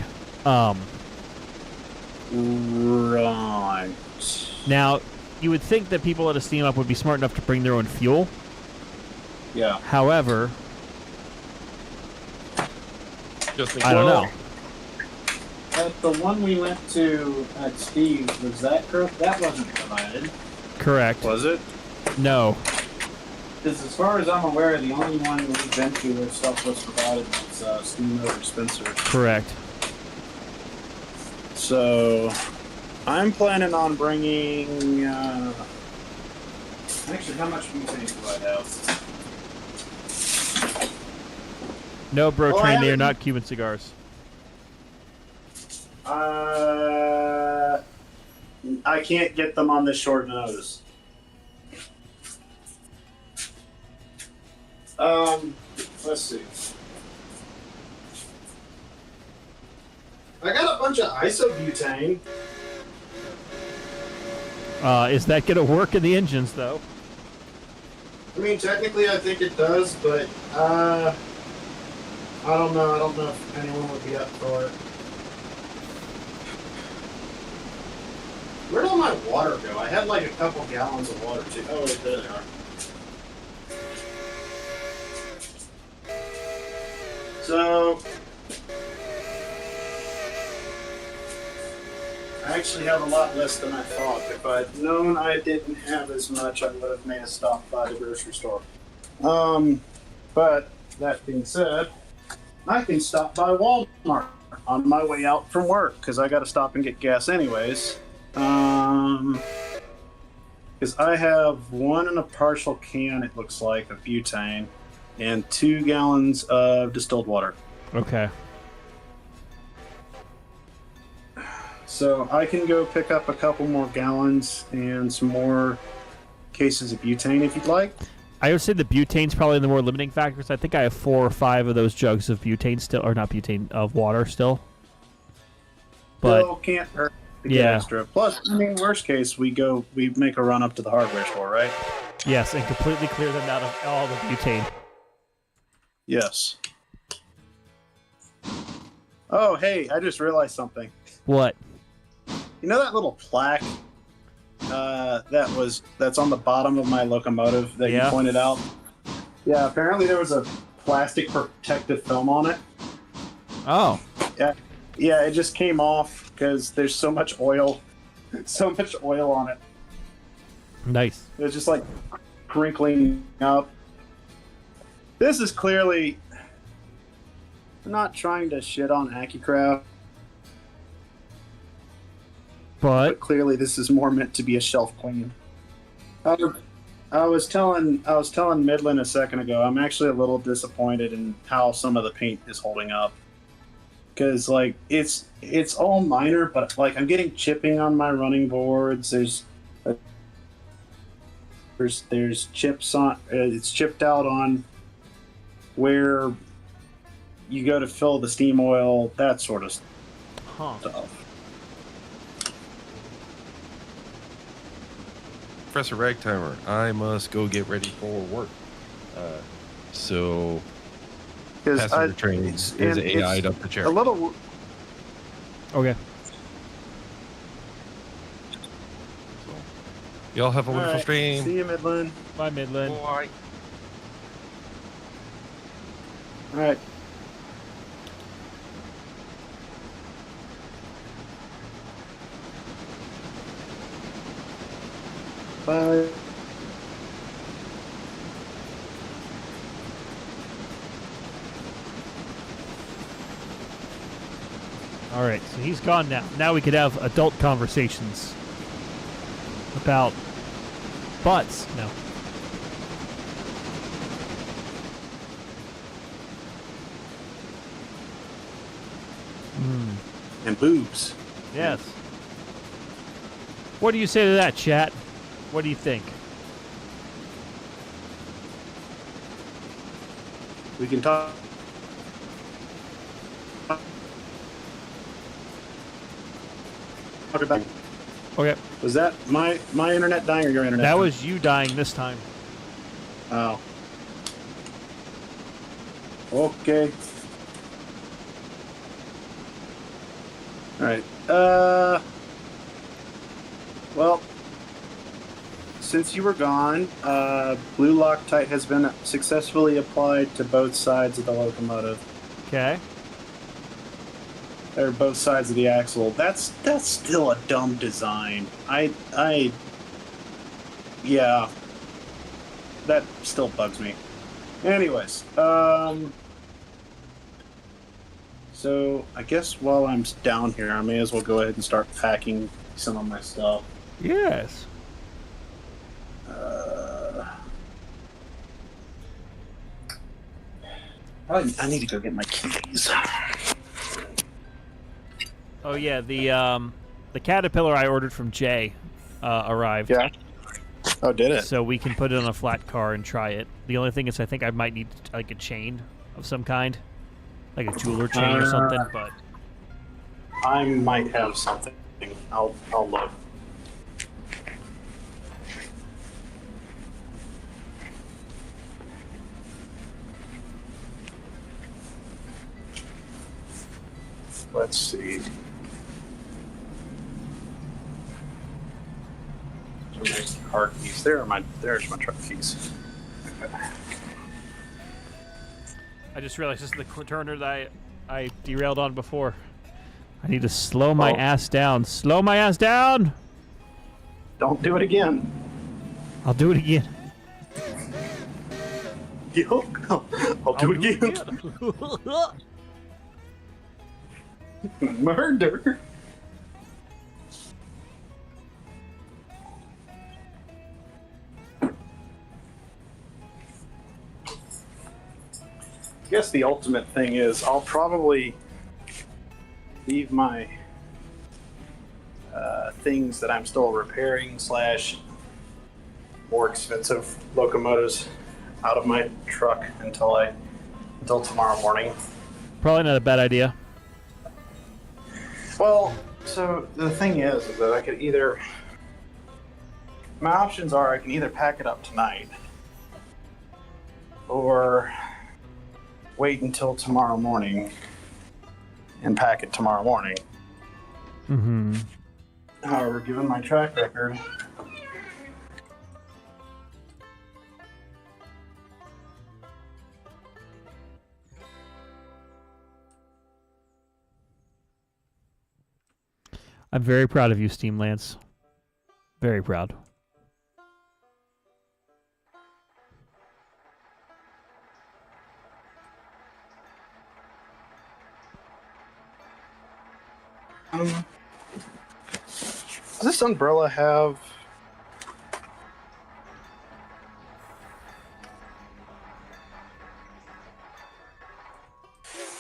D: Right.
A: Now, you would think that people at a steam up would be smart enough to bring their own fuel.
D: Yeah.
A: However,
B: Just
A: I don't know.
D: At the one we went to at Steve's, was that correct? That wasn't provided.
A: Correct.
D: Was it?
A: No.
D: Because as far as I'm aware, the only one we've been to where stuff was provided was Steamboat or Spencer.
A: Correct.
D: So, I'm planning on bringing. Actually, how much butane do I have?
A: No, bro,
D: Well,
A: train, they are not Cuban cigars.
D: I can't get them on this short notice. Let's see. I got a bunch of isobutane.
A: Is that going to work in the engines, though?
D: I mean, technically, I think it does, but I don't know. I don't know if anyone would be up for it. Where'd all my water go? I had like a couple gallons of water too. Oh, there they are. So, I actually have a lot less than I thought. If I'd known I didn't have as much, I would have made a stop by the grocery store. But that being said, I can stop by Walmart on my way out from work because I got to stop and get gas anyways. Because I have 1 and a partial can, it looks like, of butane and 2 gallons of distilled water.
A: Okay.
D: So I can go pick up a couple more gallons and some more cases of butane if you'd like.
A: I would say the butane's probably the more limiting factors. I think I have 4 or 5 of those jugs of butane still, or not butane, of water still. But
D: Still can't hurt to get extra. Plus, I mean, worst case, we make a run up to the hardware store, right?
A: yes, and completely clear them out of all the butane.
D: Yes. Oh, hey, I just realized something.
A: What?
D: You know that little plaque that's on the bottom of my locomotive that you pointed out? Yeah, apparently there was a plastic protective film on it.
A: Oh.
D: Yeah, it just came off because there's so much oil on it.
A: Nice.
D: It was just like crinkling up. This is clearly... I'm not trying to shit on AccuCraft, but clearly this is more meant to be a shelf clean. I was telling Midland a second ago, I'm actually a little disappointed in how some of the paint is holding up. Because like it's all minor, but like I'm getting chipping on my running boards. There's chips on. It's chipped out on where you go to fill the steam oil, that sort of stuff.
B: Professor Ragtimer, I must go get ready for work. So passenger train is AI'd up the chair.
D: A little.
A: Okay.
B: So, y'all have a wonderful stream.
D: See you, Midland.
A: Bye, Midland.
B: Bye.
D: All right. Bye.
A: All right, so he's gone now. Now we could have adult conversations about butts. No.
D: And boobs.
A: Yes. What do you say to that, chat? What do you think?
D: We can talk about.
A: Okay.
D: Was that my internet dying or your internet?
A: That was you dying this time.
D: Oh. Okay. All right. Well, since you were gone, blue Loctite has been successfully applied to both sides of the locomotive.
A: Okay.
D: Or both sides of the axle. That's still a dumb design. Yeah. That still bugs me. Anyways, so I guess while I'm down here, I may as well go ahead and start packing some of my stuff.
A: Yes.
D: I need to go get my keys.
A: Oh yeah, the The caterpillar I ordered from Jay arrived.
D: Yeah. Oh, did it?
A: So we can put it on a flat car and try it. The only thing is I think I might need like a chain of some kind. Like a jeweler chain or something, but...
D: I might have something. I'll look. Let's see. So there's the car keys. There's my truck keys. Okay.
A: I just realized this is the turner that I derailed on before. I need to slow my ass down. Slow my ass down!
D: Don't do it again.
A: I'll do it again.
D: I'll do it again. Murder. I guess the ultimate thing is I'll probably leave my things that I'm still repairing / more expensive locomotives out of my truck until tomorrow morning.
A: Probably not a bad idea.
D: Well, so the thing is that I could either... My options are I can either pack it up tonight or wait until tomorrow morning and pack it tomorrow morning.
A: Mm-hmm.
D: However, given my track record,
A: I'm very proud of you, Steam Lance. Very proud.
D: does this umbrella have...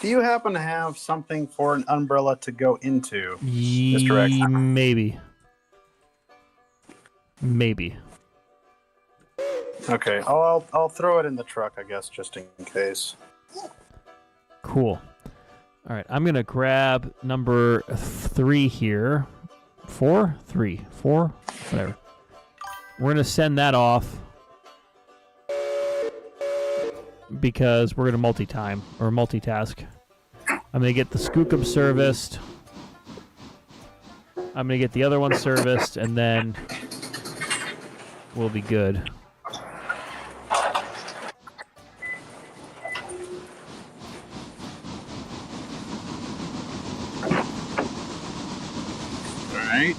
D: Do you happen to have something for an umbrella to go into, Mr. Ragtimer?
A: Maybe.
D: Okay, I'll throw it in the truck, I guess, just in case.
A: Cool. All right, I'm going to grab number 3 here. 4? 3. 4? Whatever. We're going to send that off because we're going to multitask. I'm going to get the Skookum serviced. I'm going to get the other one serviced, and then we'll be good.
D: Alright.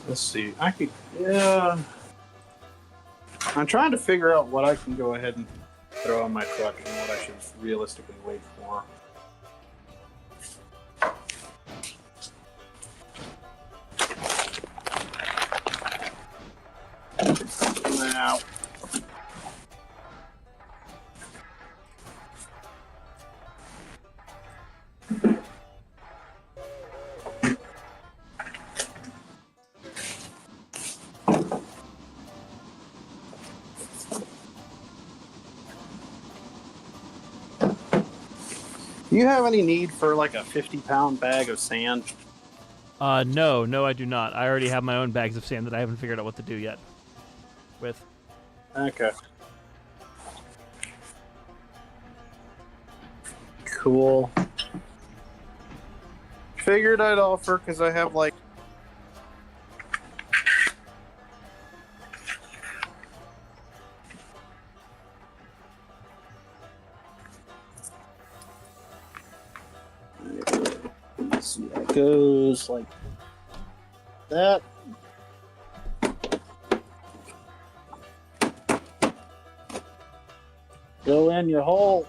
D: Let's see. Yeah. I'm trying to figure out what I can go ahead and throw on my truck and what I should realistically wait for. Now. Do you have any need for like a 50-pound bag of sand?
A: No, I do not. I already have my own bags of sand that I haven't figured out what to do yet with.
D: Okay. Cool. Figured I'd offer because I have like... Let's see, that goes like that. Go in your hole.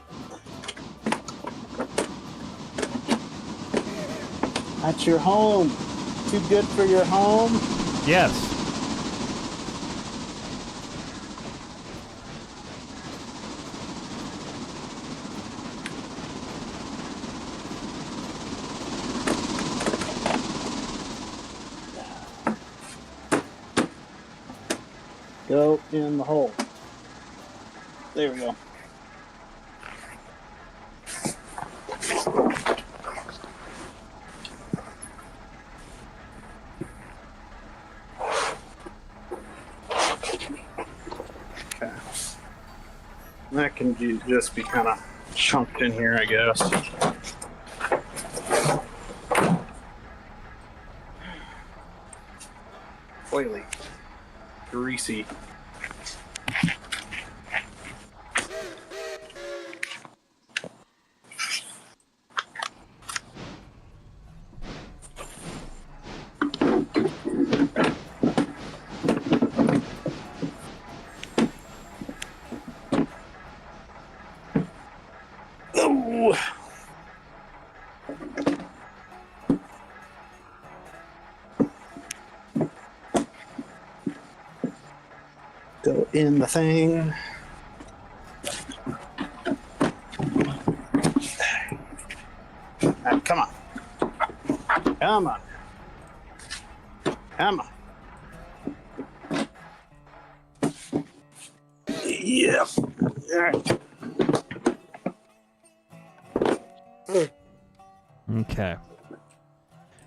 D: That's your home. Too good for your home?
A: Yes.
D: Go in the hole. There we go. Okay. That can just be kind of chunked in here, I guess. Oily. Greasy. Oh. Go in the thing. Come on. Come on. Come on. Yep. All right.
A: Okay.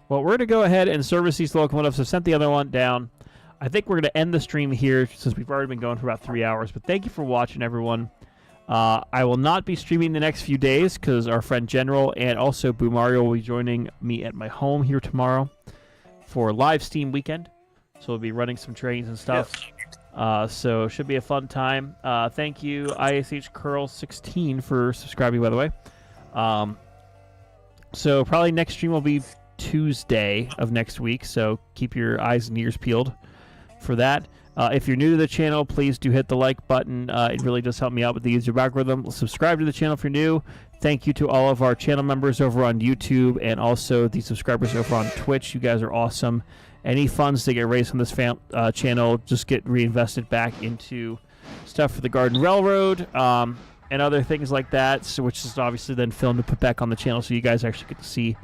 A: Well, we're going to go ahead and service these locomotives. I've sent the other one down. I think we're going to end the stream here since we've already been going for about 3 hours. But thank you for watching, everyone. I will not be streaming the next few days because our friend General and also Boo Mario will be joining me at my home here tomorrow for live Steam weekend. So we'll be running some trains and stuff. Yes. So it should be a fun time. Thank you, ISHCurl16, for subscribing, by the way. So probably next stream will be Tuesday of next week. So keep your eyes and ears peeled for that. If you're new to the channel, please do hit the like button. It really does help me out with the YouTube algorithm. Subscribe to the channel if you're new. Thank you to all of our channel members over on YouTube and also the subscribers over on Twitch. You guys are awesome. Any funds that get raised on this channel just get reinvested back into stuff for the Garden Railroad and other things like that, so, which is obviously then filmed and put back on the channel so you guys actually get to see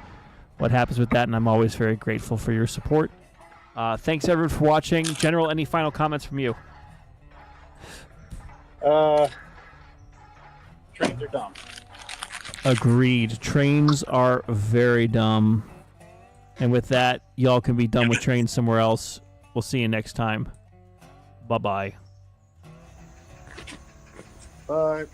A: what happens with that, and I'm always very grateful for your support. Thanks, everyone, for watching. General, any final comments from you?
D: Trains are dumb.
A: Agreed. Trains are very dumb. And with that, y'all can be done with trains somewhere else. We'll see you next time. Bye-bye.
D: Bye.